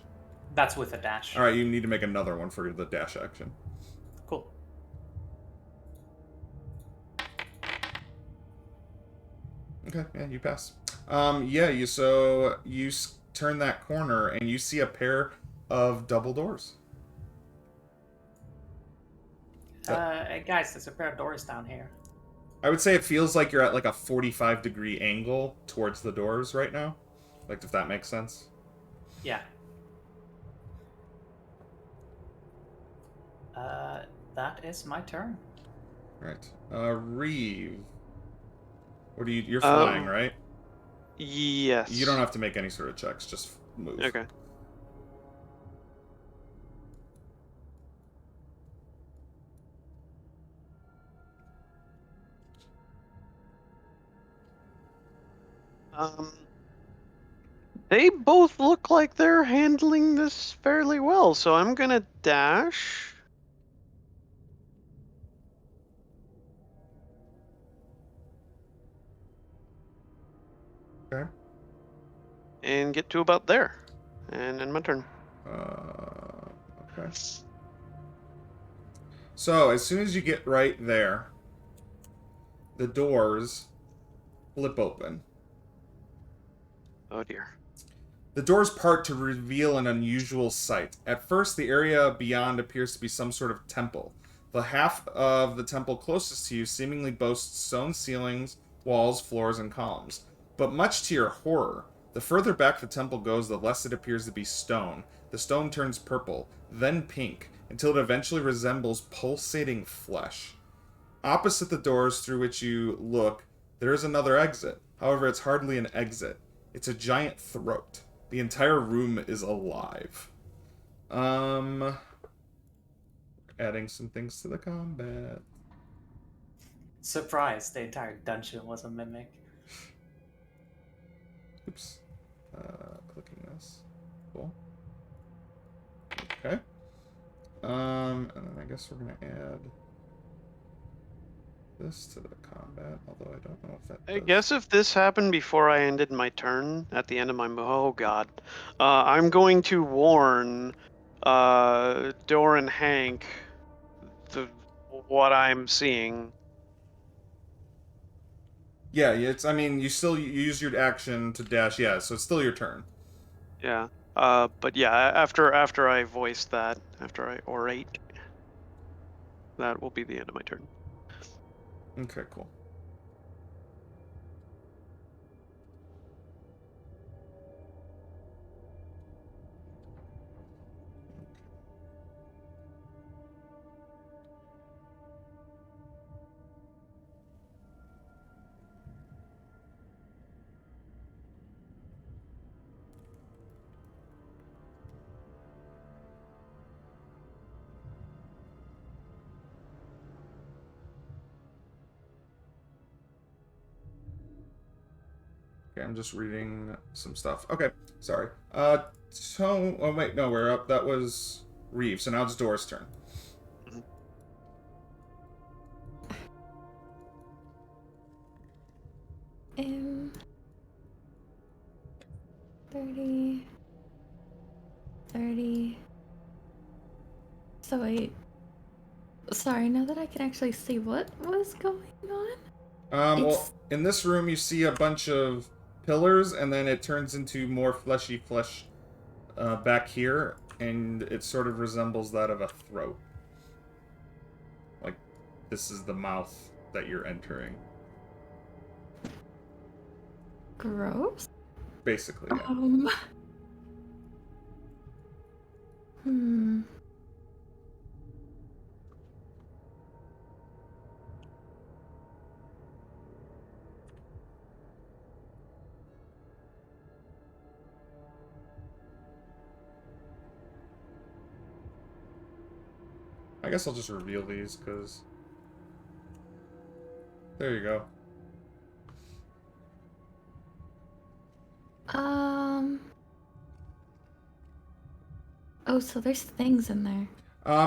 That's with a dash. Alright, you need to make another one for the dash action. Cool. Okay, yeah, you pass. Yeah, you turn that corner and you see a pair of double doors. Hey guys, there's a pair of doors down here. I would say it feels like you're at like a 45-degree angle towards the doors right now. Like, if that makes sense. Yeah. That is my turn. Alright. Reeve. What are you... You're flying, right? Yes. You don't have to make any sort of checks. Just move. Okay. They both look like they're handling this fairly well, so I'm gonna dash. Okay. And get to about there. And then my turn. Okay. So, as soon as you get right there, the doors flip open. Oh dear. The doors part to reveal an unusual sight. At first, the area beyond appears to be some sort of temple. The half of the temple closest to you seemingly boasts stone ceilings, walls, floors, and columns. But much to your horror, the further back the temple goes, the less it appears to be stone. The stone turns purple, then pink, until it eventually resembles pulsating flesh. Opposite the doors through which you look, there is another exit. However, it's hardly an exit. It's a giant throat. The entire room is alive. Adding some things to the combat. Surprise, the entire dungeon was a mimic. Oops. Clicking this. Cool. Okay. And then I guess we're gonna add this to the combat, although I don't know if that I does. guess if this happened before I ended my turn, at the end of my oh god, I'm going to warn Dor and Hank what I'm seeing. Yeah, it's. I mean, you still use your action to dash. Yeah, so it's still your turn. Yeah. But yeah, after I voice that, after I orate, that will be the end of my turn. Okay, cool. Okay, I'm just reading some stuff. Okay, sorry. So, oh wait, no, we're up. That was Reeve. So now it's Dora's turn. Um, 30. 30. So wait. Sorry, now that I can actually see what was going on. Well, in this room you see a bunch of pillars, and then it turns into more fleshy flesh back here, and it sort of resembles that of a throat. Like, this is the mouth that you're entering. Gross. Basically, yeah. Hmm. I guess I'll just reveal these, because... There you go. Oh, so there's things in there.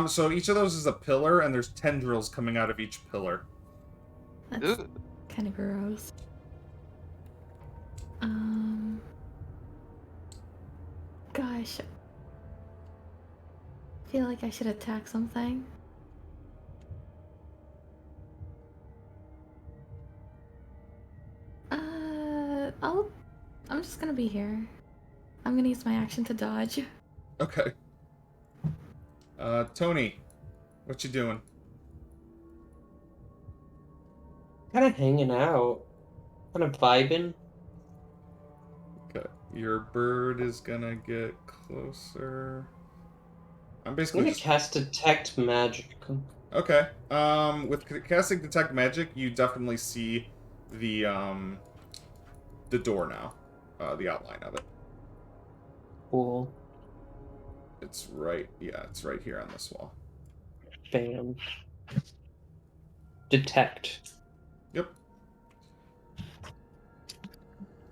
So each of those is a pillar, and there's tendrils coming out of each pillar. That's kind of gross. Gosh. I feel like I should attack something. I'm just gonna be here. I'm gonna use my action to dodge. Okay. Tony, what you doing? Kind of hanging out. Kind of vibing. Okay. Your bird is gonna get closer. I'm I'm basically gonna just... cast Detect Magic. Okay. With casting detect magic, you definitely see the door now, the outline of it. Cool. It's right. Yeah, it's right here on this wall. Bam. Detect. Yep.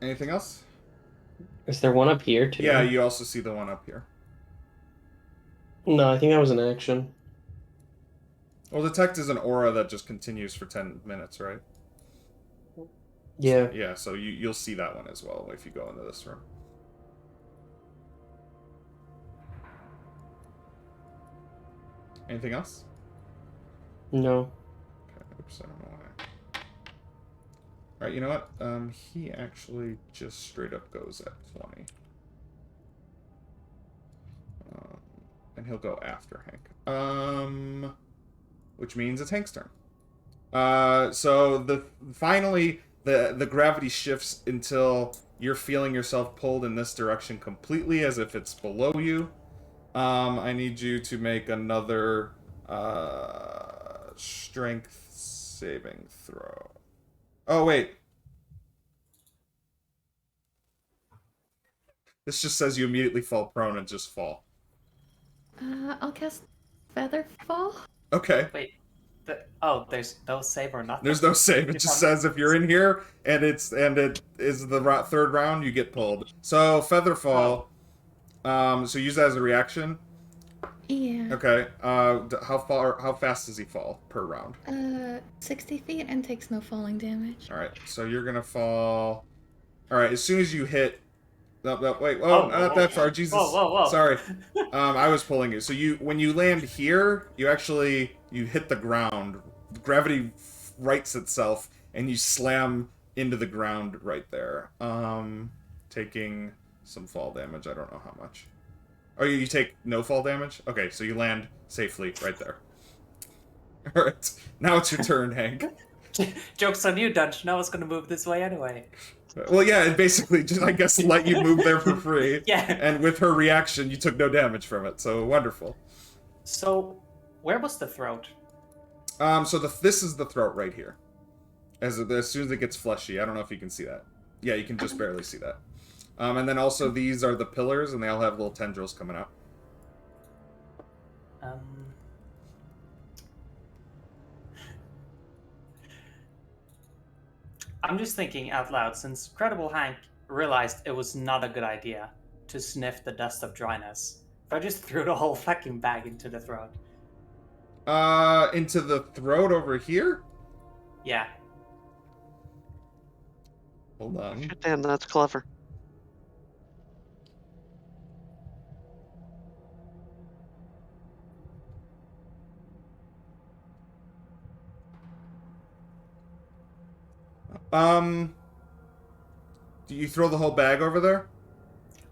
Anything else? Is there one up here too? Yeah, you also see the one up here. No, I think that was an action. Well, detect is an aura that just continues for 10 minutes, right? Yeah. Yeah, so you'll see that one as well if you go into this room. Anything else? No. Okay, oops, I don't know why. Alright, you know what? He actually just straight up goes at 20. And he'll go after Hank. Which means it's Hank's turn. So finally the gravity shifts until you're feeling yourself pulled in this direction completely, as if it's below you. I need you to make another strength saving throw. Oh wait, this just says you immediately fall prone and just fall. I'll cast Feather Fall. Okay. Wait. There's no save or nothing? There's no save. It just says if you're in here and it is the third round, you get pulled. So Featherfall. So use that as a reaction. Yeah. Okay. How fast does he fall per round? 60 feet and takes no falling damage. All right. So you're gonna fall. All right. As soon as you hit. No, wait. Whoa, Not whoa, that far. whoa. Jesus. Whoa. Sorry. I was pulling you. So when you land here, you hit the ground. Gravity rights itself, and you slam into the ground right there. Taking some fall damage. I don't know how much. Oh, you take no fall damage? Okay, so you land safely right there. Alright, now it's your turn, Hank. Joke's on you, Dungeon. I was gonna move this way anyway. Well, yeah, it basically just, I guess, let you move there for free. Yeah. And with her reaction, you took no damage from it, so wonderful. So, where was the throat? So this is the throat right here. As soon as it gets fleshy, I don't know if you can see that. Yeah, you can just barely see that. And then also these are the pillars, and they all have little tendrils coming out. I'm just thinking out loud, since Credible Hank realized it was not a good idea to sniff the dust of dryness. If I just threw the whole fucking bag into the throat. Into the throat over here? Yeah. Hold on. Damn, that's clever. Do you throw the whole bag over there?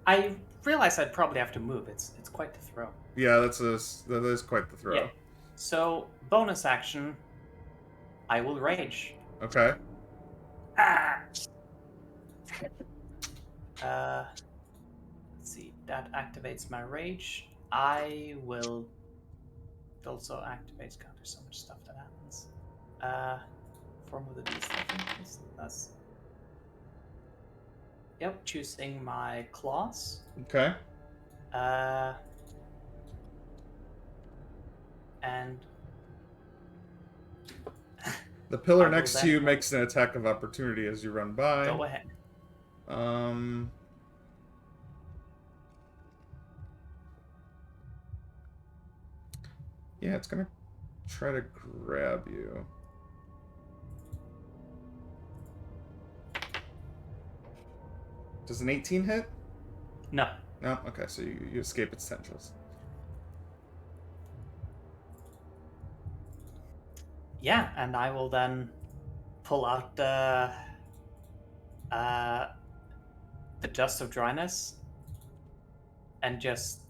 I realize I'd probably have to move. It's quite the throw. Yeah, that is quite the throw. Yeah. So, bonus action, I will rage. Okay. Ah! Let's see. That activates my rage. I will. It also activates God. There's so much stuff that happens. Form of the beast. I think that's. Yep. Choosing my claws. Okay. And The pillar I will next to then- you makes an attack of opportunity as you run by. go ahead. Yeah, it's gonna try to grab you. Does an 18 hit? No. No? Okay, so you escape its tendrils. Yeah, and I will then pull out the dust of dryness and just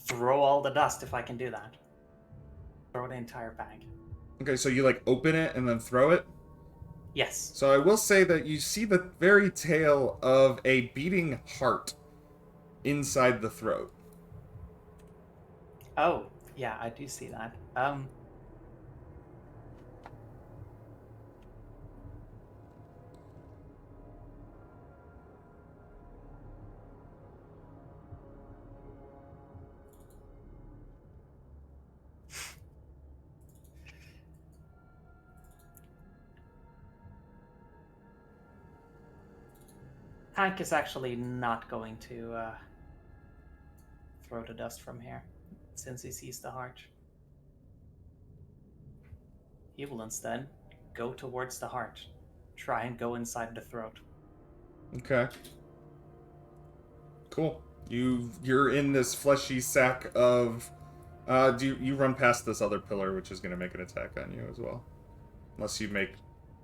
throw all the dust if I can do that. Throw the entire bag. Okay, so you like open it and then throw it? Yes. So I will say that you see the very tail of a beating heart inside the throat. Oh, Yeah, I do see that. Hank is actually not going to throw the dust from here, since he sees the heart. He will instead go towards the heart, try and go inside the throat. Okay. Cool. You're in this fleshy sack of. You run past this other pillar, which is going to make an attack on you as well, unless you make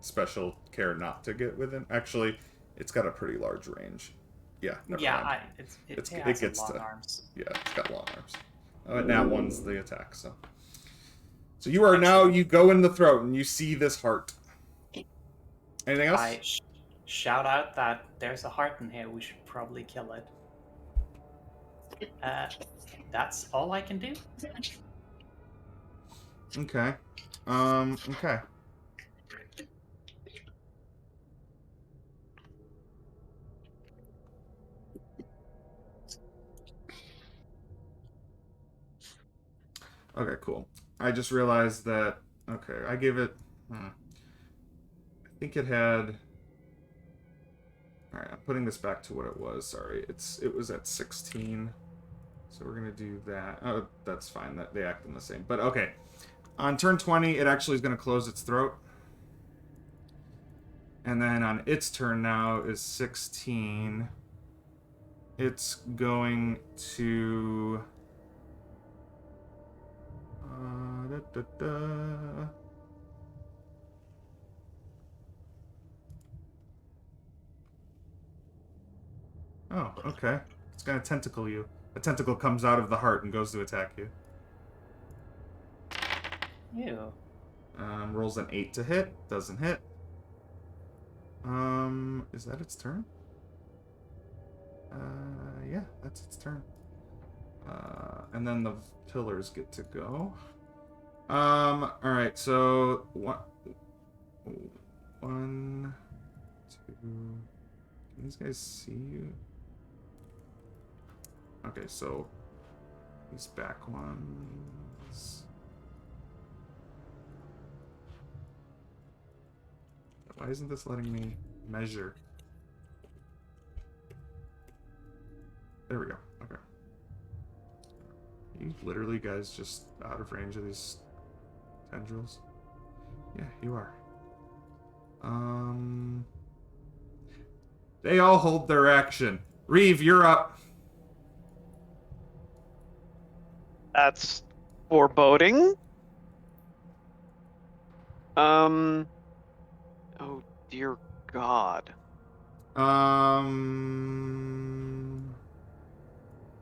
special care not to get within. Actually, it's got a pretty large range. Yeah, never mind. It It has gets long to. arms. Yeah, it's got long arms. Now one's the attack. So you are now. You go in the throat and you see this heart. Anything else? I shout out that there's a heart in here. We should probably kill it. That's all I can do. Okay. Okay. Okay, cool. I just realized that. Okay, I gave it. I think it had. All right, I'm putting this back to what it was. Sorry, it was at 16. So we're gonna do that. Oh, that's fine. That they act in the same. But okay, on turn 20, it actually is gonna close its throat. And then on its turn now is 16. It's going to. Da, da, da. Oh, okay. It's gonna tentacle you. A tentacle comes out of the heart and goes to attack you. Ew. Rolls an 8 to hit. Doesn't hit. Is that its turn? Yeah, that's its turn. And then the pillars get to go. Alright, so one, two. Can these guys see you? Okay, so these back ones. Why isn't this letting me measure? There we go. Okay. Are you literally guys just out of range of these tendrils? Yeah, you are. They all hold their action. Reeve, you're up. That's foreboding. Oh dear God.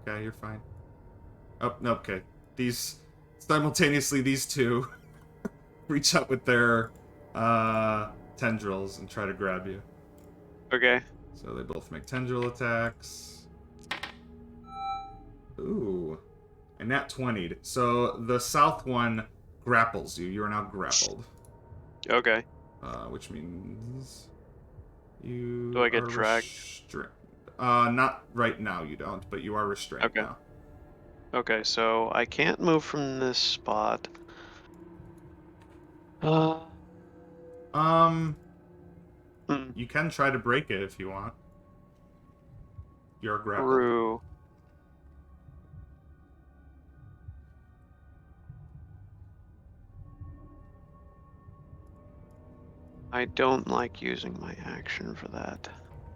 Okay, you're fine. Oh, no, okay. Simultaneously, these two reach out with their, tendrils and try to grab you. Okay. So they both make tendril attacks. Ooh. And nat 20'd. So the south one grapples you. You are now grappled. Okay. Which means you Do I get are dragged? not right now you don't, but you are restrained Okay. now. Okay, so I can't move from this spot. You can try to break it if you want. You're grappled. True. I don't like using my action for that.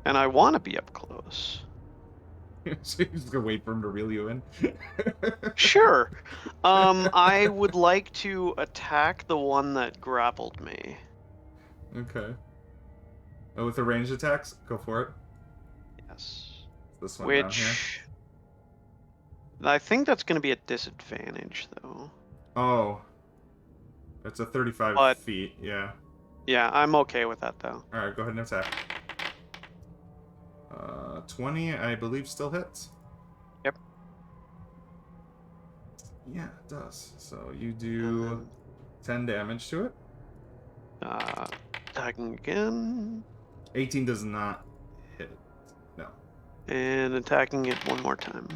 And I want to be up close. So you're just gonna wait for him to reel you in? Sure. I would like to attack the one that grappled me. Okay. Oh, with the ranged attacks? Go for it. Yes. This one down here. Which I think that's going to be a disadvantage, though. Oh. It's a 35 But feet, yeah. yeah, I'm okay with that, though. Alright, go ahead and attack. 20, I believe, still hits. Yep. Yeah, it does. So you do 10 damage to it. Attacking again. 18 does not hit it. No. And attacking it one more time.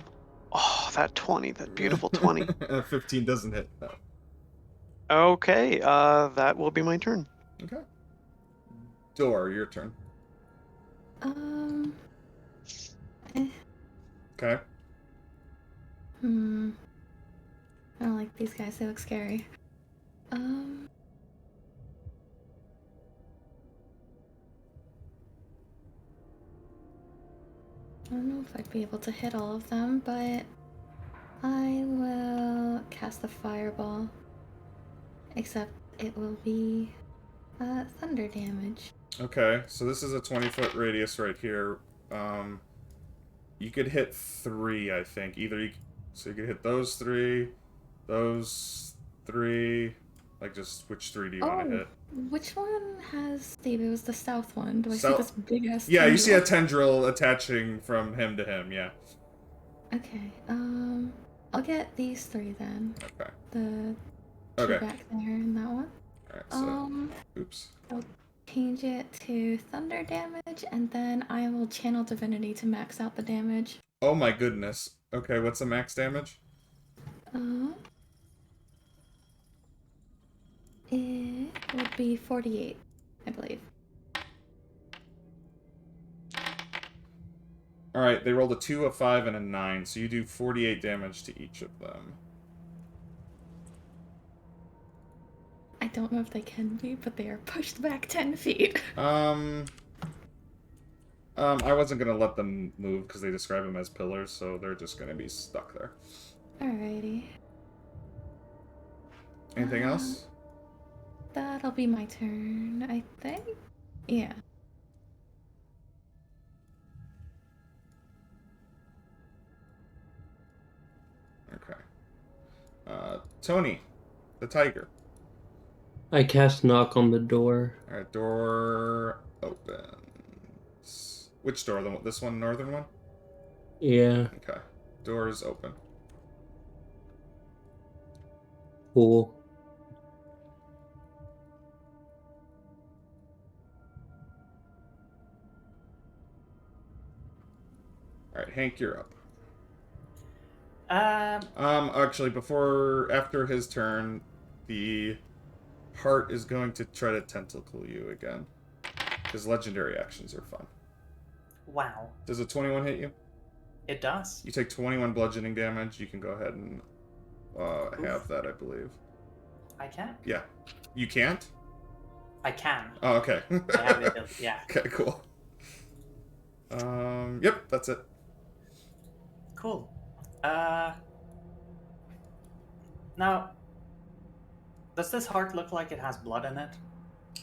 Oh, that 20, that beautiful 20. 15 doesn't hit. No. Okay, that will be my turn. Okay. Door, your turn. Eh, Okay. I don't like these guys. They look scary. I don't know if I'd be able to hit all of them, but I will cast the fireball. Except it will be thunder damage. Okay, so this is a 20-foot radius right here. You could hit 3, I think. So you could hit those 3, those 3. Like, just which 3 do you want to Oh, hit? which one has Steve? It was the south one. Do I see So- this big ass? Yeah, you see a tendril attaching from him to him. Yeah. Okay. I'll get these 3 then. Okay. The 2 Okay. back there and that one. All right. So, oops. I'll change it to thunder damage, and then I will channel divinity to max out the damage. Oh my goodness. Okay, what's the max damage? It would be 48, I believe. All right, they rolled a 2, a 5, and a 9, so you do 48 damage to each of them. I don't know if they can be, but they are pushed back 10 feet. I wasn't gonna let them move because they describe them as pillars, so they're just gonna be stuck there. Alrighty. Anything else? That'll be my turn, I think. Yeah. Okay. Tony, the tiger. I cast knock on the door. All right, door opens. Which door? This one, northern one? Yeah. Okay. Door is open. Cool. All right, Hank, you're up. Um, After his turn, the heart is going to try to tentacle you again. His legendary actions are fun. wow. Does a 21 hit you? It does. You take 21 bludgeoning damage. You can go ahead and have that, I believe. I can. Yeah. You can't? I can. Oh, okay. I have the ability, yeah. Okay, cool. Yep, that's it. Cool. Now, does this heart look like it has blood in it?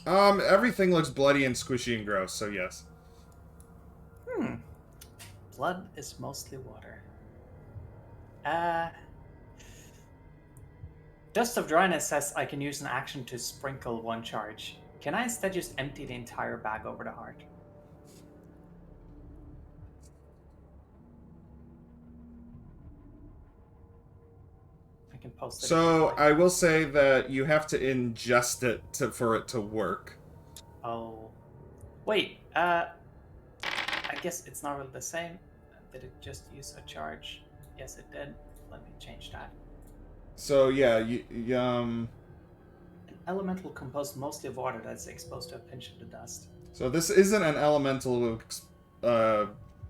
Everything looks bloody and squishy and gross, so yes. Blood is mostly water. Dust of Dryness says I can use an action to sprinkle 1 charge. Can I instead just empty the entire bag over the heart? I can post it. So, I will say that you have to ingest it for it to work. Oh. Wait, I guess it's not really the same. Did it just use a charge? Yes, it did. Let me change that. So, yeah, An elemental composed mostly of water that's exposed to a pinch of the dust. So this isn't an elemental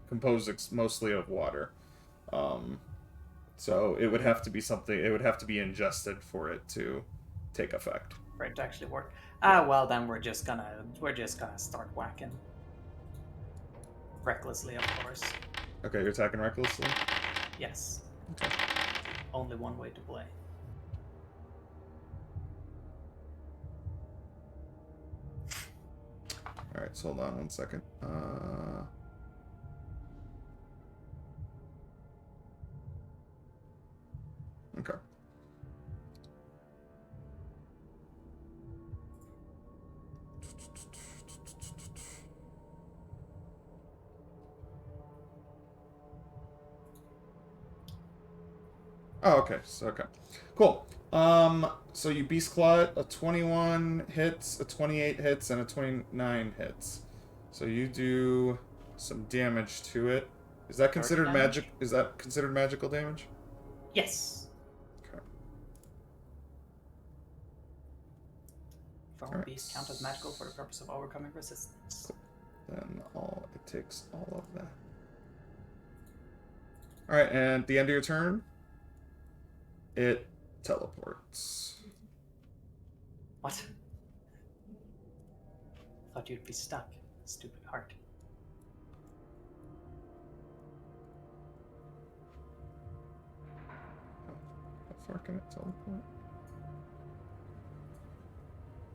composed mostly of water. So it would have to be something. It would have to be ingested for it to take effect. For it to actually work. Well then we're just gonna start whacking. Recklessly, of course. Okay, you're attacking recklessly? Yes. Okay. Only one way to play. Alright, so hold on 1 second. Okay. Oh, okay. So, okay. Cool. So you Beast Claw it, a 21 hits, a 28 hits, and a 29 hits. So you do some damage to it. Is that considered damage? magic? Is that considered magical damage? Yes. Okay. Formal Alright. beast count as magical for the purpose of overcoming resistance. Then it takes all of that. Alright, and at the end of your turn, it teleports. What? Thought you'd be stuck. Stupid heart. How far can it teleport?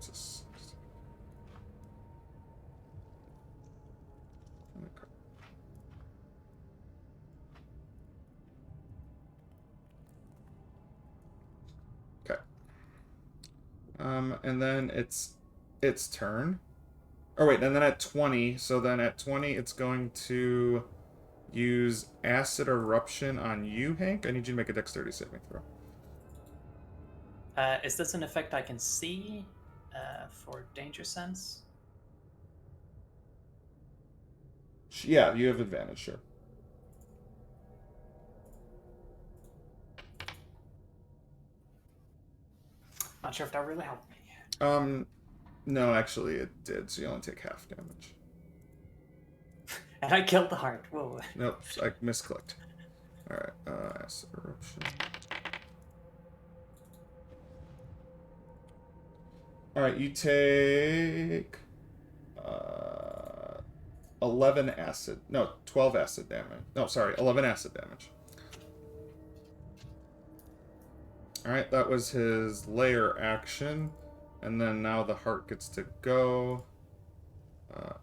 Just... Okay. And then its turn. Oh wait, and then at 20, so then at 20 it's going to use Acid Eruption on you, Hank. I need you to make a dexterity saving throw. Is this an effect I can see for danger sense? Yeah, you have advantage, sure. Not sure if that really helped me. No, actually it did, so you only take half damage. And I killed the heart. Whoa. Nope, I misclicked. Alright, Acid Eruption. Alright, you take 11 acid. No, 12 acid damage. No, sorry, 11 acid damage. Alright, that was his lair action. And then now the heart gets to go. I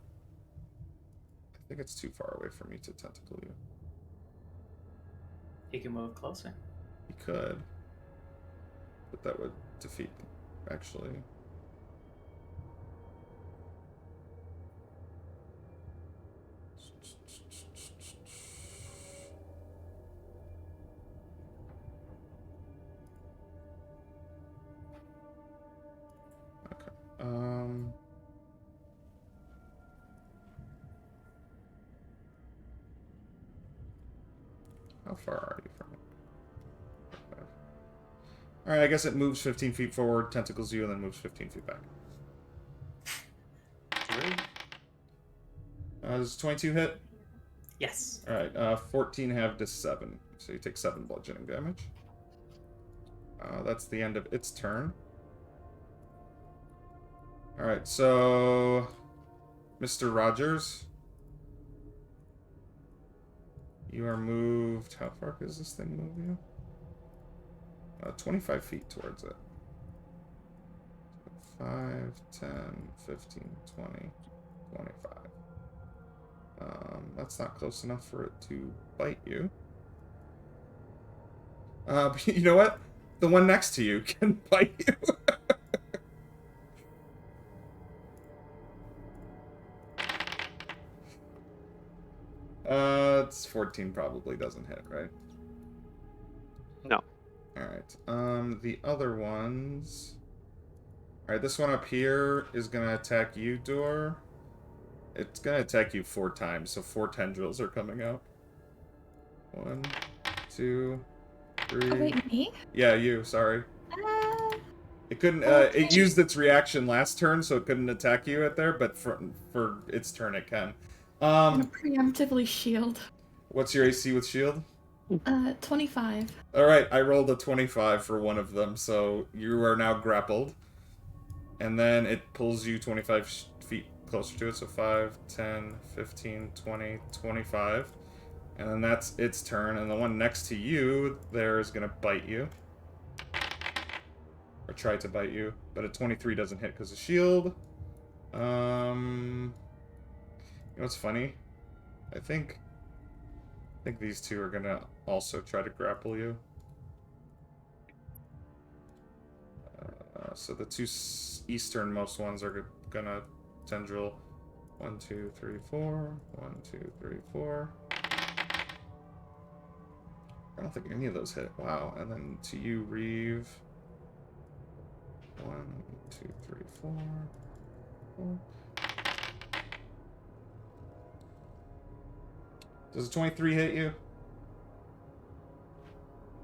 think it's too far away for me to tentacle you. He can move closer. He could. But that would defeat, actually. How far are you from it? Alright, I guess it moves 15 feet forward, tentacles you, and then moves 15 feet back. Does 22 hit? Yes. Alright, 14 halved to 7. So you take 7 bludgeoning damage. That's the end of its turn. Alright, so... Mr. Rogers. You are moved... How far does this thing move you? 25 feet towards it. 5, 10, 15, 20, 25. That's not close enough for it to bite you. But you know what? The one next to you can bite you. It's 14 probably doesn't hit, right? No. Alright, the other ones... Alright, this one up here is gonna attack you, Dor. It's gonna attack you 4 times, so 4 tendrils are coming out. 1, 2, 3... Oh, wait, me? Yeah, you, sorry. It couldn't, Okay. it used its reaction last turn, so it couldn't attack you at there, but for its turn it can. I'm gonna preemptively shield. What's your AC with shield? 25. Alright, I rolled a 25 for one of them, so you are now grappled. And then it pulls you 25 feet closer to it, so 5, 10, 15, 20, 25. And then that's its turn, and the one next to you there is going to bite you. Or try to bite you, but a 23 doesn't hit because of shield. You know what's funny? I think these two are gonna also try to grapple you. So the two easternmost ones are gonna tendril. 1, 2, 3, 4. 1, 2, 3, 4. don't think any of those hit. Wow. And then to you, Reeve. 1, 2, 3, 4. 4. Does a 23 hit you?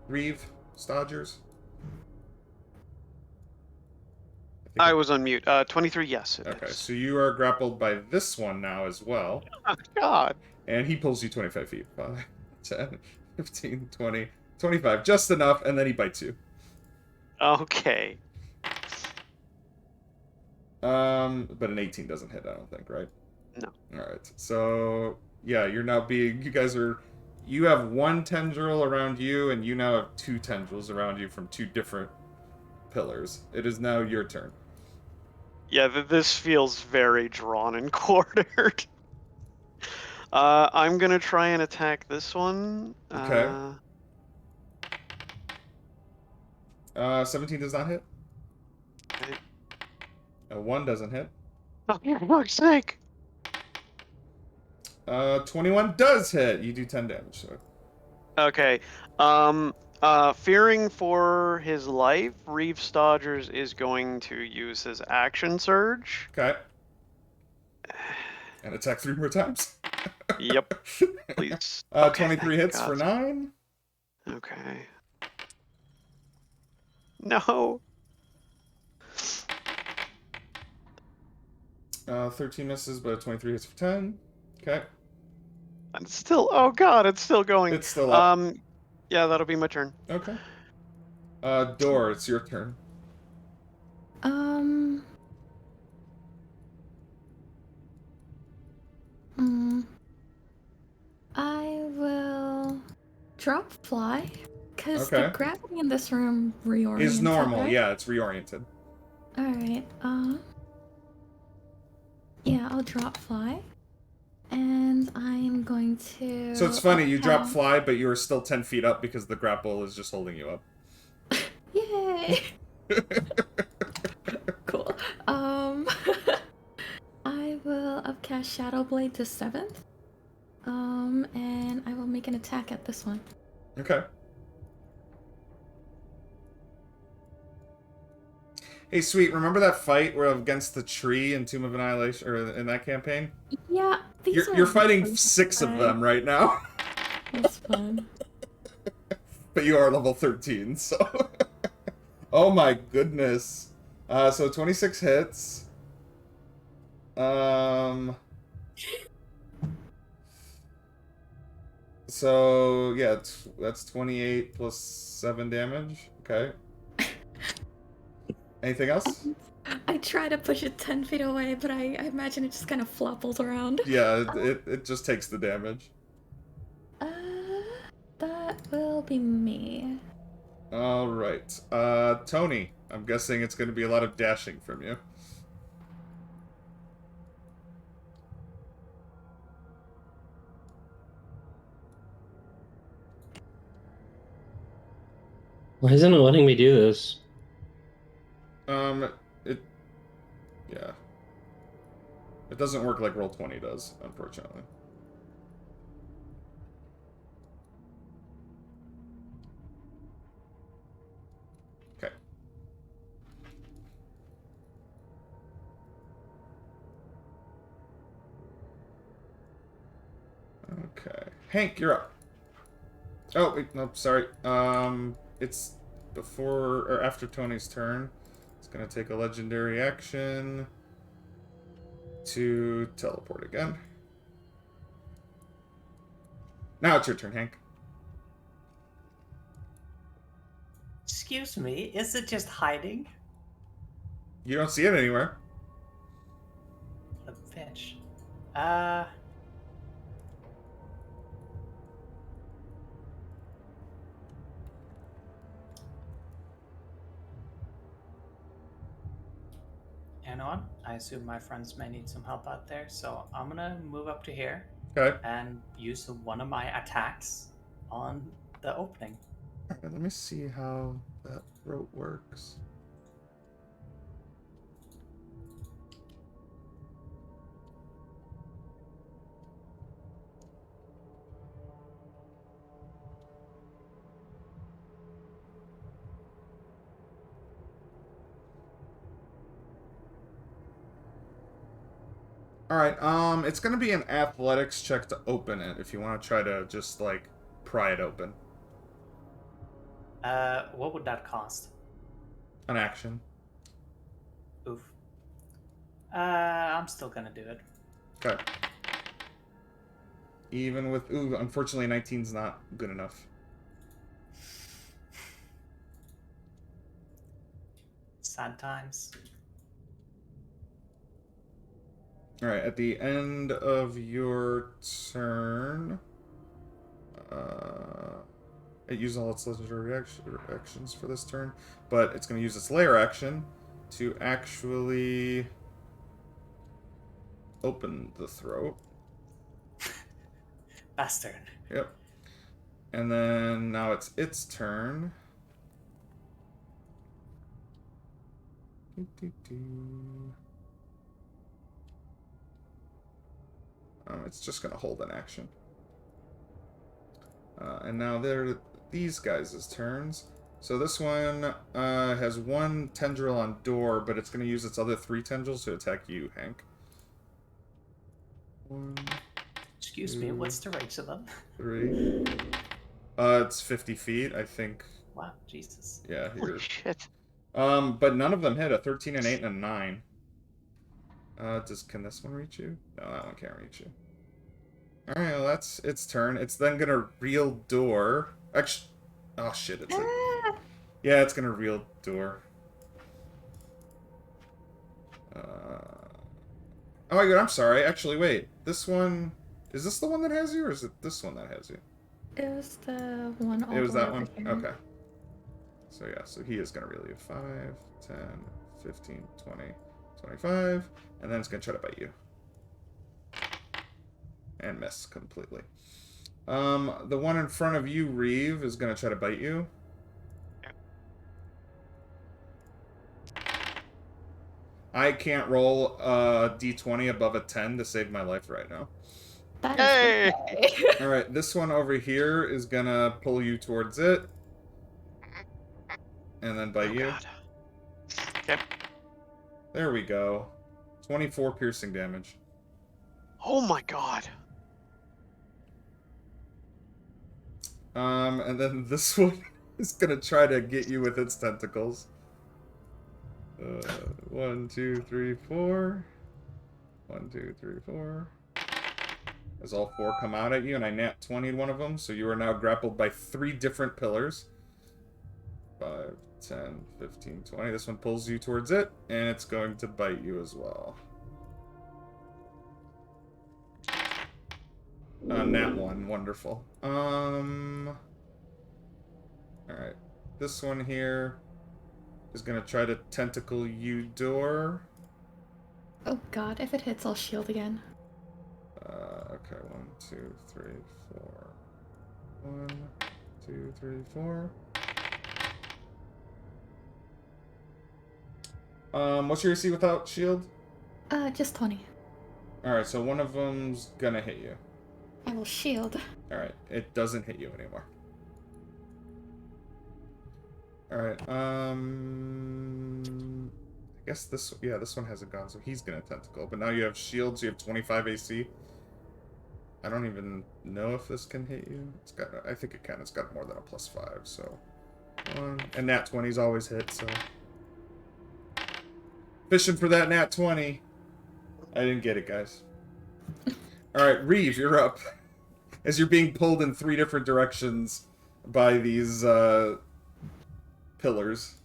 Reeve? Stodgers? I was on mute. 23, yes, it Okay, is. so you are grappled by this one now as well. Oh, God. And he pulls you 25 feet. 5, 10, 15, 20, 25. Just enough, and then he bites you. Okay. But an 18 doesn't hit, I don't think, right? No. Alright, so... Yeah, you're now being... You guys are... You have one tendril around you, and you now have 2 tendrils around you from 2 different pillars. It is now your turn. Yeah, this feels very drawn and quartered. I'm gonna try and attack this one. Okay. 17 does not hit. Okay. A 1 doesn't hit. Oh, for fuck's sake! 21 does hit. You do 10 damage. So. Okay. Fearing for his life, Reeve Stodgers is going to use his action surge. Okay. And attack 3 more times. Yep. Please. Okay, 23 hits God. for 9. Okay. No. 13 misses, but 23 hits for 10. Okay. And it's still. Oh God, it's still going. It's still up. Yeah, that'll be my turn. Okay. Door, it's your turn. I will drop fly because Okay. the gravity in this room reorients. Is normal, right? yeah, it's reoriented. All right. Yeah, I'll drop fly, and I'm going to. So it's funny, you drop upcast- fly, but you're still 10 feet up because the grapple is just holding you up. Yay! Cool. I will upcast Shadow Blade to 7th. And I will make an attack at this one. Okay. Hey, sweet, remember that fight where against the tree in Tomb of Annihilation, or in that campaign? Yeah, these You're are fighting fun. 6 of them right now. That's fun. But you are level 13, so... Oh my goodness. So 26 hits. So, yeah, that's 28 plus 7 damage. Okay. Anything else? I try to push it 10 feet away, but I imagine it just kind of flopples around. Yeah, it just takes the damage. That will be me. Alright. Tony, I'm guessing it's going to be a lot of dashing from you. Why isn't it letting me do this? Yeah. It doesn't work like Roll20 does, unfortunately. Okay. Okay. Hank, you're up. Oh, wait, no, sorry. It's before or after Tony's turn. It's gonna take a legendary action to teleport again. Now it's your turn, Hank. Excuse me, is it just hiding? You don't see it anywhere. The bitch. You know what? I assume my friends may need some help out there, so I'm gonna move up to here Okay. and use one of my attacks on the opening. Alright, let me see how that rope works. All right. It's gonna be an athletics check to open it if you want to try to just like pry it open. What would that cost? An action. Oof. I'm still gonna do it. Okay. Even with unfortunately 19's not good enough. Sad times. All right. At the end of your turn, it used all its legendary actions for this turn, but it's going to use its lair action to actually open the throat. Bastard. Yep. And then now it's its turn. It's just going to hold an action. And now they're these guys' turns. So this one has one tendril on door, but it's going to use its other 3 tendrils to attack you, Hank. 1, Excuse me, what's the range of them? 3. It's 50 feet, I think. Wow, Jesus. Yeah, Holy here. shit. But none of them hit. A 13, an 8, and a 9. Can this one reach you? No, that one can't reach you. Alright, well, that's its turn. It's then gonna reel door. Actually, oh shit, it's a... Yeah, it's gonna reel door. Oh my god, I'm sorry. Actually, wait. This one... Is this the one that has you, or is it this one that has you? It was the one all It was the way that over one? here. Okay. So yeah, so he is gonna reel you. 5, 10, 15, 20, 25, and then it's gonna try to bite you. And miss completely. The one in front of you, Reeve, is gonna try to bite you. I can't roll a d20 above a 10 to save my life right now. That Hey! is okay. Alright, this one over here is gonna pull you towards it. And then bite you. God. Okay. There we go. 24 piercing damage. Oh my god. And then this one is gonna try to get you with its tentacles. 1, 2, 3, 4. 1, 2, 3, 4. As all 4 come out at you, and I nat 20'd one of them, so you are now grappled by 3 different pillars. 5, 10, 15, 20. This one pulls you towards it, and it's going to bite you as well. Nat 1, wonderful. Alright. This one here is gonna try to tentacle you, door. Oh god, if it hits, I'll shield again. Okay, 1, 2, 3, 4. 1, 2, 3, 4. What's your AC without shield? Just 20. Alright, so one of them's gonna hit you. I will shield. Alright, it doesn't hit you anymore. Alright, I guess this one hasn't gone, so he's gonna tentacle. But now you have shields, you have 25 AC. I don't even know if this can hit you. I think it can. It's got more than a +5, so 1. And nat 20's always hit, so fishing for that nat 20. I didn't get it, guys. Alright, Reeve, you're up. As you're being pulled in 3 different directions by these pillars.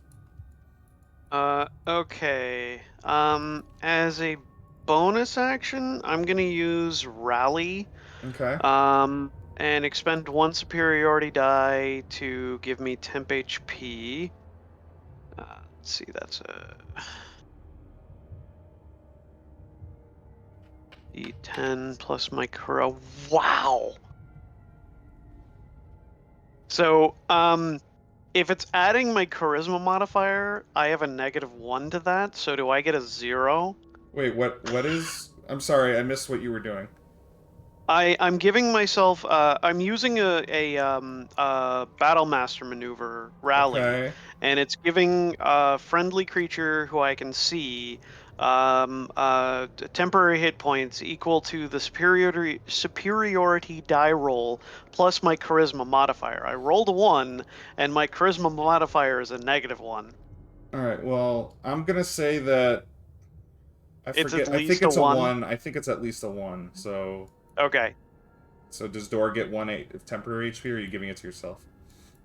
Okay. As a bonus action, I'm gonna use Rally. Okay. And expend 1 superiority die to give me temp HP. Let's see, that's a D10 plus my chara. Wow. So, if it's adding my charisma modifier, I have a -1 to that. So do I get a 0? Wait, what is... I'm sorry, I missed what you were doing. I'm giving myself. I'm using a battle master maneuver, Rally, Okay. and it's giving a friendly creature who I can see Temporary hit points equal to the superiority die roll plus my charisma modifier. I rolled a 1, and my charisma modifier is a -1. Alright, well, I'm gonna say that... I It's at forget. I think least a it's a 1. 1. I think it's at least a 1, so... Okay. So does Door get 1 temporary HP, or are you giving it to yourself?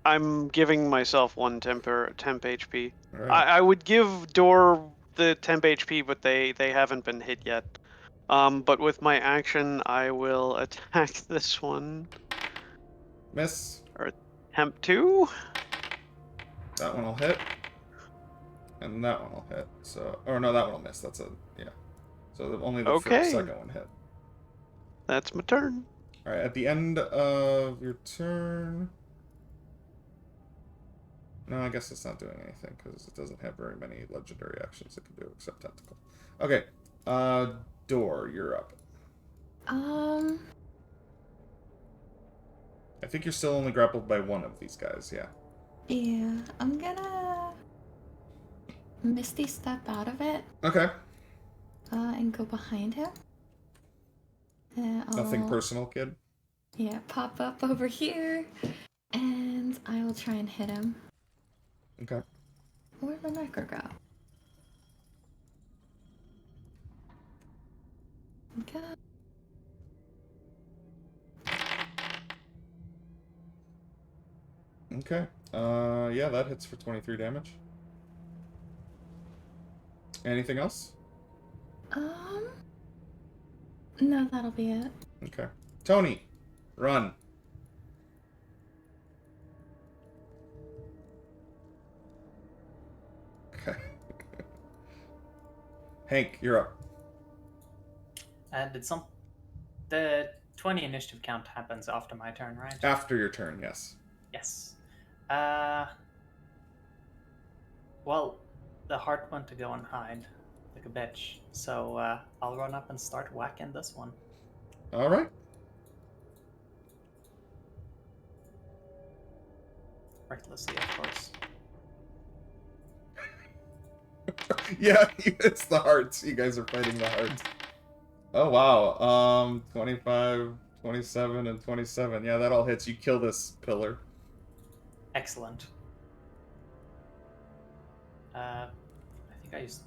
I'm giving myself 1 temp HP. Alright. I would give Door the temp HP, but they haven't been hit yet. But with my action, I will attack this one. Miss. Or temp 2? That one will hit. And that one will hit. So, or no, that one will miss. That's a, yeah. So only the Okay. second one hit. That's my turn. Alright, at the end of your turn... No, I guess it's not doing anything, because it doesn't have very many legendary actions it can do, except Tentacle. Okay, Door, you're up. I think you're still only grappled by one of these guys, yeah. Yeah, I'm gonna Misty step out of it. Okay. And go behind him. And Nothing I'll, personal, kid? yeah, pop up over here, and I will try and hit him. Okay. Where'd the Necro go? Okay. Okay. Yeah, that hits for 23 damage. Anything else? No, that'll be it. Okay. Tony, run. Okay. Hank, you're up. Did the 20 initiative count happens after my turn, right? After your turn, yes. Yes. Well, the heart went to go and hide like a bitch, so I'll run up and start whacking this one. All right. Recklessly, of course. Yeah, it's the hearts. You guys are fighting the hearts. Oh, wow. 25, 27, and 27. Yeah, that all hits. You kill this pillar. Excellent. I think I used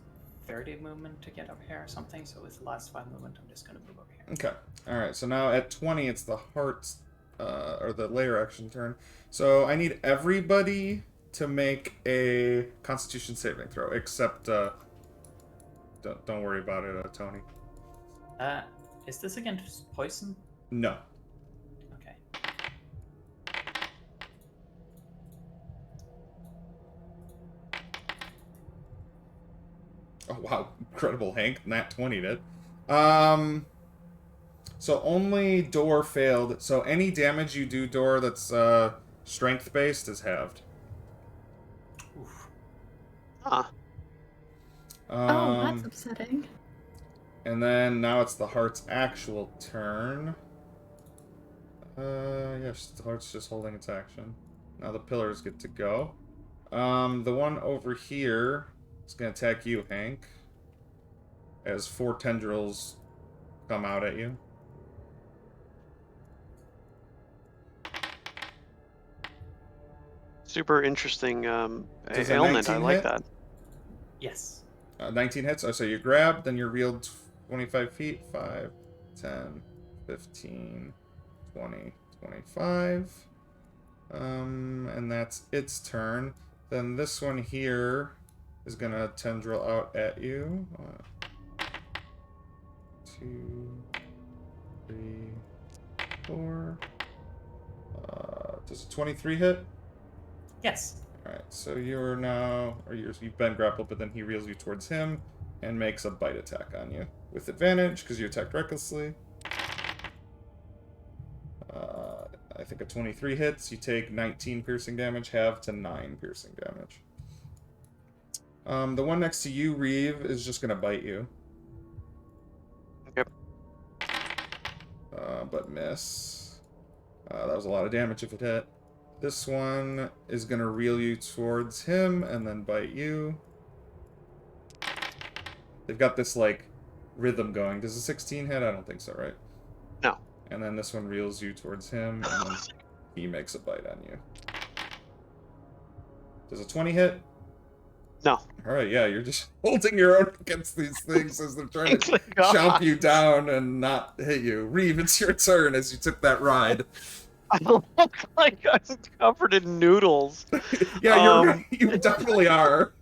30 movement to get up here or something, so with the last 5 movement, I'm just going to move over here. Okay. Alright, so now at 20, it's the hearts, or the layer action turn. So I need everybody to make a Constitution saving throw, except, don't worry about it, Tony. Is this against poison? No. Okay. Oh, wow. Incredible, Hank. Nat 20 did. So only Door failed. So any damage you do, Door, that's, strength-based is halved. Oof. Huh. Oh, that's upsetting. And then now it's the heart's actual turn. Yes, the heart's just holding its action. Now the pillars get to go. The one over here is going to attack you, Hank. As 4 tendrils come out at you. Super interesting Does a ailment. I 19 like hit? that. Yes. 19 hits. Oh, so you're grabbed, then you're reeled 25 feet. 5, 10, 15, 20, 25. And that's its turn. Then this one here is gonna tendril out at you. 2, 3, 4. Does a 23 hit? Yes. Alright, so you're now, or you've been grappled, but then he reels you towards him and makes a bite attack on you. With advantage, because you attacked recklessly. I think a 23 hits, you take 19 piercing damage, halved to 9 piercing damage. The one next to you, Reeve, is just gonna bite you. Yep. But miss. That was a lot of damage if it hit. This one is going to reel you towards him and then bite you. They've got this, like, rhythm going. Does a 16 hit? I don't think so, right? No. And then this one reels you towards him, and then he makes a bite on you. Does a 20 hit? No. Alright, yeah, you're just holding your own against these things as they're trying to Thank God. chomp you down and not hit you. Reeve, it's your turn as you took that ride. I look like I'm covered in noodles. Yeah, you definitely are.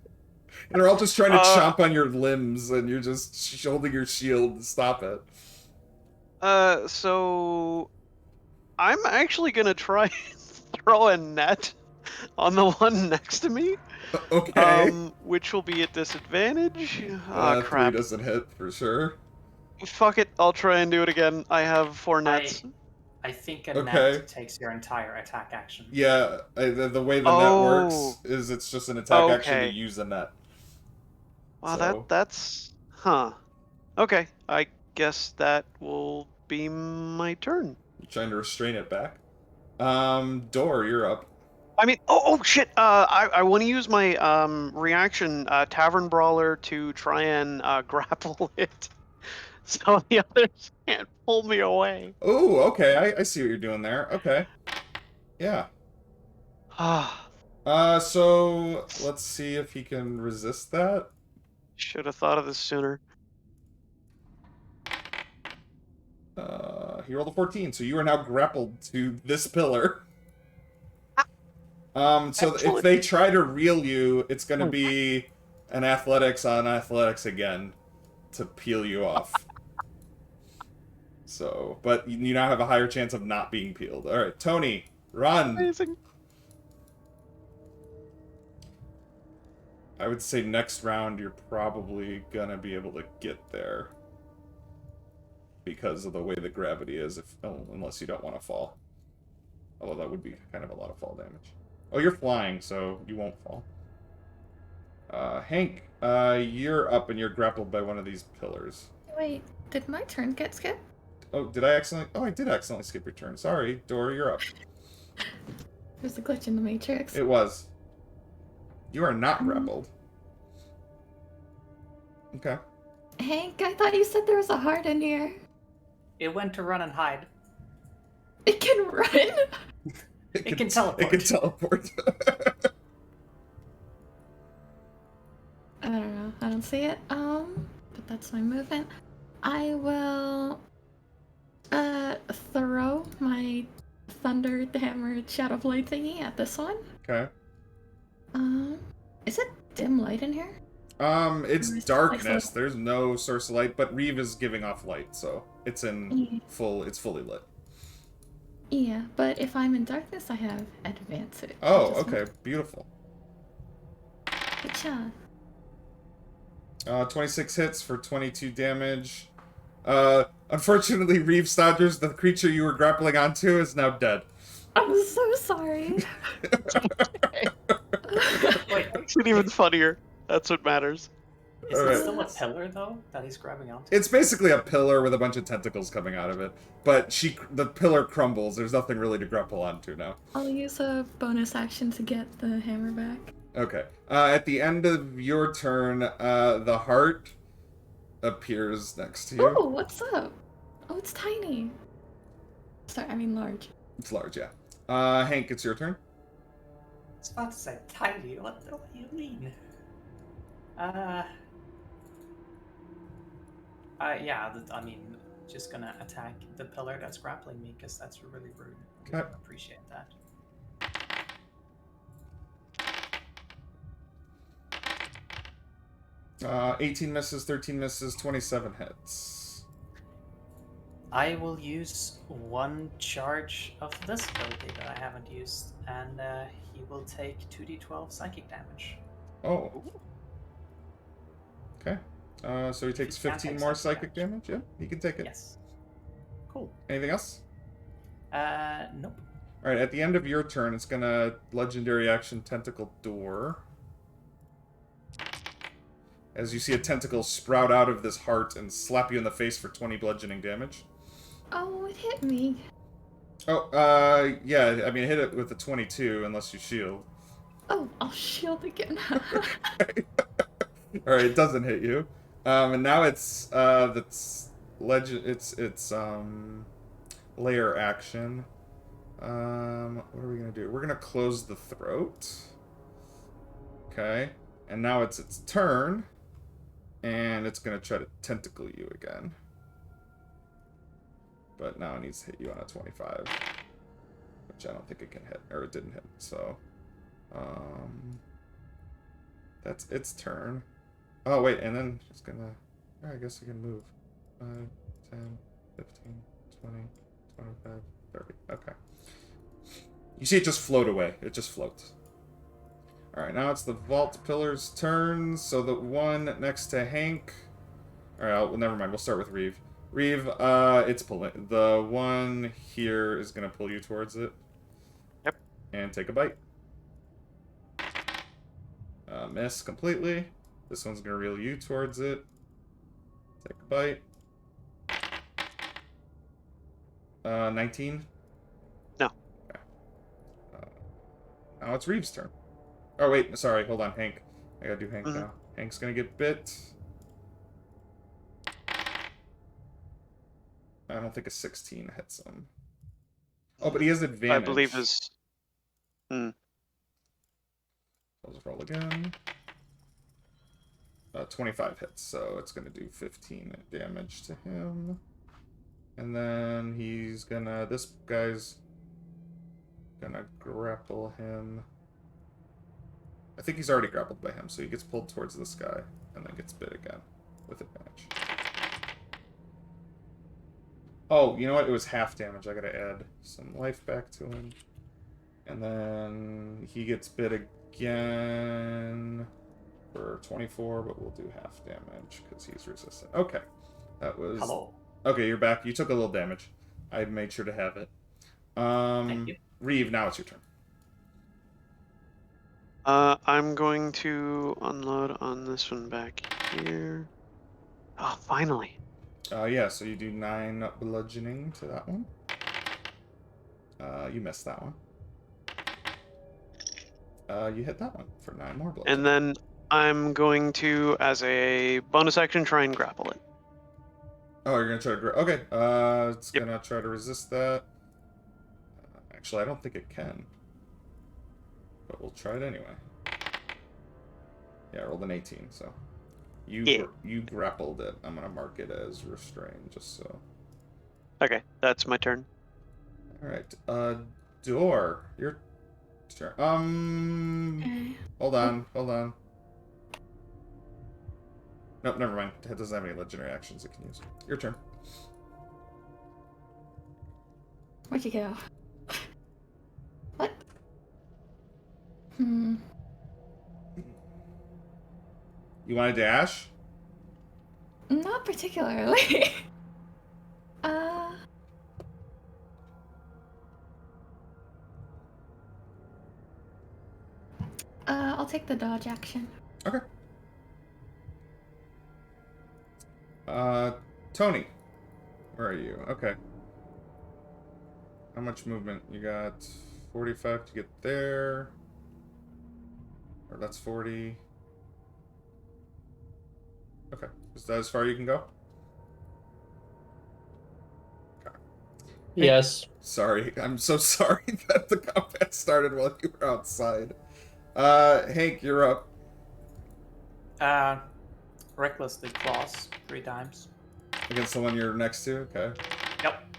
And they're all just trying to chomp on your limbs, and you're just holding your shield to stop it. So I'm actually gonna try and throw a net on the one next to me. Okay. Which will be at disadvantage. 3 Crap. doesn't hit, for sure. Fuck it, I'll try and do it again. I have 4 nets. I think a Okay. net takes your entire attack action. Yeah, the way the net works is it's just an attack action to use a net. Wow, So- that's... Huh. Okay, I guess that will be my turn. You're trying to restrain it back. Door, you're up. I mean, oh shit! I want to use my reaction Tavern Brawler to try and grapple it, so the others can't pull me away. Oh, okay, I see what you're doing there. Okay. Yeah. So let's see if he can resist that. Should have thought of this sooner. He rolled a 14, so you are now grappled to this pillar. So Excellent. if they try to reel you, it's going to be an athletics on athletics again to peel you off. So, but you now have a higher chance of not being peeled. All right, Tony, run. Amazing. I would say next round you're probably gonna be able to get there because of the way the gravity is. Unless you don't want to fall. Although that would be kind of a lot of fall damage. Oh, you're flying, so you won't fall. Hank, you're up and you're grappled by one of these pillars. Wait, did my turn get skipped? Oh, did I accidentally? Oh, I did accidentally skip your turn. Sorry, Dora, you're up. There's a glitch in the matrix. It was. You are not grappled. Okay. Hank, I thought you said there was a heart in here. It went to run and hide. It can run? It can teleport. It can teleport. I don't know. I don't see it. But that's my movement. I will throw my thunder hammered shadow blade thingy at this one. Okay. Is it dim light in here? It's darkness. There's no source of light, but Reeve is giving off light, so it's in it's fully lit. Yeah, but if I'm in darkness, I have advantage. Oh, okay. Beautiful. Good job. 26 hits for 22 damage. Unfortunately, Reeve Stodgers, the creature you were grappling onto, is now dead. I'm so sorry. Wait, Makes it even funnier. That's what matters. is Alright. it still a pillar, though, that he's grabbing onto? It's basically a pillar with a bunch of tentacles coming out of it, but the pillar crumbles. There's nothing really to grapple onto now. I'll use a bonus action to get the hammer back. Okay. At the end of your turn, the heart appears next to you. Oh, what's up? Oh, it's tiny. Sorry, I mean large. It's large, yeah. Hank, it's your turn. I was about to say tiny. What do you mean? Yeah, I mean, just gonna attack the pillar that's grappling me, because that's really rude. I Okay. appreciate that. Uh, 18 misses, 13 misses, 27 hits. I will use one charge of this ability that I haven't used, and he will take 2d12 psychic damage. Oh. Okay. So he takes He can't 15 take more psychic psychic damage? Yeah, he can take it. Yes. Cool. Anything else? Nope. Alright, at the end of your turn, it's gonna legendary action tentacle door. As you see a tentacle sprout out of this heart and slap you in the face for 20 bludgeoning damage. Oh, it hit me. Oh, yeah, I mean, hit it with a 22 unless you shield. Oh, I'll shield again. Alright, it doesn't hit you. And now it's that's legend. It's layer action. What are we gonna do? We're gonna close the throat. Okay, and now it's its turn, and it's gonna try to tentacle you again. But now it needs to hit you on a 25, which I don't think it can hit, or it didn't hit. So, that's its turn. Oh wait, and then it's gonna. I guess it can move. 5, 10, 15, 20, 25, 30. Okay. You see it just float away. It just floats. Alright, now it's the Vault Pillar's turn. So the one next to Hank. Alright, well, never mind. We'll start with Reeve. Reeve, it's pulling. The one here is going to pull you towards it. Yep. And take a bite. Miss completely. This one's going to reel you towards it. Take a bite. 19? No. Okay. Now it's Reeve's turn. Oh, wait. Sorry. Hold on, Hank. I gotta do Hank now. Hank's gonna get bit. I don't think a 16 hits him. Oh, but he has advantage. I believe his... Let's roll again. 25 hits, so it's gonna do 15 damage to him. And then he's gonna... This guy's gonna grapple him. I think he's already grappled by him, so he gets pulled towards this guy, and then gets bit again, with advantage. Oh, you know what? It was half damage. I gotta add some life back to him. And then he gets bit again for 24, but we'll do half damage, because he's resistant. Okay. That was... Hello. Okay, you're back. You took a little damage. I made sure to have it. Thank you. Reeve, now it's your turn. I'm going to unload on this one back here. Oh, finally. Yeah, so you do 9 bludgeoning to that one. You missed that one. You hit that one for 9 more bludgeoning. And then I'm going to, as a bonus action, try and grapple it. Oh, you're gonna try to... Okay, it's gonna try to resist that. Actually, I don't think it can. But we'll try it anyway. Yeah, I rolled an 18, so... You grappled it. I'm gonna mark it as restrained, just so... Okay, that's my turn. Alright, Door, your turn. Hold on. Nope, never mind. It doesn't have any legendary actions it can use. Your turn. Where'd you go? What? You want to dash? Not particularly. I'll take the dodge action. Okay. Tony. Where are you? Okay. How much movement? You got 45 to get there. Or that's 40. Okay. Is that as far you can go? Okay. Yes. Sorry. I'm so sorry that the combat started while you were outside. Hank, you're up. Recklessly cross 3 times. Against the one you're next to? Okay. Yep.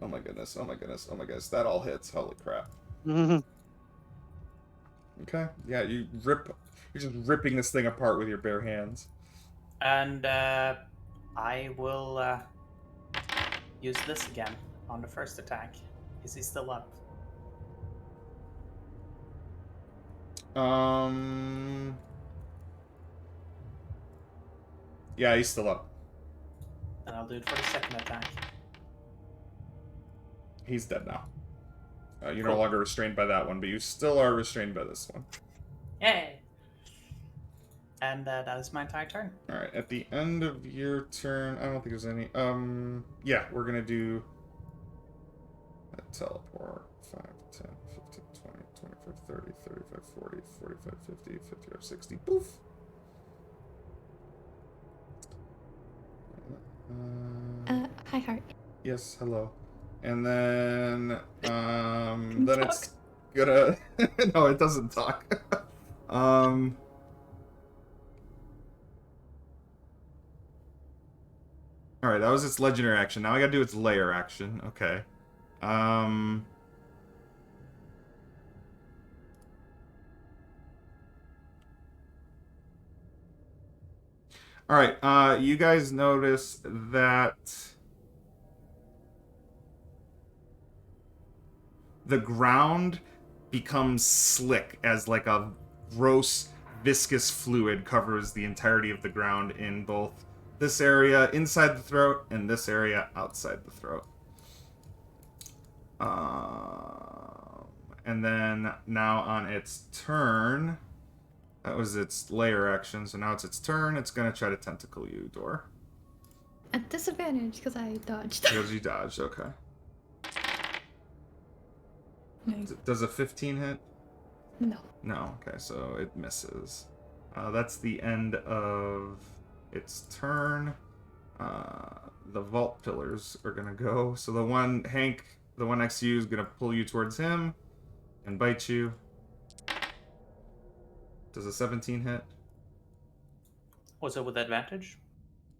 Oh my goodness, oh my goodness, oh my goodness. That all hits. Holy crap. Okay. Yeah, you're just ripping this thing apart with your bare hands. And I will use this again on the first attack. Is he still up? Yeah, he's still up. And I'll do it for the second attack. He's dead now. You're Cool. no longer restrained by that one, but you still are restrained by this one. Yay! And that is my entire turn. Alright, at the end of your turn, I don't think there's any... yeah, we're gonna do... a teleport. 5, 10, 15, 20, 25, 30, 35, 40, 45, 50, 55, 60. Poof! heart. Yes, hello. And then then talk. it's gonna no, it doesn't talk. um Alright, that was its legendary action. Now I gotta do its layer action. Okay. Um Alright, you guys notice that the ground becomes slick as like a gross viscous fluid covers the entirety of the ground in both this area inside the throat and this area outside the throat. And then now on its turn, that was its layer action, so now it's its turn. It's gonna try to tentacle you, Door. At disadvantage because I dodged. Because you dodged, okay. Nice. Does a 15 hit? No. No, okay, so it misses. That's the end of its turn. The vault pillars are gonna go. So the one, Hank, the one next to you is gonna pull you towards him and bite you. Does a 17 hit? Was it with advantage?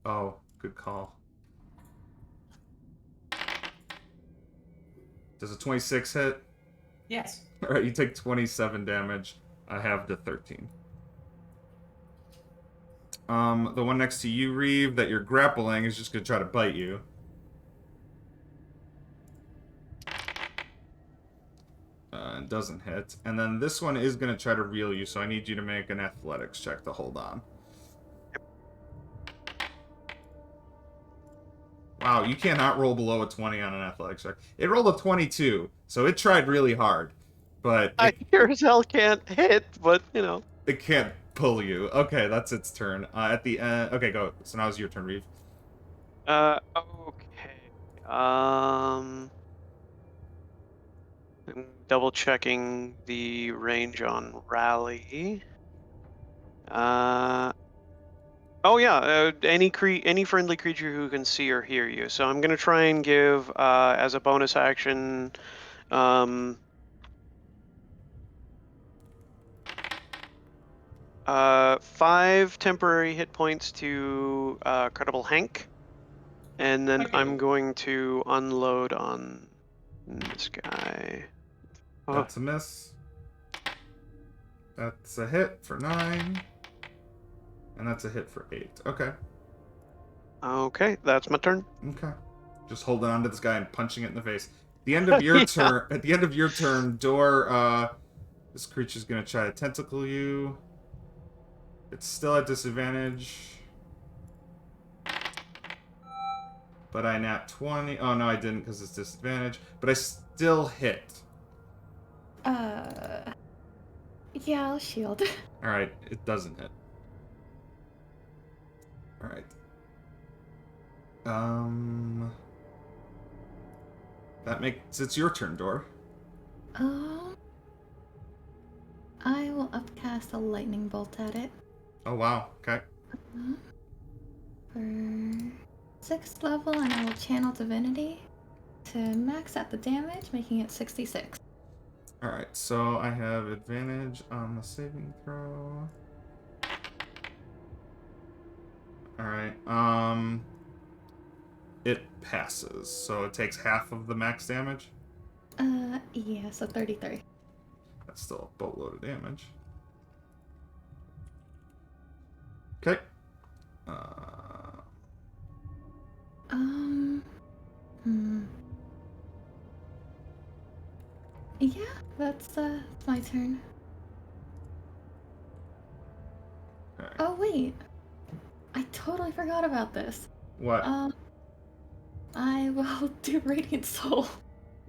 Oh, good call. Does a 26 hit? Yes. Alright, you take 27 damage. I have the 13. The one next to you, Reeve, that you're grappling is just gonna try to bite you. It doesn't hit. And then this one is gonna try to reel you, so I need you to make an athletics check to hold on. Wow, you cannot roll below a 20 on an athletics check. It rolled a 22, so it tried really hard. But I sure as hell can't hit, but, you know. it can't pull you. Okay, that's its turn. At the end... Okay, go. So now it's your turn, Reeve. Okay. I'm double checking the range on rally. Oh yeah, any friendly creature who can see or hear you. So I'm gonna try and give as a bonus action, 5 temporary hit points to Credible Hank, and then Okay. I'm going to unload on this guy. Oh, That's a miss. That's a hit for 9. And that's a hit for 8. Okay. okay, that's my turn. Okay. Just holding on to this guy and punching it in the face. The end of your Yeah. turn. At the end of your turn, Door. This creature's gonna try to tentacle you. It's still at disadvantage. But I nat 20. Oh no, I didn't because it's disadvantage. But I still hit. Yeah, I'll shield. All right, it doesn't hit. All right. That makes it's your turn, Door. I will upcast a lightning bolt at it. Oh wow. Okay. For 6th level, and I will channel divinity to max out the damage, making it 66. All right. So I have advantage on the saving throw. All right. It passes, so it takes half of the max damage. Yeah, so 33. That's still a boatload of damage. Okay. Yeah, that's my turn. All right. Oh, wait. I totally forgot about this. What? I will do Radiant Soul.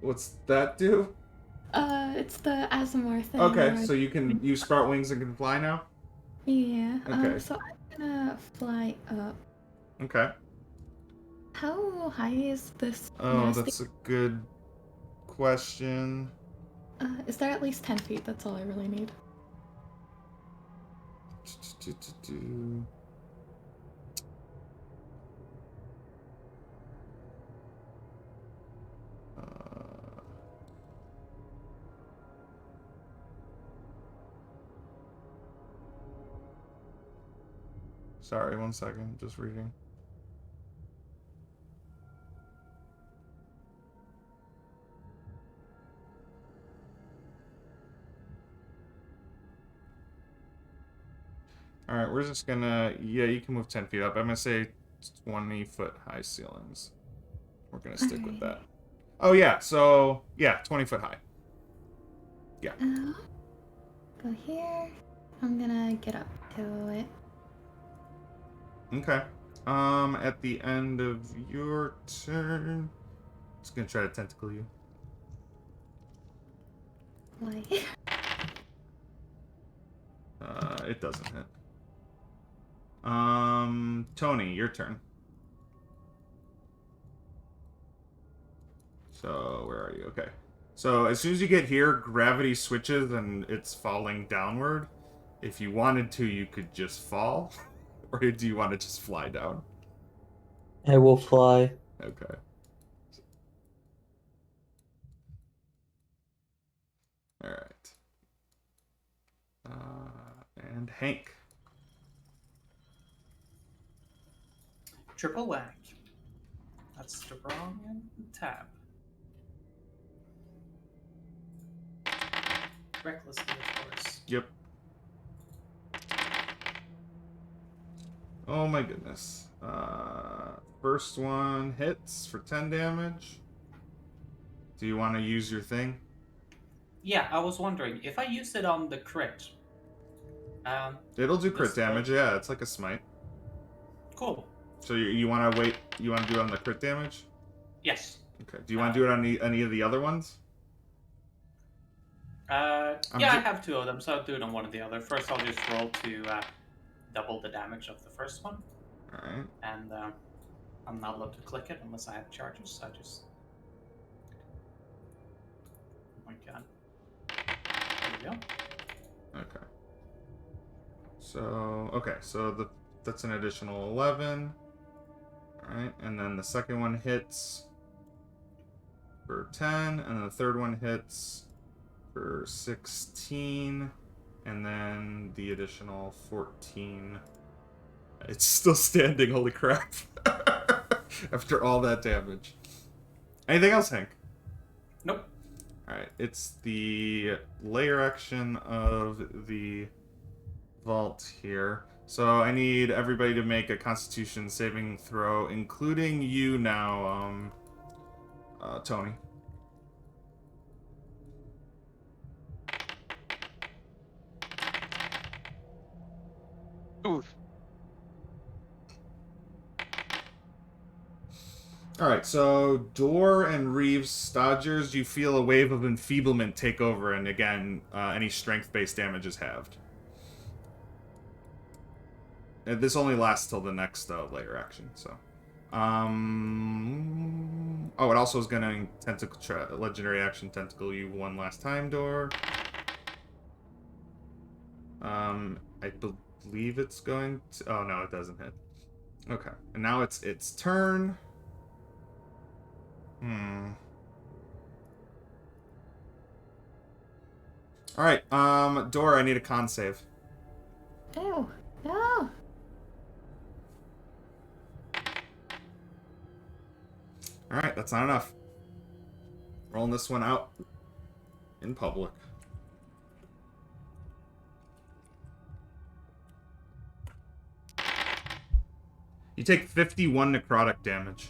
What's that do? It's the Azamor thing. Okay, where so you sprout wings and can fly now? Yeah, Okay. so I'm gonna fly up. Okay. How high is this Oh, nasty? that's a good question. Is there at least 10 feet? That's all I really need. Sorry, 1 second. Just reading. Alright, we're just gonna... Yeah, you can move 10 feet up. I'm gonna say 20-foot high ceilings. We're gonna stick with that. Oh, yeah, so... Yeah, 20-foot high. Yeah. Go here. I'm gonna get up to it. Okay. At the end of your turn... Just gonna try to tentacle you. Why? It doesn't hit. Tony, your turn. So, where are you? Okay. So, as soon as you get here, gravity switches and it's falling downward. If you wanted to, you could just fall. Or do you want to just fly down? I will fly. Okay. Alright. And Hank. Triple whack. That's the wrong tab. Recklessly, of course. Yep. Oh my goodness. First one hits for 10 damage. Do you want to use your thing? Yeah, I was wondering if I used it on the crit. It'll do crit this damage, yeah, it's like a smite. Cool. So you want to wait, you want to do it on the crit damage? Yes. Okay, do you want to do it on any of the other ones? Yeah, I have 2 of them, so I'll do it on one or the other. First, I'll just roll to double the damage of the first one. Alright. And I'm not allowed to click it unless I have charges, so I just... Oh my god. There we go. Okay. So that's an additional 11. Alright, and then the second one hits for 10, and then the third one hits for 16, and then the additional 14. It's still standing, holy crap. After all that damage. Anything else, Hank? Nope. Alright, it's the layer action of the vault here. So I need everybody to make a Constitution saving throw, including you now, Tony. Oof. Alright, so Dorr and Reeves, Stodgers, you feel a wave of enfeeblement take over, and again, any strength-based damage is halved. This only lasts till the next layer action, so. Oh, it also is going to legendary action tentacle you one last time, Dorr. I believe it's going to... Oh, no, it doesn't hit. Okay, and now it's its turn. Alright, Dorr, I need a con save. Ew. No. Alright, that's not enough. Rolling this one out in public. You take 51 necrotic damage.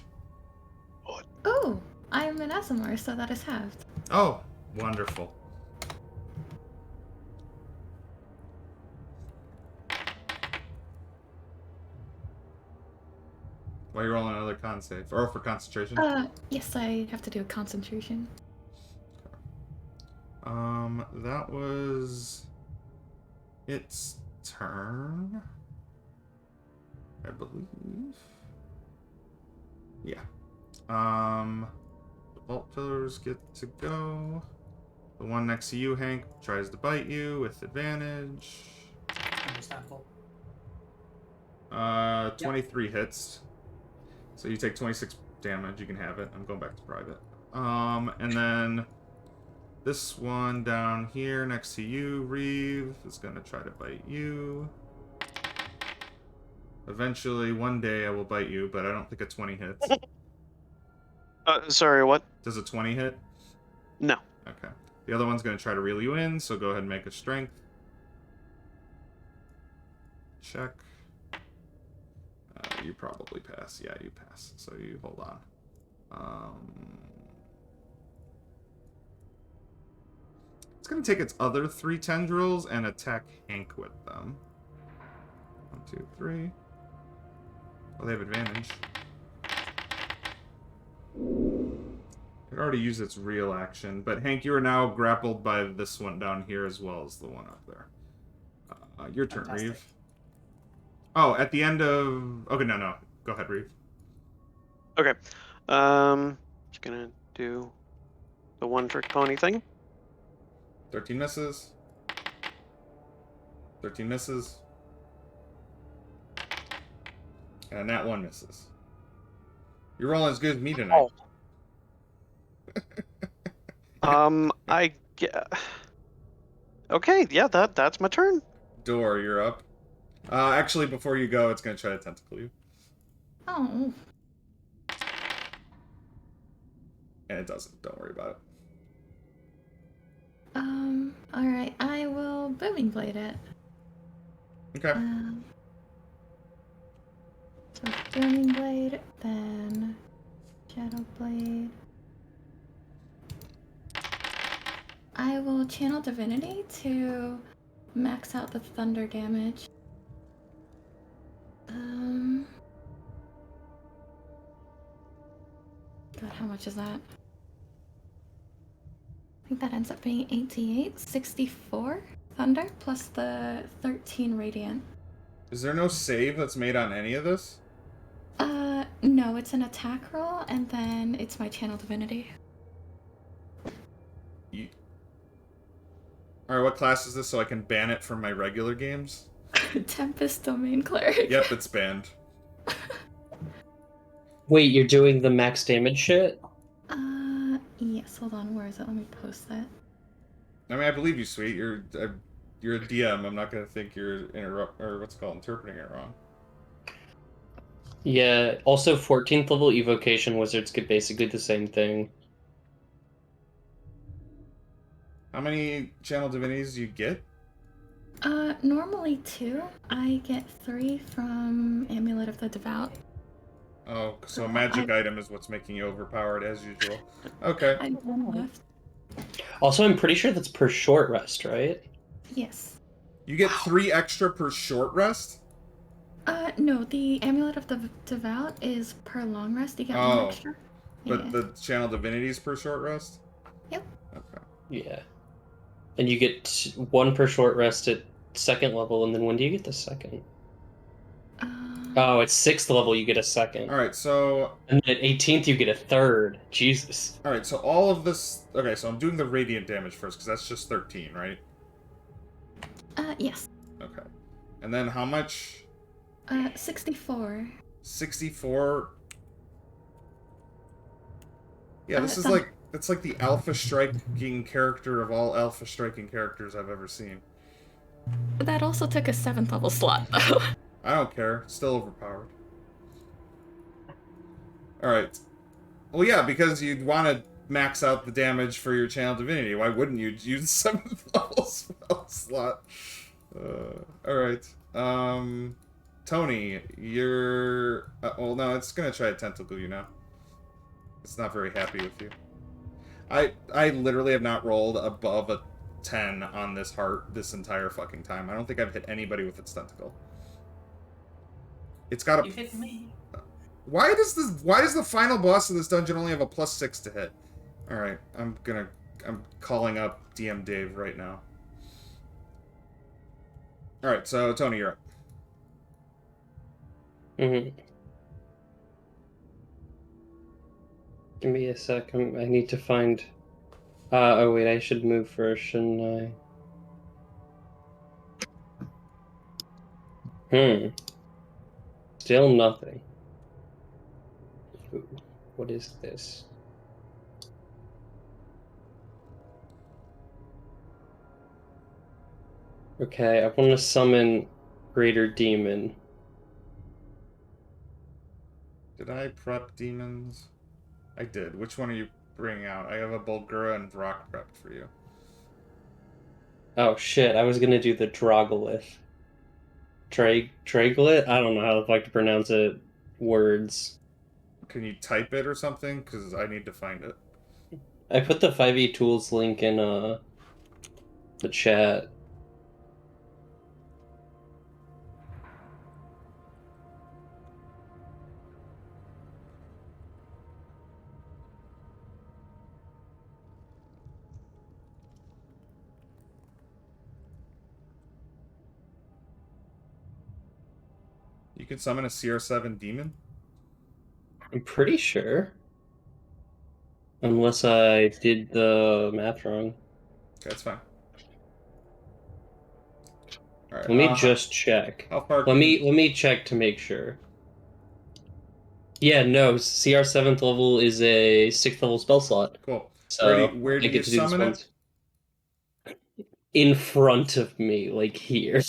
Oh, I'm an Asimar, so that is halved. Oh, wonderful. Why are you rolling another con save? Or for concentration? Yes, I have to do a concentration. That was its turn, I believe. Yeah. The vault pillars get to go. The one next to you, Hank, tries to bite you with advantage. Understandable. 23 hits. So you take 26 damage. You can have it. I'm going back to private. And then this one down here next to you, Reeve, is going to try to bite you. Eventually, one day, I will bite you, but I don't think a 20 hits. Sorry, what? Does a 20 hit? No. Okay. The other one's going to try to reel you in, so go ahead and make a strength. Check. You probably pass. Yeah, you pass. So you hold on. It's going to take its other 3 tendrils and attack Hank with them. 1, 2, 3. Oh, they have advantage. It already used its real action, but Hank, you are now grappled by this one down here as well as the one up there. Your turn, Fantastic. Reeve. Oh, at the end of... Okay, no. Go ahead, Reeve. Okay. Just gonna do the one-trick pony thing. 13 misses. 13 misses. And that one misses. You're rolling as good as me tonight. I get. Okay, yeah, that's my turn. Door, you're up. Actually, before you go, it's going to try to tentacle you. Oh. And it doesn't. Don't worry about it. Alright, I will Booming Blade it. Okay. So Booming Blade, then Shadow Blade. I will channel Divinity to max out the thunder damage. God, how much is that? I think that ends up being 88, 64 thunder plus the 13 radiant. Is there no save that's made on any of this? No, it's an attack roll, and then it's my channel Divinity. Alright, what class is this so I can ban it from my regular games? Tempest Domain Cleric. Yep, it's banned. Wait, you're doing the max damage shit? Yes, hold on, where is it? Let me post that. I mean, I believe you, sweet. You're a DM. I'm not gonna think you're interpreting it wrong. Yeah, also 14th level evocation wizards get basically the same thing. How many channel divinities do you get? Normally 2. I get 3 from Amulet of the Devout. Oh, so a magic item is what's making you overpowered as usual. Okay. I have 1 left. Also, I'm pretty sure that's per short rest, right? Yes. You get 3 extra per short rest? No, the Amulet of the Devout is per long rest. You get 1 extra. But Yeah. the channel divinities per short rest? Yep. Okay. Yeah. And you get 1 per short rest at 2nd level, and then when do you get the 2nd? Oh, at 6th level you get a 2nd. Alright, so... And then at 18th you get a 3rd. Jesus. Alright, so all of this... Okay, so I'm doing the radiant damage first, because that's just 13, right? Yes. Okay. And then how much? 64. 64? Yeah, this is thunder. like... It's like the alpha striking character of all alpha striking characters I've ever seen. That also took a 7th level slot, though. I don't care. Still overpowered. Alright. Well, yeah, because you'd want to max out the damage for your channel divinity. Why wouldn't you use 7th level spell slot? Alright. Tony, you're... well, no, it's gonna try to tentacle you now. It's not very happy with you. I literally have not rolled above a 10 on this heart this entire fucking time. I don't think I've hit anybody with its tentacle. It's got a... You hit me. Why does the final boss of this dungeon only have a +6 to hit? Alright, I'm calling up DM Dave right now. Alright, so Tony, you're up. Give me a second. I need to find... oh wait, I should move first, shouldn't I? Still nothing. Ooh, what is this? Okay, I want to summon Greater Demon. Did I prep demons? I did. Which one are you bringing out? I have a Bulgura and Brock prepped for you. Oh shit, I was gonna do the Drogolith. Dragolith? I don't know how the fuck to pronounce it. Words. Can you type it or something? Because I need to find it. I put the 5e tools link in the chat. You can summon a CR7 demon? I'm pretty sure. Unless I did the math wrong. Okay, that's fine. Alright, Let me just check. how far Let can me check to make sure. Yeah, no, CR 7th level is a 6th level spell slot. Cool. So Where do I you get to do this summon it? once. In front of me, like here.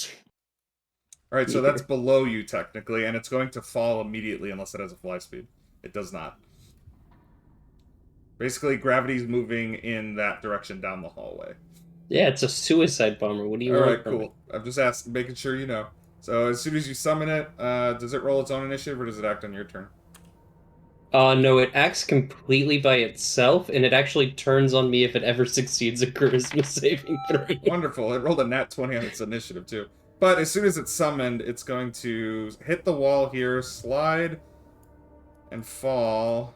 Alright, so that's Here. below you technically, and it's going to fall immediately unless it has a fly speed. It does not. Basically, gravity's moving in that direction down the hallway. Yeah, it's a suicide bomber. What do you want Alright, from me? cool. I'm just asking, making sure you know. So as soon as you summon it, does it roll its own initiative or does it act on your turn? No, it acts completely by itself, and it actually turns on me if it ever succeeds a charisma saving throw. Wonderful. It rolled a nat 20 on its initiative, too. But as soon as it's summoned, it's going to hit the wall here, slide, and fall.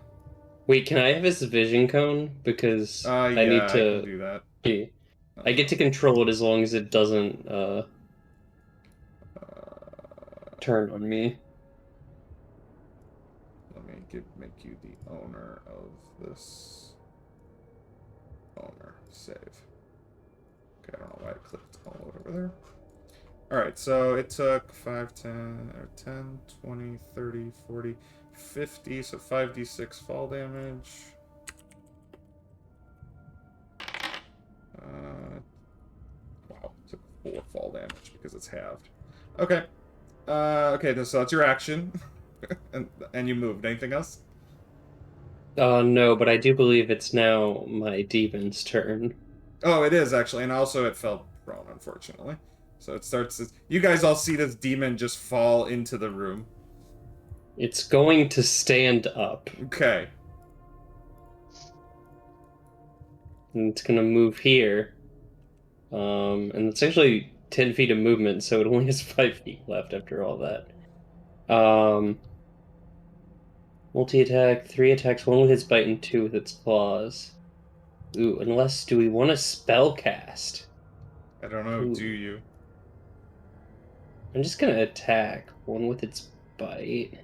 Wait, can I have his vision cone? Because I Yeah, need I can to... do that. I get to control it as long as it doesn't, turn on me. Let me make you the owner of this. Owner. Save. Okay, I don't know why I clicked all over there. Alright, so it took 5, 10, or 10, 20, 30, 40, 50, so 5d6 fall damage. Wow, it took 4 fall damage because it's halved. Okay. Okay, so that's your action. and you moved. Anything else? No, but I do believe it's now my demon's turn. Oh, it is actually, and also it fell prone, unfortunately. So it starts. You guys all see this demon just fall into the room. It's going to stand up. Okay. And it's gonna move here. And it's actually 10 feet of movement, so it only has 5 feet left after all that. Multi-attack, 3 attacks, 1 with its bite and 2 with its claws. Ooh, unless, do we want to spell cast? I don't know. Ooh. Do you? I'm just gonna attack, 1 with its bite.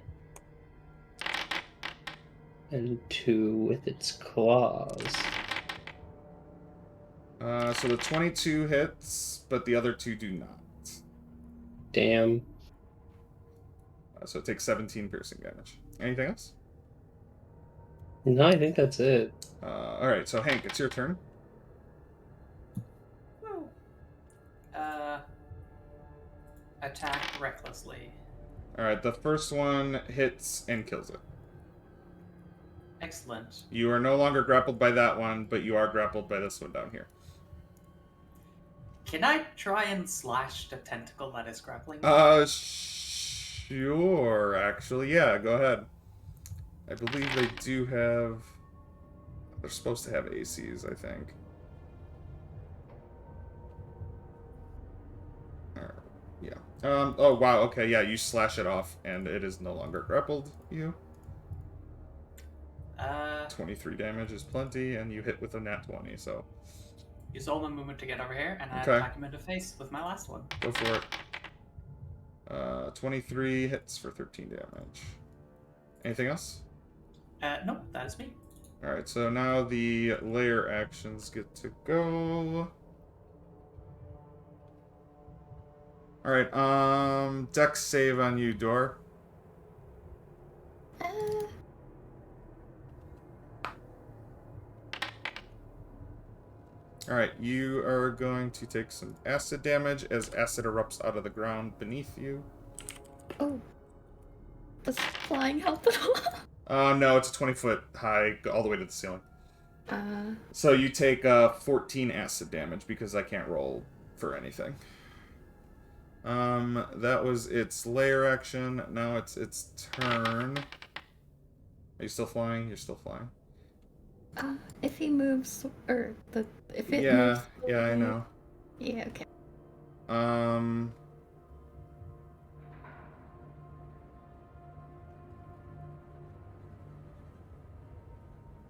And 2 with its claws. So the 22 hits, but the other 2 do not. Damn. So it takes 17 piercing damage. Anything else? No, I think that's it. Alright, so Hank, it's your turn. Attack recklessly. Alright, the first one hits and kills it. Excellent. You are no longer grappled by that one, but you are grappled by this one down here. Can I try and slash the tentacle that is grappling me? Sure, actually. Yeah, go ahead. I believe they do have... They're supposed to have ACs, I think. Yeah. Oh, wow, okay, yeah, you slash it off, and it is no longer grappled, you. 23 damage is plenty, and you hit with a nat 20, so... Use all my movement to get over here, and I Okay. attack him in the face with my last one. Go for it. 23 hits for 13 damage. Anything else? No, that is me. Alright, so now the layer actions get to go. Alright, Dex save on you, Dor. Alright, you are going to take some acid damage as acid erupts out of the ground beneath you. Oh. Does flying help at all? No, it's a 20-foot high, all the way to the ceiling. Uh, So you take 14 acid damage because I can't roll for anything. That was its lair action. Now it's its turn. Are you still flying? You're still flying. if he moves, or if it Yeah, moves. yeah, I away- know. Yeah, okay.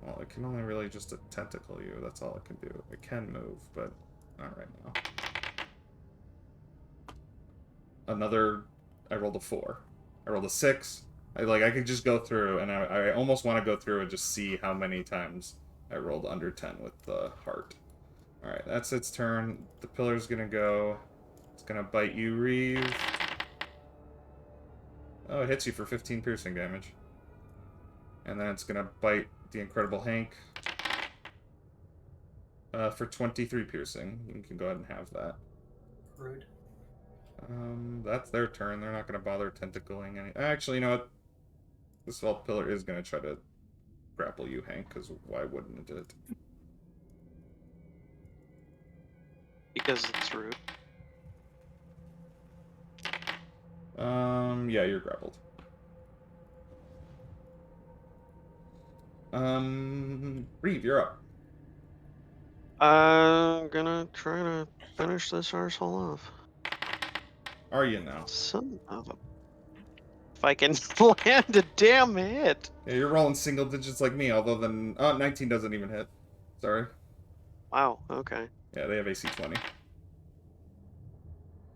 Well, it can only really just tentacle you. That's all it can do. It can move, but not right now. Another. I rolled a 4. I rolled a 6. I could just go through, and I almost want to go through and just see how many times I rolled under 10 with the heart. Alright, that's its turn. The pillar's gonna go. It's gonna bite you, Reeve. Oh, it hits you for 15 piercing damage. And then it's gonna bite the Incredible Hank for 23 piercing. You can go ahead and have that. Rude. That's their turn. They're not gonna bother tentacling any. Actually, you know what? This Vault Pillar is gonna try to grapple you, Hank, because why wouldn't it? Because it's rude. Yeah, you're grappled. Reeve, you're up. I'm gonna try to finish this arsehole off. Are you now? Son of a... If I can land a damn hit. Yeah, you're rolling single digits like me, although then... Oh, 19 doesn't even hit. Sorry. Wow, okay. Yeah, they have AC 20.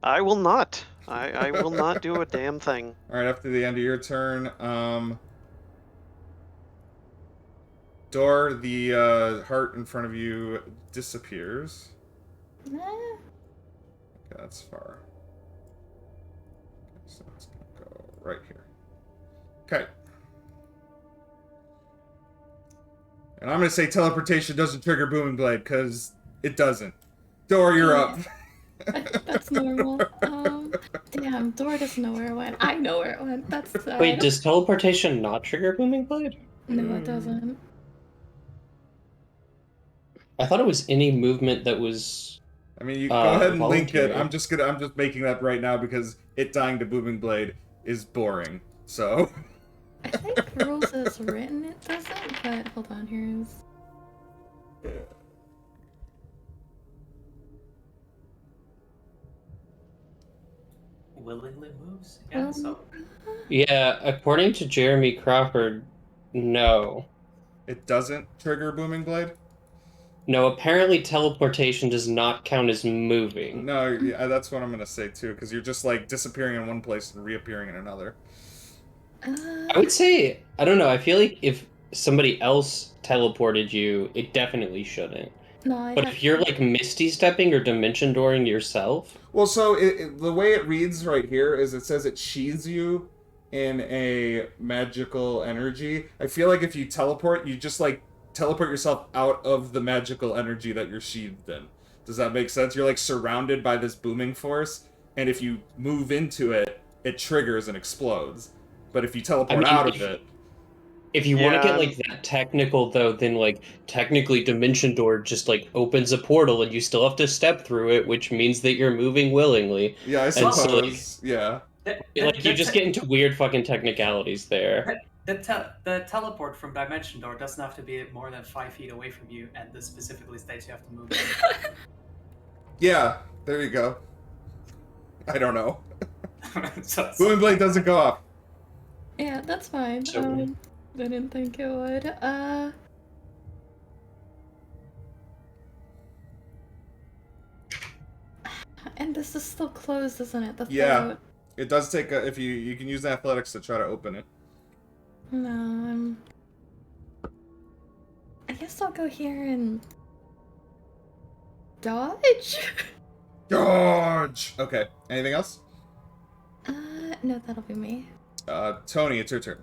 I will not. I will not do a damn thing. Alright, after the end of your turn, Door, the heart in front of you disappears. Nah. Okay, that's far. Okay, so it's gonna go right here. Okay. And I'm gonna say teleportation doesn't trigger Booming Blade, because it doesn't. Door, you're up. That's normal. Damn, Dora doesn't know where it went. I know where it went. That's sad. Wait, does teleportation not trigger Booming Blade? No, it doesn't. I thought it was any movement that was. I mean, you go ahead and link it. voluntary. I'm just making that right now because it dying to Booming Blade is boring. So. I think rules as written it doesn't, but hold on, here's. Willingly moves again, so Yeah, according to Jeremy Crawford, no. It doesn't trigger Booming Blade? No, apparently teleportation does not count as moving. No, yeah, that's what I'm gonna say too, because you're just like disappearing in one place and reappearing in another. I would say, I don't know, I feel like if somebody else teleported you, it definitely shouldn't. No, But if you're like Misty stepping or dimension dooring yourself, Well, so the way it reads right here is it says it sheathes you in a magical energy. I feel like if you teleport, you just like teleport yourself out of the magical energy that you're sheathed in. Does that make sense? You're like surrounded by this booming force, and if you move into it, it triggers and explodes. But if you teleport out of it, if you want to get Yeah. like that technical though, then like technically Dimension Door just like opens a portal and you still have to step through it, which means that you're moving willingly. yeah, I And so, suppose, yeah. Like you just get into weird fucking technicalities there. the teleport from Dimension Door doesn't have to be more than 5 feet away from you, and this specifically states you have to move. Yeah, there you go. I don't know. So- Booming Blade doesn't go off. Yeah, that's fine. So- I didn't think it would. And this is still closed, isn't it? The Yeah. throat. It does take a, if you can use athletics to try to open it. No, I guess I'll go here and dodge. Dodge! Okay. Anything else? No, that'll be me. Tony, it's your turn.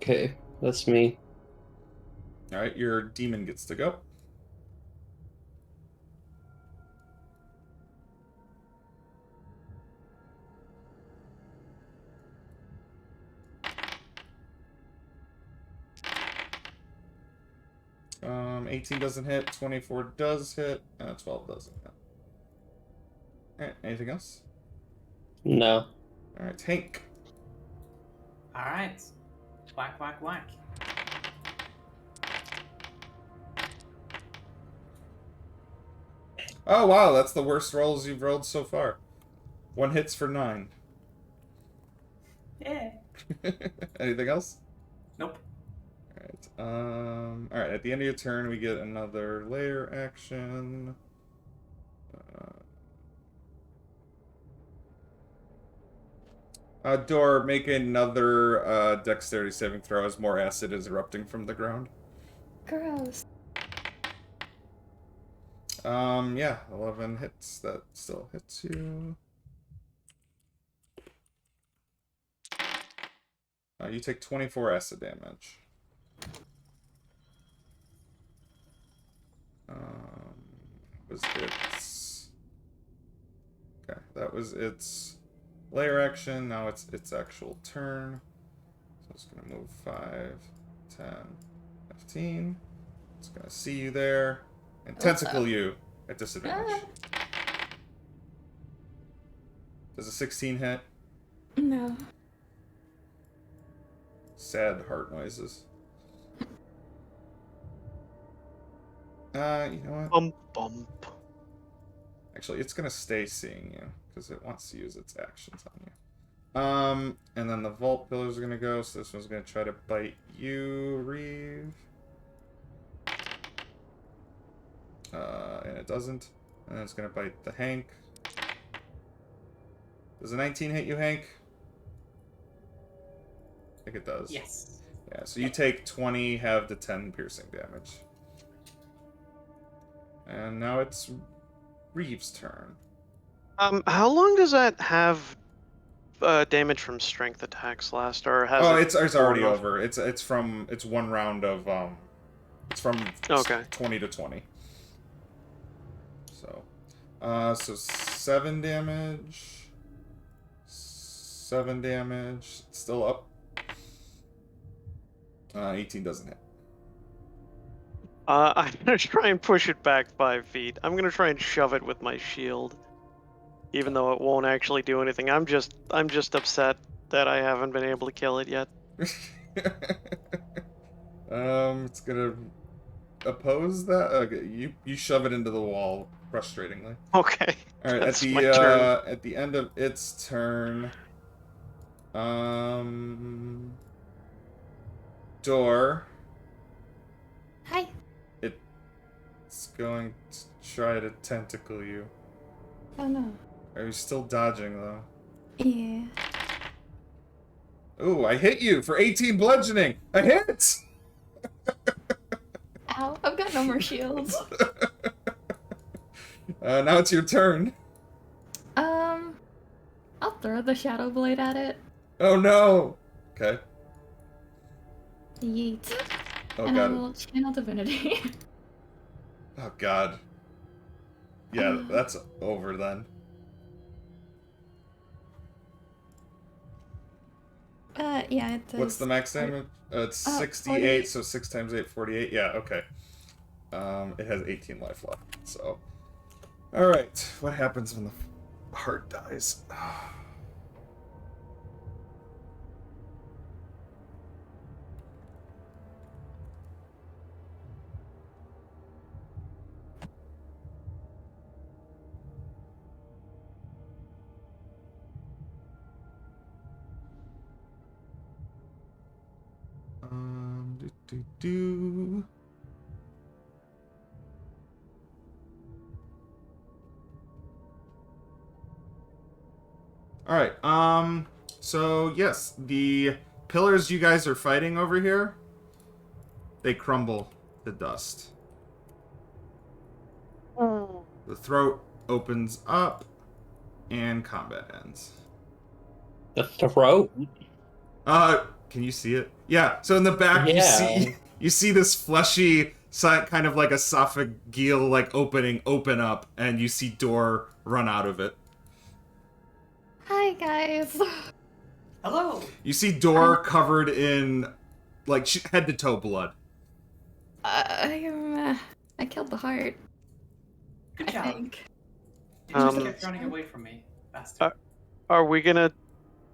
Okay, that's me. Alright, your demon gets to go. Um, 18 doesn't hit, 24 does hit, 12 doesn't hit. Alright, anything else? No. Alright, Hank. Alright. Whack, whack, whack. Oh wow, that's the worst rolls you've rolled so far. 1 hits for 9. Yeah. Anything else? Nope. Alright, at the end of your turn, we get another layer action. Door, make another dexterity saving throw as more acid is erupting from the ground. Gross. Yeah, 11 hits. That still hits you. You take 24 acid damage. Was its... Okay, that was its layer action. Now it's its actual turn. So it's going to move 5, 10, 15. It's going to see you there. And tentacle you at disadvantage. Does a 16 hit? No. Sad heart noises. You know what? Bump, bump. Actually, it's gonna stay seeing you because it wants to use its actions on you. And then the vault pillars are gonna go. So this one's gonna try to bite you, Reeve. And it doesn't. And then it's gonna bite the Hank. Does a 19 hit you, Hank? I think it does. Yes. Yeah, so you take 20, have the 10 piercing damage. And now it's Reeve's turn. How long does that have damage from strength attacks last, or has Oh, it it's already worn off? over. It's one round of it's from Okay. 20 to 20. So, so 7 damage. 7 damage. It's still up. 18 doesn't hit. I'm gonna try and push it back 5 feet. I'm gonna try and shove it with my shield, even though it won't actually do anything. I'm just upset that I haven't been able to kill it yet. It's gonna oppose that. Okay, you shove it into the wall frustratingly. Okay. All right, That's my turn. at the end of its turn, Door. Hi. It's going to try to tentacle you. Oh no. Are you still dodging though? Yeah. Ooh, I hit you for 18 bludgeoning. A hit. Ow. I've got no more shields. Now it's your turn. I'll throw the shadow blade at it. Oh no. Okay. Yeet. Oh And I god. will channel divinity. Oh god. Yeah, that's over then. Yeah, it does. What's the max damage? It's 68, 48. so 6 times 8, 48. Yeah, okay. It has 18 life left, so... Alright, what happens when the heart dies? Do. Alright, so yes, the pillars you guys are fighting over here, they crumble to dust. The throat opens up, and combat ends. The throat? Can you see it? Yeah, so in the back you Yeah. see you see this fleshy, kind of like esophageal like opening open up, and you see door run out of it. Hi guys. Hello. You see door covered in like head to toe blood. I killed the heart. Good I job. think. You just Um, kept running away from me, bastard. Are we gonna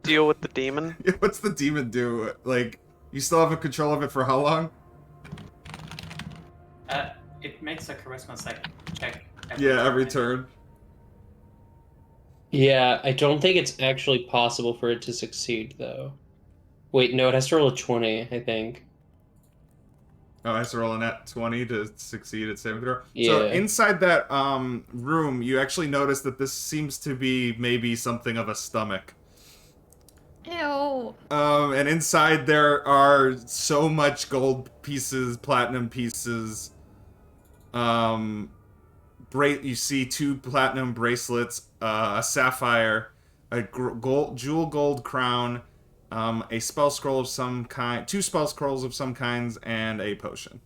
deal with the demon? What's the demon do? Like, you still have control of it for how long? It makes a charisma check. Every I think. turn. Yeah, I don't think it's actually possible for it to succeed, though. Wait, no, it has to roll a 20, I think. Oh, I have to roll a nat 20 to succeed at saving throw. So Yeah. inside that room, you actually notice that this seems to be maybe something of a stomach. Ew. And inside there are so much gold pieces, platinum pieces. You see 2 platinum bracelets, a sapphire, a jewel gold crown, a spell scroll of some kind, 2 spell scrolls of some kinds, and a potion.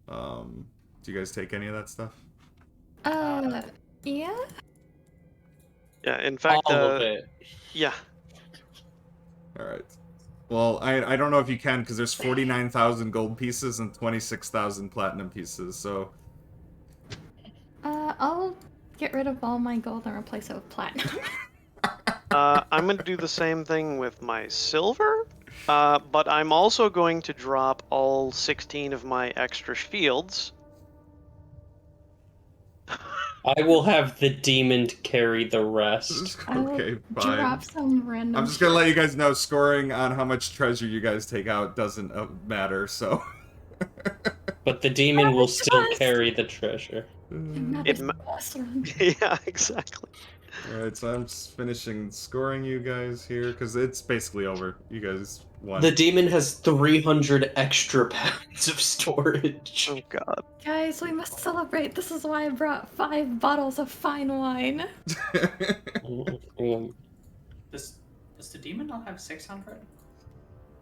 Do you guys take any of that stuff? Yeah? Yeah, in fact, All of it. yeah. Alright. Well, I don't know if you can, because there's 49,000 gold pieces and 26,000 platinum pieces, so... I'll get rid of all my gold and replace it with platinum. I'm gonna do the same thing with my silver, but I'm also going to drop all 16 of my extra shields. I will have the demon carry the rest. Okay, fine. Drop some random. I'm just gonna let you guys know, scoring on how much treasure you guys take out doesn't matter, so... But the demon will still Trust. carry the treasure. It ma- awesome. Yeah, exactly. Alright, so I'm just finishing scoring you guys here, because it's basically over. You guys won. The demon has 300 extra pounds of storage. Oh god. Guys, we must celebrate. This is why I brought 5 bottles of fine wine. Does the demon not have 600?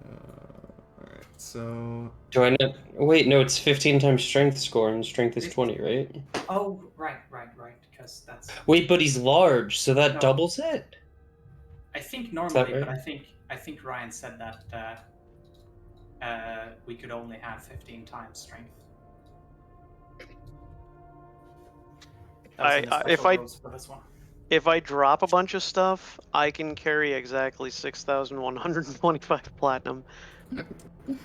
Alright, so... Do I not? Wait, no, it's 15 times strength score, and strength is 20, right? Oh, right, because that's... Wait, but he's large, so that No. doubles it? I think normally, right? but I think Ryan said that we could only have 15 times strength. That was in the if special I- rules for this one. If I drop a bunch of stuff, I can carry exactly 6,125 platinum. In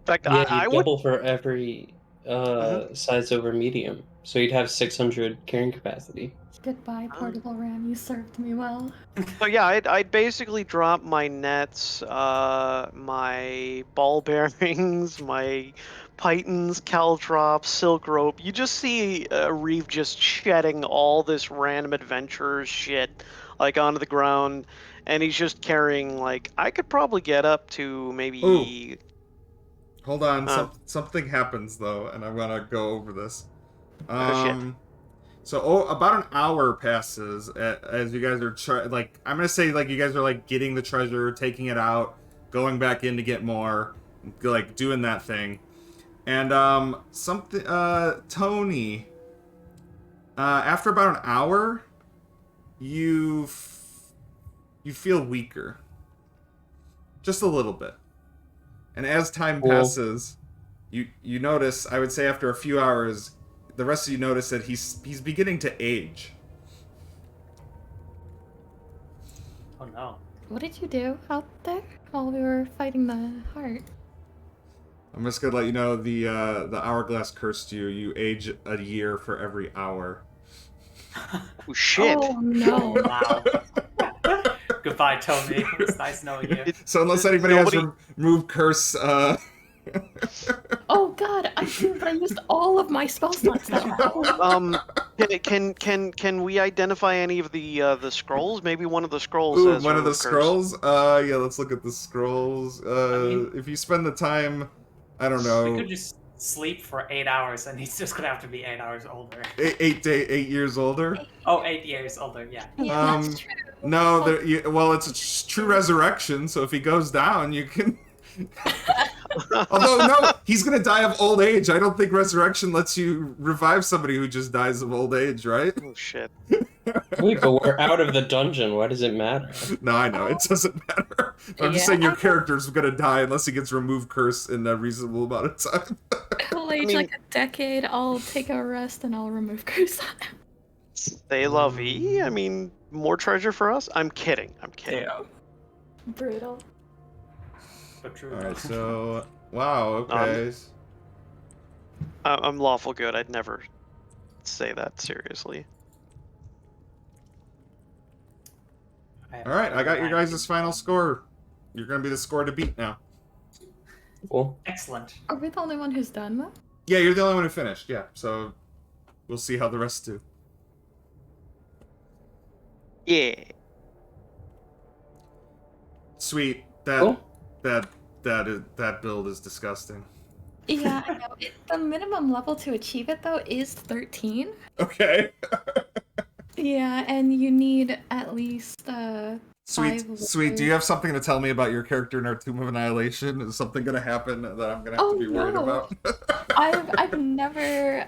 fact, Yeah, I you would. double for every size over medium, so you'd have 600 carrying capacity. Goodbye, portable ram. You served me well. So yeah, I'd basically drop my nets, my ball bearings, my pythons, caltrops, silk rope. You just see Reeve just shedding all this random adventurers shit like onto the ground, and he's just carrying like I could probably get up to maybe. Hold on, Oh. something happens, though, and I'm gonna go over this. Oh, shit. So about an hour passes as you guys are I'm gonna say like you guys are like getting the treasure, taking it out, going back in to get more, like doing that thing, and Tony. After about an hour, you feel weaker, just a little bit, and as time passes, you notice. I would say after a few hours, the rest of you notice that he's beginning to age. Oh no. What did you do out there while we were fighting the heart? I'm just gonna let you know the hourglass cursed you. You age a year for every hour. Oh shit! Oh no. Wow. Goodbye, Tony. It's nice knowing you. So unless anybody Nobody- has removed curse, Oh god, I do, but I used all of my spell slots that round. Can we identify any of the scrolls? Maybe one of the scrolls. ooh, has one of the remove curse. scrolls. Yeah, let's look at the scrolls. mean- If you spend the time, I don't We know. could just sleep for 8 hours, and he's just gonna have to be 8 hours older. 8 years older. Oh, 8 years older. Yeah. Yeah, Um, that's true. No, well, it's a true resurrection. So if he goes down, you can. Although no, he's gonna die of old age. I don't think resurrection lets you revive somebody who just dies of old age, right? Oh shit. Wait, but we're out of the dungeon. Why does it matter? No, I know it doesn't matter. I'm just Yeah. saying your character's gonna die unless he gets remove curse in a reasonable amount of time. He'll age mean- like a decade. I'll take a rest and I'll remove curse on him. Stay la vie? I mean, more treasure for us? I'm kidding. I'm kidding. Yeah. Brutal. But true. All right, so wow, okay. I'm lawful good. I'd never say that seriously. All right, I got your guys' final score. You're gonna be the score to beat now. Cool. Excellent. Are we the only one who's done though? Yeah, you're the only one who finished. Yeah, so we'll see how the rest do. Yeah. Sweet. That Cool. that build is disgusting. Yeah, I know. The minimum level to achieve it though is 13. Okay. Yeah, and you need at least Sweet, 5 sweet. Do you have something to tell me about your character in our Tomb of Annihilation? Is something gonna happen that I'm gonna have to be worried about? I've never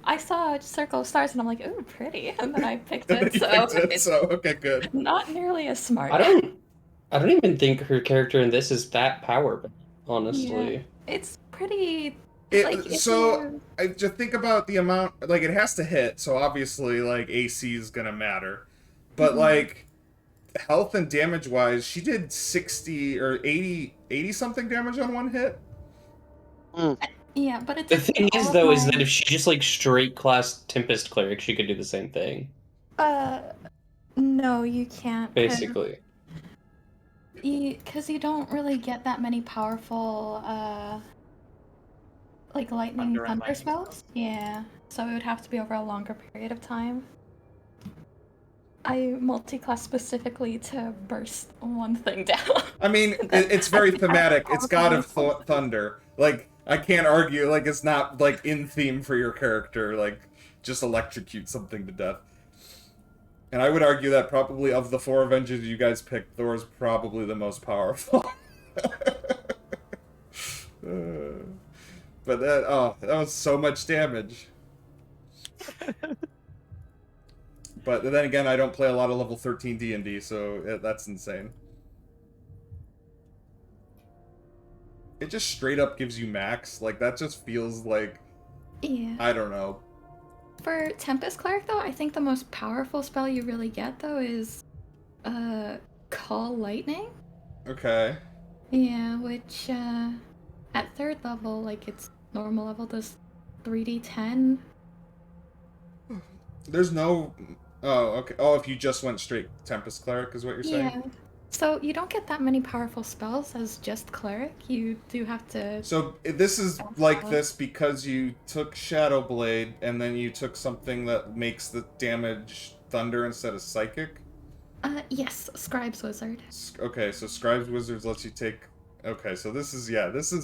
I saw a circle of stars and I'm like, ooh, pretty, and then I picked it. You So picked it, it's so okay, good. not nearly as smart. I don't even think her character in this is that powerful, honestly. Yeah. It's pretty. It, Like, if so you- I just think about the amount. Like it has to hit, so obviously like AC is gonna matter, but like health and damage wise, she did 60 or 80 something damage on one hit. Yeah, but it's The thing is, all though, is my- that if she just like straight class Tempest Cleric, she could do the same thing, No, you can't. basically. Because you don't really get that many powerful, like lightning Thunder and thunder lightning spells. Yeah, so it would have to be over a longer period of time. I multi-class specifically to burst one thing down. I mean, it's very thematic. It's God of Thunder. Like I can't argue. Like it's not like in theme for your character. Like just electrocute something to death. And I would argue that probably of the 4 Avengers you guys picked, Thor is probably the most powerful. But that was so much damage. But then again, I don't play a lot of level 13 D&D, so that's insane. It just straight up gives you max. Like, that just feels like, Yeah. I don't know. For Tempest Cleric, though, I think the most powerful spell you really get, though, is Call Lightning. Okay. Yeah, which at 3rd level, like its normal level, does 3d10. There's no... Oh, okay. Oh, if you just went straight Tempest Cleric is what you're saying? Yeah. So you don't get that many powerful spells as just Cleric. You do have to... So this is like this because you took Shadow Blade and then you took something that makes the damage thunder instead of psychic? Yes, Scribe's Wizard. Okay, so Scribe's Wizards lets you take... Okay, so this is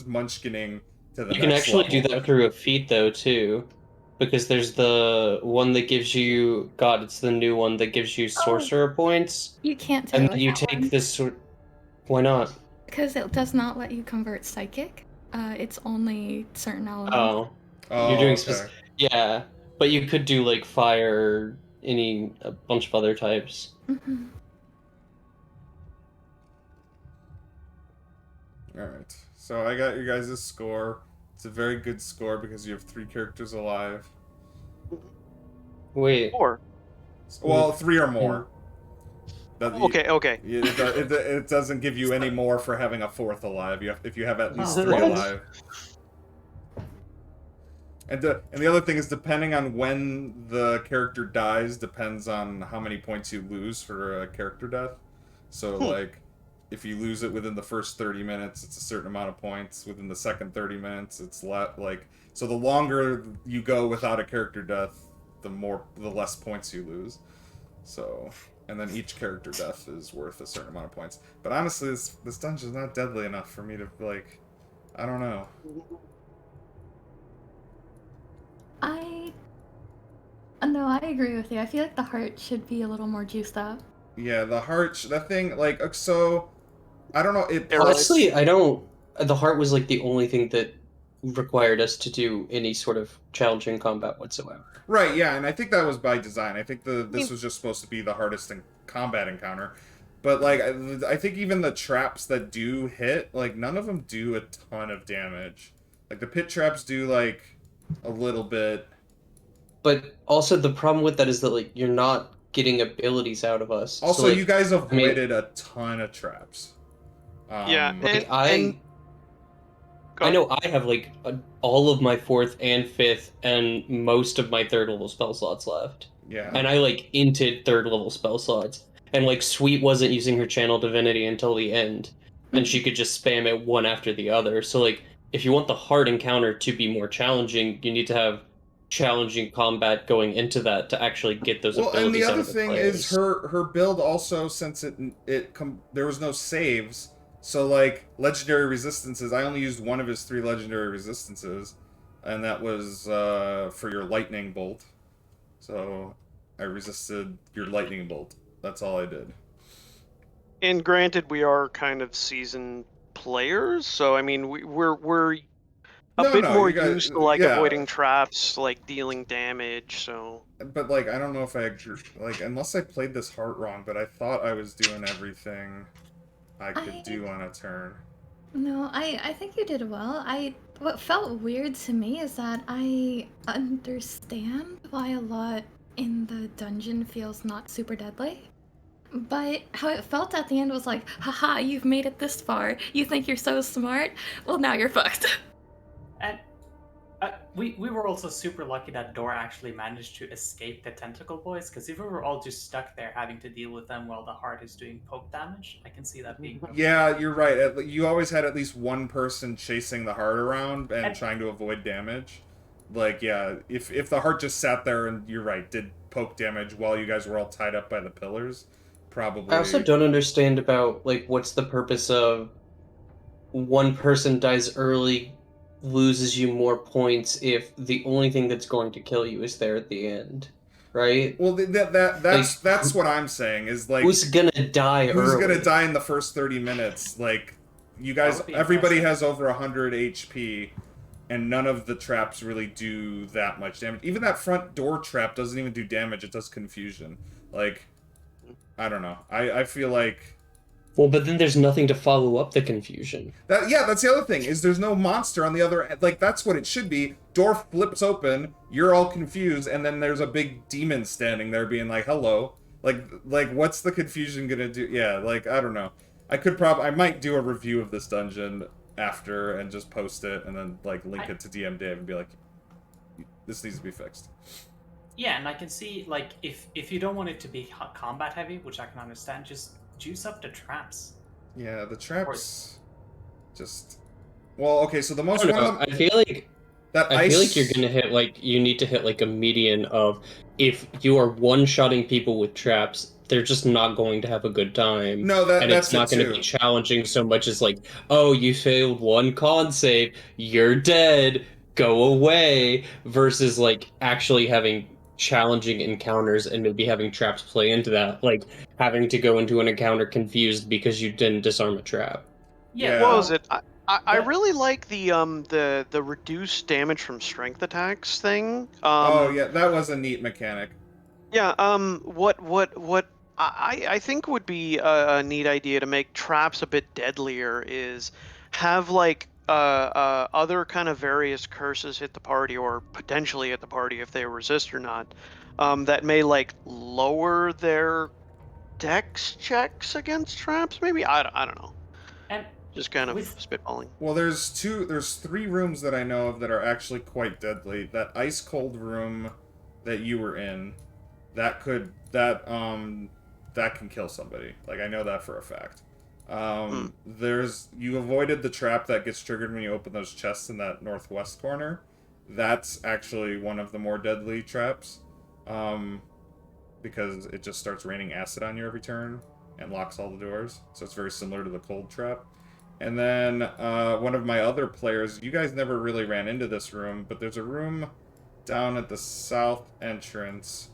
munchkining to the You can next actually level. do that through a feat, though, too. Because there's the one that gives you... God, it's the new one that gives you sorcerer points. You can't do And it then with you that take one, this... Why not? because it does not let you convert Psychic. It's only certain elements. Oh. Oh, You're doing okay. Yeah, but you could do, like, fire, a bunch of other types. Mhm. Alright, so I got your guys' score. It's a very good score because you have 3 characters alive. Wait. 4. Well, 3 or more. Okay. It doesn't give you any more for having a 4th alive. If you have at least 3 What? alive. And the other thing is, depending on when the character dies, depends on how many points you lose for a character death. So, like, if you lose it within the first 30 minutes, it's a certain amount of points. Within the second 30 minutes, it's like... So the longer you go without a character death, the less points you lose. So... And then each character death is worth a certain amount of points. But honestly, this dungeon's not deadly enough for me to, like... I don't know. No, I agree with you. I feel like the heart should be a little more juiced up. Yeah, the heart, that thing, like, so, I don't know, it Honestly, pulls. I don't. The heart was like the only thing that required us to do any sort of challenging combat whatsoever. Right, yeah, and I think that was by design. I think I this mean, was just supposed to be the hardest combat encounter. But, like, I think even the traps that do hit, like, none of them do a ton of damage. Like, the pit traps do, like, a little bit. But also the problem with that is that like you're not getting abilities out of us. So Also, you like guys I mean avoided a ton of traps. yeah, like go I ahead. know I have like all of my fourth and fifth and most of my third level spell slots left. Yeah. And I like inted third level spell slots. And like Sweet wasn't using her channel divinity until the end. And she could just spam it one after the other. So like if you want the hard encounter to be more challenging, you need to have challenging combat going into that to actually get those Well, and the abilities out other of the thing is players. her build also, since there was no saves, so like legendary resistances. I only used one of his 3 legendary resistances, and that was for your lightning bolt. So I resisted your lightning bolt. That's all I did. And granted, we are kind of seasoned players, so I mean, we're a No, bit no, more you guys, used to like yeah. avoiding traps, like dealing damage. So But like, I don't know if like, unless I played this heart wrong, but I thought I was doing everything I could I do on a turn. No, I think you did well. What felt weird to me is that I understand why a lot in the dungeon feels not super deadly. But how it felt at the end was like, haha, you've made it this far. You think you're so smart? Well, now you're fucked. And we were also super lucky that Dora actually managed to escape the tentacle boys, because if we were all just stuck there having to deal with them while the heart is doing poke damage, I can see that being broken. Yeah, you're right. You always had at least one person chasing the heart around and And trying to avoid damage. Like, yeah, if the heart just sat there and, you're right, did poke damage while you guys were all tied up by the pillars, I also probably. don't understand about like what's the purpose of one person dies early loses you more points if the only thing that's going to kill you is there at the end, right? Well, Like that's what I'm saying is like, who's gonna die who's gonna early? die in the first 30 minutes? Like, you that guys, would be everybody impressive. has over 100 HP, and none of the traps really do that much damage. Even that front door trap doesn't even do damage; it does confusion. Like, I don't know. I feel like Well, but then there's nothing to follow up the confusion. that. Yeah, that's the other thing is there's no monster on the other end. Like, that's what it should be. Door flips open, you're all confused, and then there's a big demon standing there being like, "Hello." Like what's the confusion gonna do? Yeah, like, I don't know. I might do a review of this dungeon after and just post it and then like link I, it to DM Dave and be like, this needs to be fixed. yeah, and I can see, like, if you don't want it to be combat heavy, which I can understand, just juice up the traps. Yeah, the Or traps just, well, okay, so the I most don't one of know. them, that I feel like you're ice. gonna hit like you need to hit like a median of if you are one-shotting people with traps, they're just not going to have a good time. No, And it's that's it not going to be too. challenging so much as like, oh, you failed one con save, you're dead, go away, versus like actually having challenging encounters and maybe having traps play into that, like having to go into an encounter confused because you didn't disarm a trap. yeah, what Yeah. was well, it? I the really like the reduced damage from strength attacks thing. Oh yeah, that was a neat mechanic. Yeah. What I think would be a neat idea to make traps a bit deadlier is have like other kind of various curses hit the party or potentially hit the party if they resist or not. That may like lower their dex checks against traps. Maybe I don't know. and Just kind of with spitballing. Well, there's 3 rooms that I know of that are actually quite deadly. That ice cold room that you were in, that can kill somebody. Like, I know that for a fact. Hmm. You avoided the trap that gets triggered when you open those chests in that northwest corner. That's actually one of the more deadly traps. Um, because it just starts raining acid on you every turn and locks all the doors. So it's very similar to the cold trap. And then one of my other players, you guys never really ran into this room, but there's a room down at the south entrance.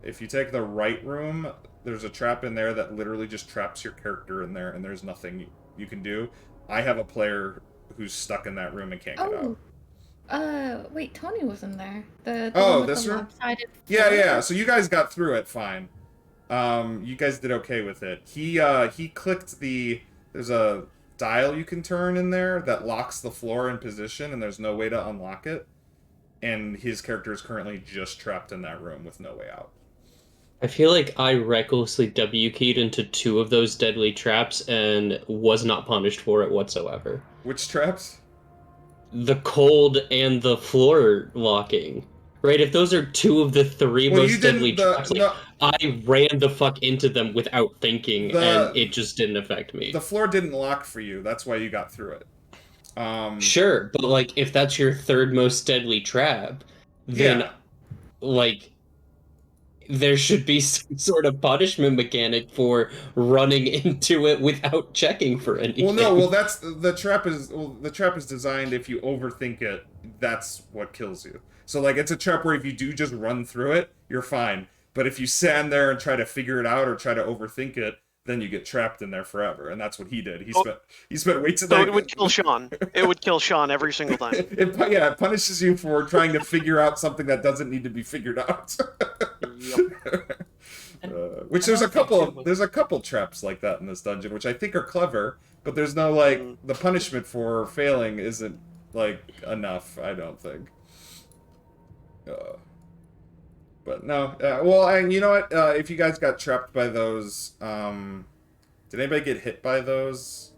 If you take the right room, there's a trap in there that literally just traps your character in there, and there's nothing you can do. I have a player who's stuck in that room and can't get out. Wait, Tony was in there. The Oh, one with this the room? lopsided Yeah, floor? yeah. So you guys got through it fine. You guys did okay with it. He clicked there's a dial you can turn in there that locks the floor in position, and there's no way to unlock it. And his character is currently just trapped in that room with no way out. I feel like I recklessly W keyed into 2 of those deadly traps and was not punished for it whatsoever. Which traps? The cold and the floor locking. Right? If those are 2 of the 3 Well, you most deadly didn't. traps, like, I ran the fuck into them without thinking, and it just didn't affect me. The floor didn't lock for you. That's why you got through it. Sure, but like if that's your 3rd most deadly trap, then Yeah. like there should be some sort of punishment mechanic for running into it without checking for anything. Well, no. Well, that's the trap is. Well, the trap is designed if you overthink it. That's what kills you. So like, it's a trap where if you do just run through it, you're fine. But if you stand there and try to figure it out or try to overthink it, then you get trapped in there forever. And that's what he did. He spent way too. So it would kill Sean. It would kill Sean every single time. It punishes you for trying to figure out something that doesn't need to be figured out. Yep. Which there's a couple traps like that in this dungeon, which I think are clever, but there's no like the punishment for failing isn't like enough. I don't think. But no, well, and you know what? If you guys got trapped by those, did anybody get hit by those?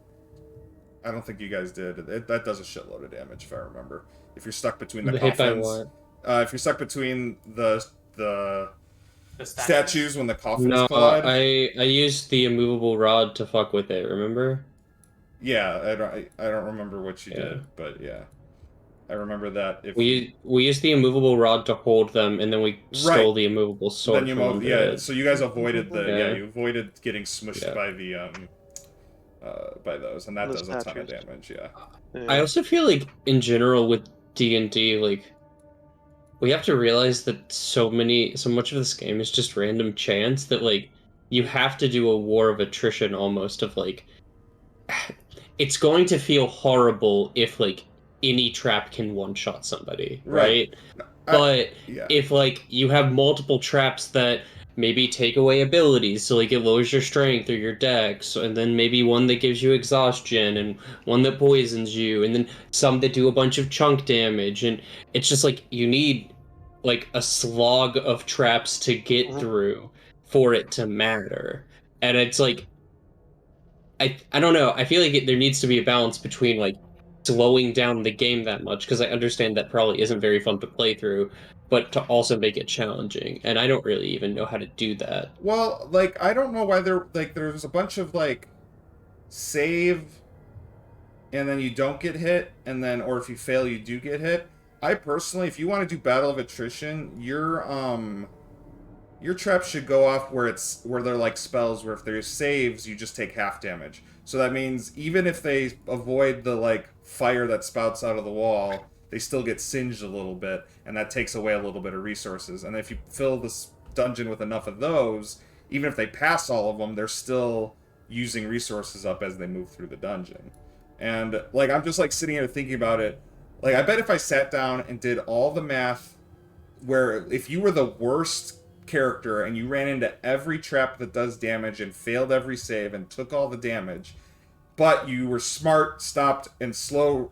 I don't think you guys did. That does a shitload of damage, if I remember. If you're stuck between the hit by coffins, what? if you're stuck between the statues when the coffins No, collide. I used the immovable rod to fuck with it. Remember? Yeah, I don't remember what you did, but yeah. I remember that if we used the immovable rod to hold them, and then we stole the immovable sword from under it. So you guys avoided you avoided getting smushed by those, and that does a ton of damage. Yeah. I also feel like in general with D&D, like we have to realize that so much of this game is just random chance that like you have to do a war of attrition almost of like it's going to feel horrible if like any trap can one-shot somebody, right? But if like you have multiple traps that maybe take away abilities, so like it lowers your strength or your dex, and then maybe one that gives you exhaustion and one that poisons you, and then some that do a bunch of chunk damage, and it's just like you need like a slog of traps to get through for it to matter. And it's like I don't know, I feel like there needs to be a balance between like slowing down the game that much, because I understand that probably isn't very fun to play through, but to also make it challenging, and I don't really even know how to do that. Well, like, I don't know why there's a bunch of, like, save, and then you don't get hit, and then, or if you fail, you do get hit. I personally, if you want to do Battle of Attrition, your traps should go off where they're like spells, where if there's saves, you just take half damage. So that means even if they avoid the, like, fire that spouts out of the wall, they still get singed a little bit, and that takes away a little bit of resources. And if you fill this dungeon with enough of those, even if they pass all of them, they're still using resources up as they move through the dungeon. And, like, I'm just, like, sitting here thinking about it. Like, I bet if I sat down and did all the math, where if you were the worst character and you ran into every trap that does damage and failed every save and took all the damage, but you were smart, stopped, and slow,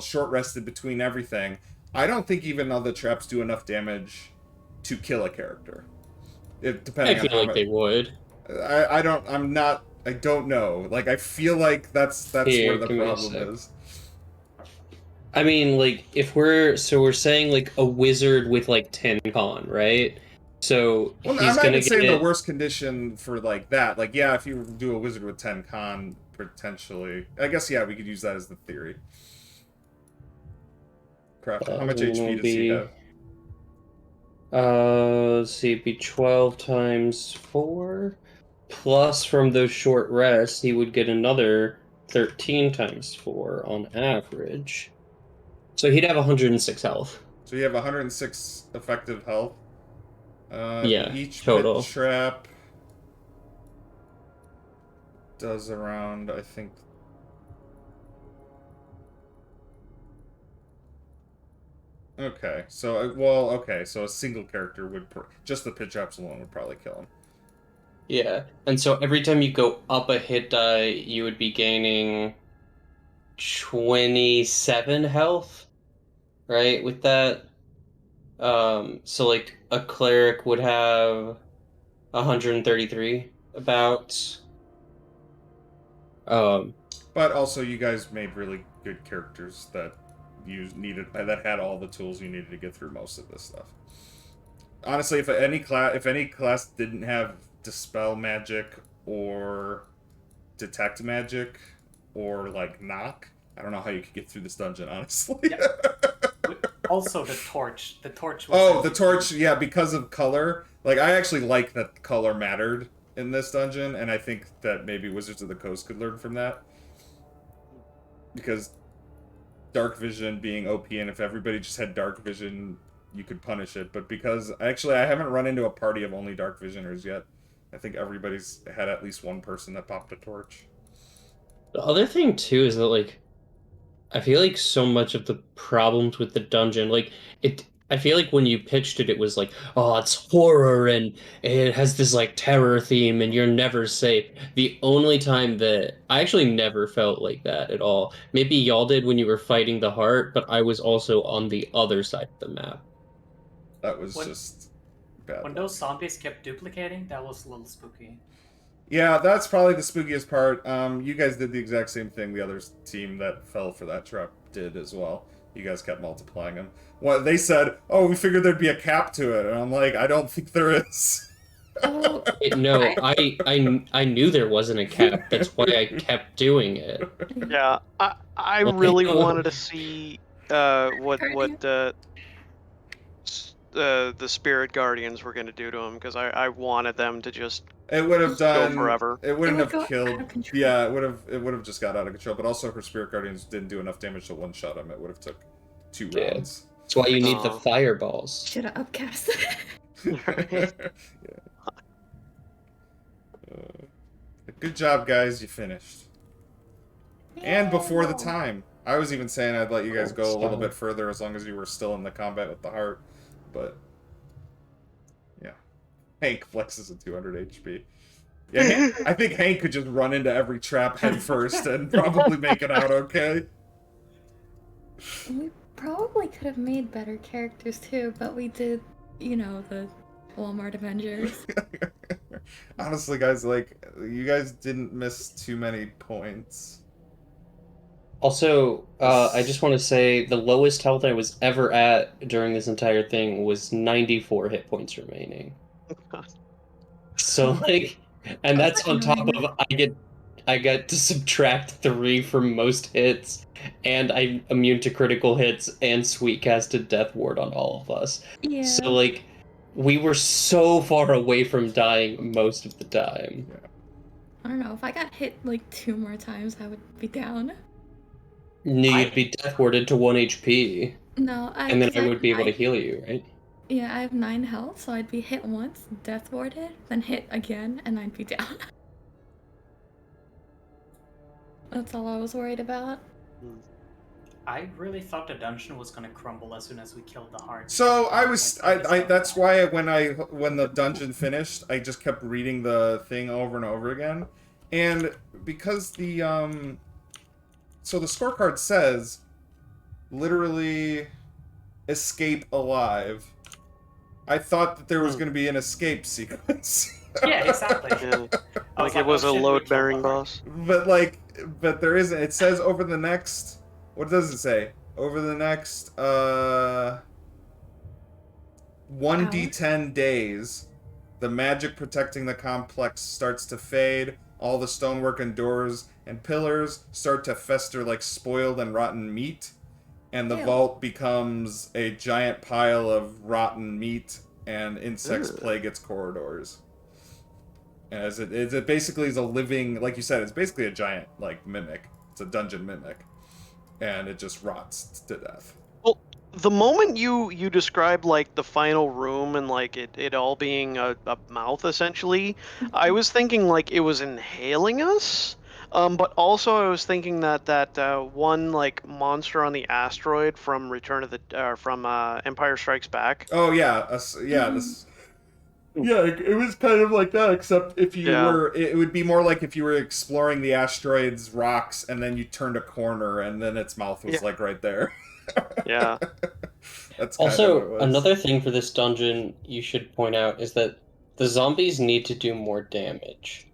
short rested between everything, I don't think even all the traps do enough damage to kill a character. Depending I feel like they would. I don't know. Like, I feel like that's Here, where the problem is. I mean, like, if we're saying like a wizard with like 10 con, right? So well, he's I'm not gonna even saying get the worst condition for like that. Like, yeah, if you do a wizard with 10 con, potentially, I guess, yeah, we could use that as the theory. Crap, how much HP does he have? Let's see, it'd be 12 times 4 plus from those short rests he would get another 13 times 4 on average. So he'd have 106 health. So you have 106 effective health. Yeah, Each total. pit trap does around, I think. Okay, so okay, so a single character would just the pit traps alone would probably kill him. Yeah, and so every time you go up a hit die, you would be gaining 27 health, right? With that, so like a cleric would have 133 about. Um, But also, you guys made really good characters that you needed that had all the tools you needed to get through most of this stuff. Honestly, if any class didn't have dispel magic or detect magic or like knock, I don't know how you could get through this dungeon. Honestly. Also, the torch. The torch was. Oh, the torch. Yeah, because of color. Like, I actually like that color mattered in this dungeon, and I think that maybe Wizards of the Coast could learn from that. Because dark vision being OP, and if everybody just had dark vision, you could punish it. But because actually, I haven't run into a party of only dark visioners yet. I think everybody's had at least one person that popped a torch. the other thing too is that like I feel like so much of the problems with the dungeon, like I feel like when you pitched it, it was like, oh, it's horror and it has this like terror theme and you're never safe. The only time that I actually never felt like that at all. Maybe y'all did when you were fighting the heart, but I was also on the other side of the map. That was When- just bad When luck. those zombies kept duplicating, that was a little spooky. Yeah, that's probably the spookiest part. You guys did the exact same thing the other team that fell for that trap did as well. You guys kept multiplying them. Well, they said, "Oh, we figured there'd be a cap to it," and I'm like, "I don't think there is." Oh, No, I knew there wasn't a cap. That's why I kept doing it. Yeah, I Like, really wanted to see what the Spirit Guardians were going to do to him, because I wanted them to just It would have go done. forever. It wouldn't would have go killed. out of control. Yeah, it would have. It would have just got out of control. But also, her Spirit Guardians didn't do enough damage to one shot him. It would have took 2 Yeah. rounds. That's why you need the Aw. fireballs. Should have upcast. Yeah. Good job, guys. You finished. And before the time. I was even saying I'd let you guys go a little bit further as long as you were still in the combat with the heart. But, yeah. Hank flexes at 200 HP. Yeah, I think Hank could just run into every trap head first and probably make it out okay. We probably could have made better characters too, but we did, the Walmart Avengers. Honestly, guys, like, you guys didn't miss too many points. Also, I just want to say the lowest health I was ever at during this entire thing was 94 hit points remaining. So like, and that's on top of I get to subtract 3 from most hits, and I'm immune to critical hits and sweet casted Death Ward on all of us. Yeah. So like, we were so far away from dying most of the time. I don't know, if I got hit like 2 more times, I would be down. You'd be Death Warded to 1 HP, No, and then I would be able to heal you, right? Yeah, I have 9 health, so I'd be hit once, death warded, then hit again, and I'd be down. That's all I was worried about. I really thought the dungeon was gonna crumble as soon as we killed the heart. So that's why when the dungeon finished, I just kept reading the thing over and over again. And because so the scorecard says literally escape alive. I thought that there was going to be an escape sequence. Yeah, exactly. Yeah. I Like it was oh, a shit, we load killed bearing the heart. boss. but there isn't. It says over the next. What does it say? Over the next 1d10 days, the magic protecting the complex starts to fade. All the stonework and doors and pillars start to fester like spoiled and rotten meat. And the Ew. vault becomes a giant pile of rotten meat, and insects Ugh. plague its corridors. As it basically is a living, like you said, it's basically a giant, like, mimic. It's a dungeon mimic. And it just rots to death. Well, The moment you described like the final room and like it all being a mouth essentially, I was thinking like it was inhaling us. But also I was thinking that one like monster on the asteroid from Return of the from Empire Strikes Back. Oh yeah, yeah. This. Yeah, it was kind of like that, except if you Yeah, were, it would be more like if you were exploring the asteroid's rocks and then you turned a corner and then its mouth was yeah, like right there. yeah. That's kind of what it Also, was. another thing for this dungeon you should point out is that the zombies need to do more damage,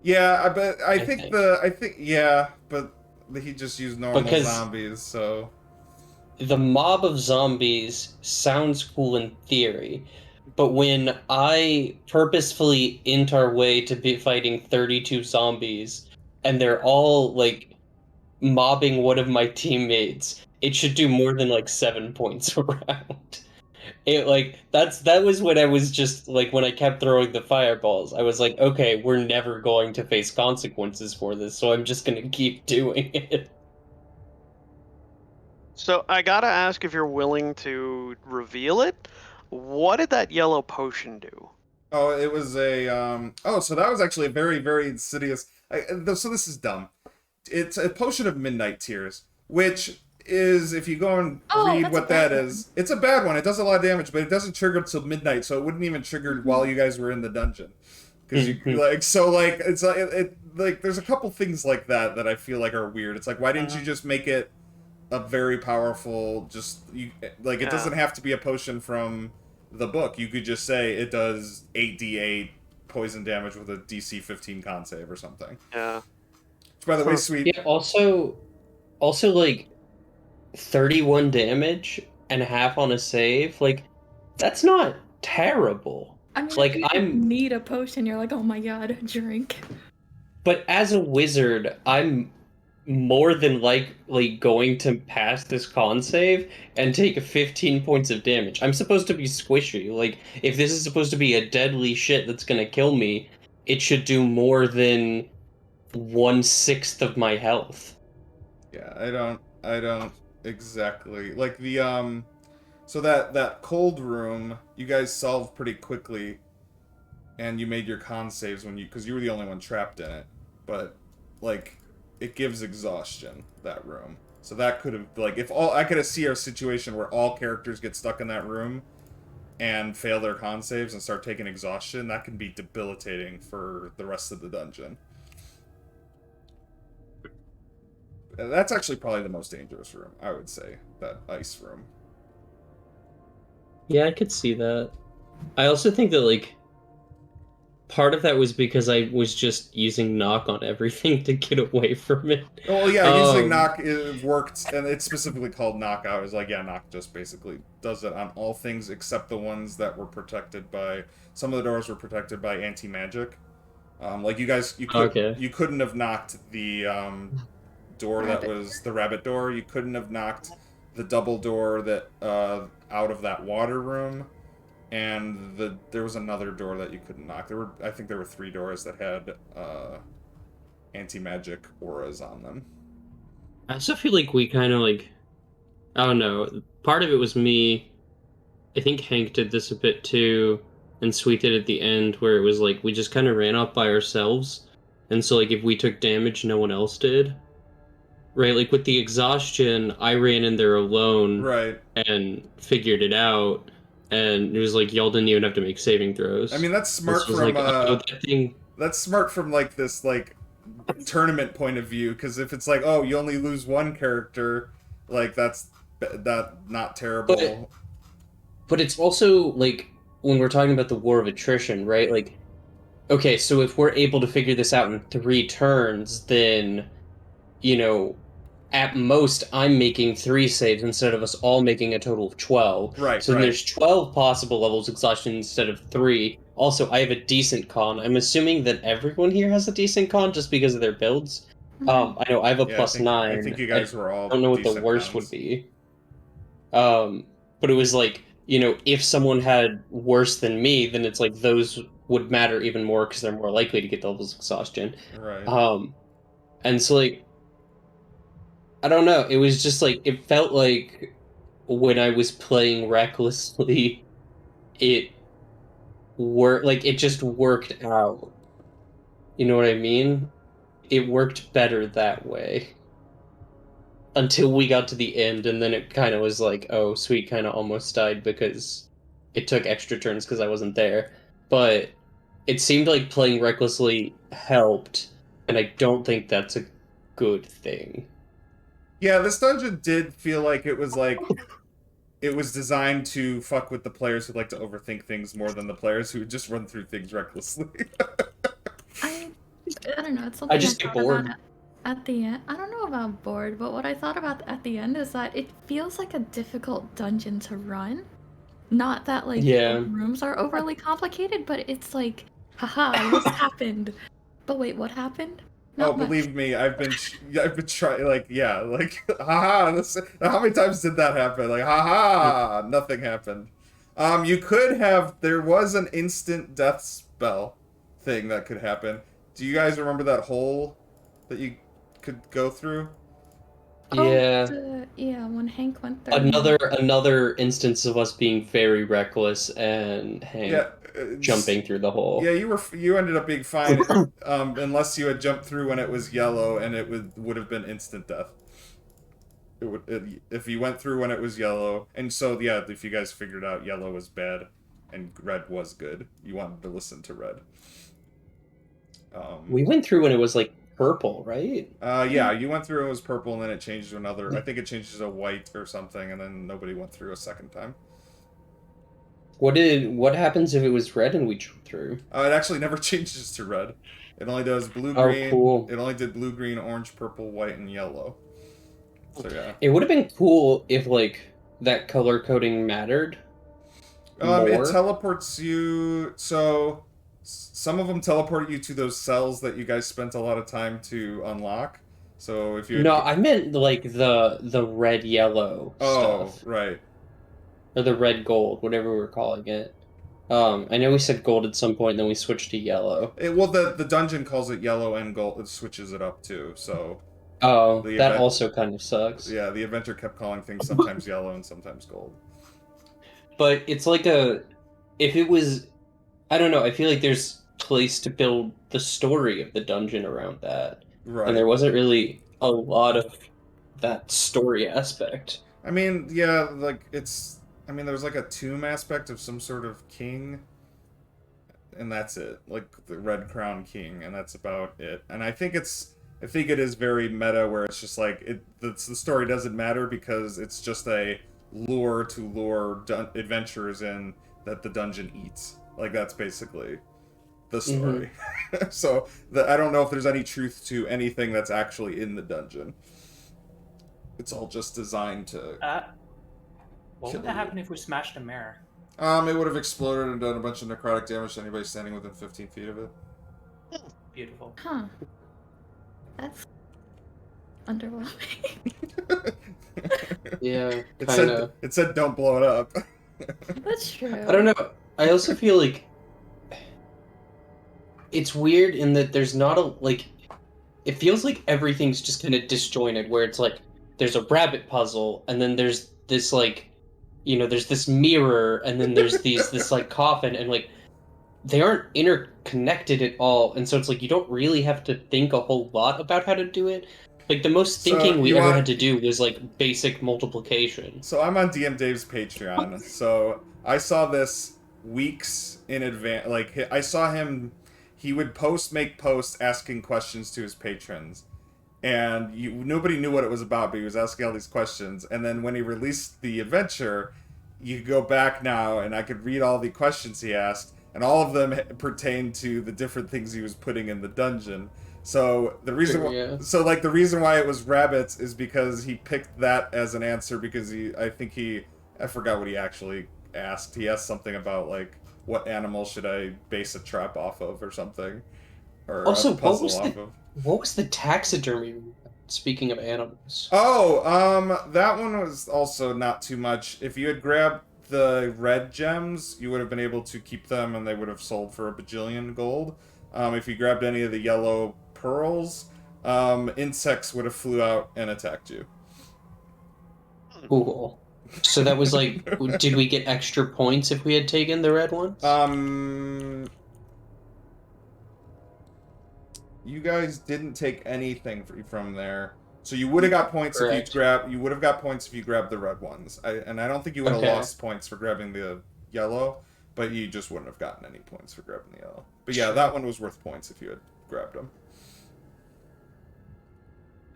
Yeah, but I think. I think yeah, but he just used normal Because zombies, so the mob of zombies sounds cool in theory, but when I purposefully int our way to be fighting 32 zombies and they're all like mobbing one of my teammates, it should do more than like 7 points around. It like that was when I was just like when I kept throwing the fireballs, I was like, okay, we're never going to face consequences for this, so I'm just gonna keep doing it. So I gotta ask if you're willing to reveal it. What did that yellow potion do? oh, it was a oh, so that was actually a very very insidious. So this is dumb. It's a potion of midnight tears, which is if you go and Oh, read that's a what that bad is, it's a bad one. It does a lot of damage, but it doesn't trigger until midnight, so it wouldn't even trigger while one. you guys were in the dungeon. Because you Mhm. like so like it's like like there's a couple things like that that I feel like are weird. It's like why didn't you just make it a very powerful just you like it Yeah, doesn't have to be a potion from the book. You could just say it does 8d8 poison damage with a DC 15 con save or something. yeah. Which by the way, Huh. sweet. Yeah, also like 31 damage and half on a save, like that's not terrible. I mean, if Like you I'm need a potion, you're like, oh my god, drink. but as a wizard, I'm more than likely going to pass this con save and take 15 points of damage. I'm supposed to be squishy. Like, if this is supposed to be a deadly shit that's gonna kill me, it should do more than 1/6 of my health. Yeah, I don't exactly like the so that cold room you guys solved pretty quickly and you made your con saves when you because you were the only one trapped in it. But like it gives exhaustion, that room. So that could have like if all I could have see a situation where all characters get stuck in that room and fail their con saves and start taking exhaustion, that can be debilitating for the rest of the dungeon. That's actually probably the most dangerous room, I would say, that ice room. Yeah, I could see that. I also think that, like, part of that was because I was just using knock on everything to get away from it. Oh yeah, using Um, knock it worked, and it's specifically called knockout. It's like yeah, knock just basically does it on all things except the ones that were protected by. Some of the doors were protected by anti magic. Like you guys, okay. you couldn't have knocked the door that Rabbit. was the rabbit door. You couldn't have knocked the double door that out of that water room, and there was another door that you couldn't knock. There were I think there were three doors that had anti magic auras on them. I also feel like we kind of, like, I don't know. Part of it was me. I think Hank did this a bit too, and Sweet did at the end, where it was like we just kind of ran off by ourselves, and so like if we took damage, no one else did. Right? Like with the exhaustion, I ran in there alone Right. and figured it out, and it was like y'all didn't even have to make saving I throws. mean that's And smart so it was from like, oh, that thing. like this like tournament point of view because if it's like oh you only lose one character like that not But terrible. but it's also like when we're talking about the war of attrition, right? Like, okay, so if we're able to figure this out in 3 turns, then you know, at most I'm making 3 saves instead of us all making a total of 12. Right, So then right. there's 12 possible levels of exhaustion instead of 3. Also, I have a decent con. I'm assuming that everyone here has a decent con just because of their builds. Mhm. I know I have a Yeah, plus I think 9. you I guys were all don't know what the decent worst would cons. be. But it was like, if someone had worse than me, then it's like those would matter even more because they're more likely to get the levels of exhaustion. Right. Um, and so like I don't know. It was just like it felt like when I was playing recklessly, it it just worked out. You know what I mean? It worked better that way. Until we got to the end, and then it kind of was like, oh, Sweet kind of almost died because it took extra turns because I wasn't there. But it seemed like playing recklessly helped, and I don't think that's a good thing. Yeah, this dungeon did feel like it was designed to fuck with the players who like to overthink things more than the players who just run through things recklessly. I I don't know. It's I something I just get thought about bored. at the end. I don't know about bored, but what I thought about at the end is that it feels like a difficult dungeon to run. Not that like the Yeah. rooms are overly complicated, but it's like, haha, this happened. But wait, what happened? Oh, Not much. believe me, I've been trying, like, yeah, like, haha, how many times did that happen? Like, haha, nothing happened. You could have, there was an instant death spell thing that could happen. Do you guys remember that hole that you could go through? Oh, Yeah. yeah, when Hank went there. Another instance of us being very reckless and Hank Yeah, jumping through the yeah, hole. you ended up being fine, unless you had jumped through when it was yellow, and it would have been instant death. If you went through when it was yellow, and so yeah, if you guys figured out yellow was bad and red was good, you wanted to listen to red. We went through when it was like purple, right? Yeah, you went through, it was purple, and then it changed to another. I think it changed to white or something, and then nobody went through a second time. What happens if it was red and we jump through? It actually never changes to red. It only does blue, Oh, green. cool. It only did blue, green, orange, purple, white, and yellow. So yeah. It would have been cool if like that color coding mattered It more. teleports you. So some of them teleport you to those cells that you guys spent a lot of time to unlock. So if you had, No, I meant like the red yellow oh, stuff right. or the red gold, whatever we're calling it. I know we said gold at some point, then we switched to yellow. Well, the dungeon calls it yellow and gold. It switches it up too. So Oh, the that event, also kind of sucks. yeah, the inventor kept calling things sometimes yellow and sometimes gold. But it's like if it was, I don't know, I feel like there's place to build the story of the dungeon around that. And Right. there wasn't really a lot of that story aspect. I mean, yeah, like it's. I mean, there's like a tomb aspect of some sort of king, and that's it. Like the Red Crown King, and that's about it. And I think it is very meta, where it's just like the story doesn't matter because it's just a lure to lure adventurers in that the dungeon eats. Like that's basically the story. So I don't know if there's any truth to anything that's actually in the dungeon. It's all just designed to. What Kill would that you. happen if we smashed a mirror? It would have exploded and done a bunch of necrotic damage to anybody standing within 15 feet of it. Beautiful. Huh. That's underwhelming. Yeah, kind of. It said don't blow it up. That's true. I don't know. I also feel like it's weird in that there's not a like it feels like everything's just kind of disjointed where it's like there's a rabbit puzzle and then there's this like there's this mirror and then there's this like coffin and like they aren't interconnected at all and so it's like you don't really have to think a whole lot about how to do it. Like the most thinking we ever had to do was like basic multiplication. So I'm on DM Dave's Patreon. So I saw this weeks in advance. Like I saw him, he would make posts asking questions to his patrons, and nobody knew what it was about, but he was asking all these questions. And then when he released the adventure, you go back now, and I could read all the questions he asked, and all of them pertain to the different things he was putting in the dungeon. So the reason, the reason why it was rabbits is because he picked that as an answer because I forgot what he actually asked. He asked something about like what animal should I base a trap off of or something, or Also, a puzzle off of. What was the taxidermy? Speaking of animals. Oh, that one was also not too much. If you had grabbed the red gems, you would have been able to keep them, and they would have sold for a bajillion gold. If you grabbed any of the yellow pearls, insects would have flew out and attacked you. Cool. So that was like, did we get extra points if we had taken the red ones? You guys didn't take anything from there, so you would have got points if you Correct. grab. You would have got points if you grabbed the red ones. And I don't think you would have Okay. lost points for grabbing the yellow, but you just wouldn't have gotten any points for grabbing the yellow. But yeah, that one was worth points if you had grabbed them.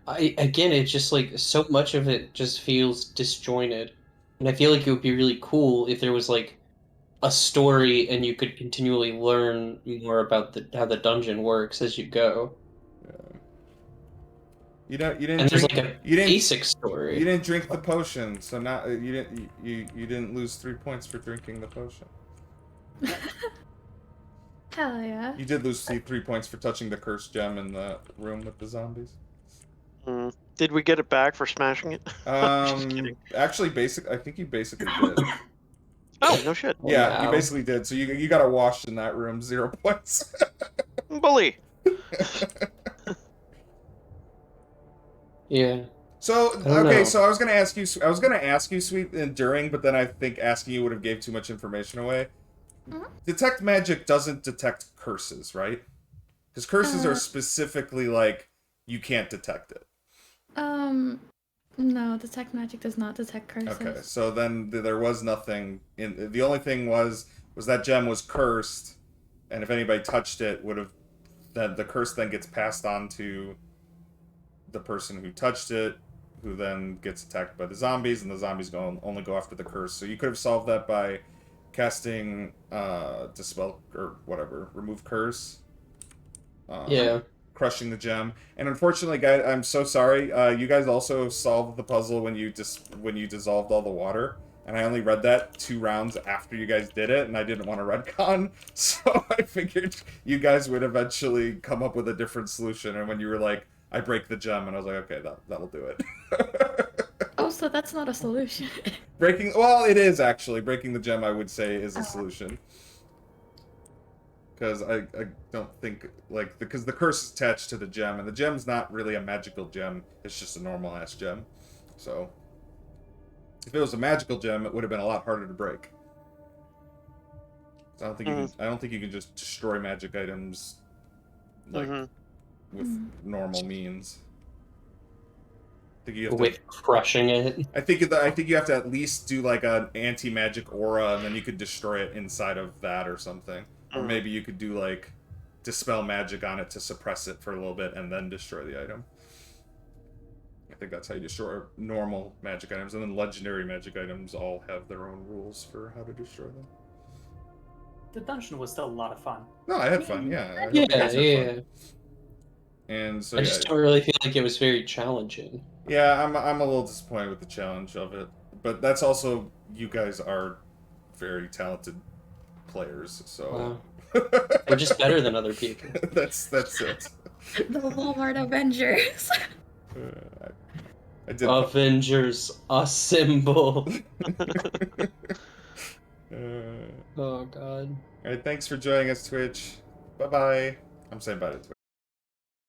Again, it's just like so much of it just feels disjointed, and I feel like it would be really cool if there was like a story and you could continually learn more about how the dungeon works as you go. Yeah. You didn't And there's drink. like a You didn't. basic story. You didn't drink the potion, so now you didn't lose 3 points for drinking the potion. Hell yeah. You did lose 3 points for touching the cursed gem in the room with the zombies. Did we get it back for smashing it? Just kidding. Actually, I think you basically did. Oh, no shit. Yeah, Wow. you basically did. So you got a wash in that room, 0 points. Bully. Yeah. So I don't okay, know. so I was gonna ask you, Sweet, during, but then I think asking you would have gave too much information away. Mhm. Detect magic doesn't detect curses, right? Because curses are specifically like you can't detect it. No, detect magic does not detect curses. Okay, so then there was nothing in. The only thing was that gem was cursed, and if anybody touched it, would have then the curse then gets passed on to the person who touched it, who then gets attacked by the zombies, and the zombies only go after the curse. So you could have solved that by casting dispel or whatever, remove curse. Yeah. Crushing the gem, and unfortunately, guys, I'm so sorry. You guys also solved the puzzle when you dissolved all the water, and I only read that 2 rounds after you guys did it, and I didn't want to retcon, so I figured you guys would eventually come up with a different solution. And when you were like, "I break the gem," and I was like, "Okay, that'll do it." Oh, so that's not a solution. Well, it is actually breaking the gem. I would say is a solution. Because I don't think, like, because the curse is attached to the gem, and the gem's not really a magical gem, it's just a normal-ass gem. So, if it was a magical gem, it would have been a lot harder to break. I don't think you can just destroy magic items, like, with normal means. I think you have With crushing it. I think you have to at least do, like, an anti-magic aura, and then you could destroy it inside of that or something. Or maybe you could do, like, dispel magic on it to suppress it for a little bit and then destroy the item. I think that's how you destroy normal magic items. And then legendary magic items all have their own rules for how to destroy them. The dungeon was still a lot of fun. No, I had fun, yeah. I hope you guys had fun. And so, I just don't really feel like it was very challenging. Yeah, I'm a little disappointed with the challenge of it. But that's also, you guys are very talented players, so... Wow. We're just better than other people. that's it. The Walmart Avengers. I did. Avengers assemble. Oh god. Alright, thanks for joining us, Twitch. Bye-bye. I'm saying bye to Twitch.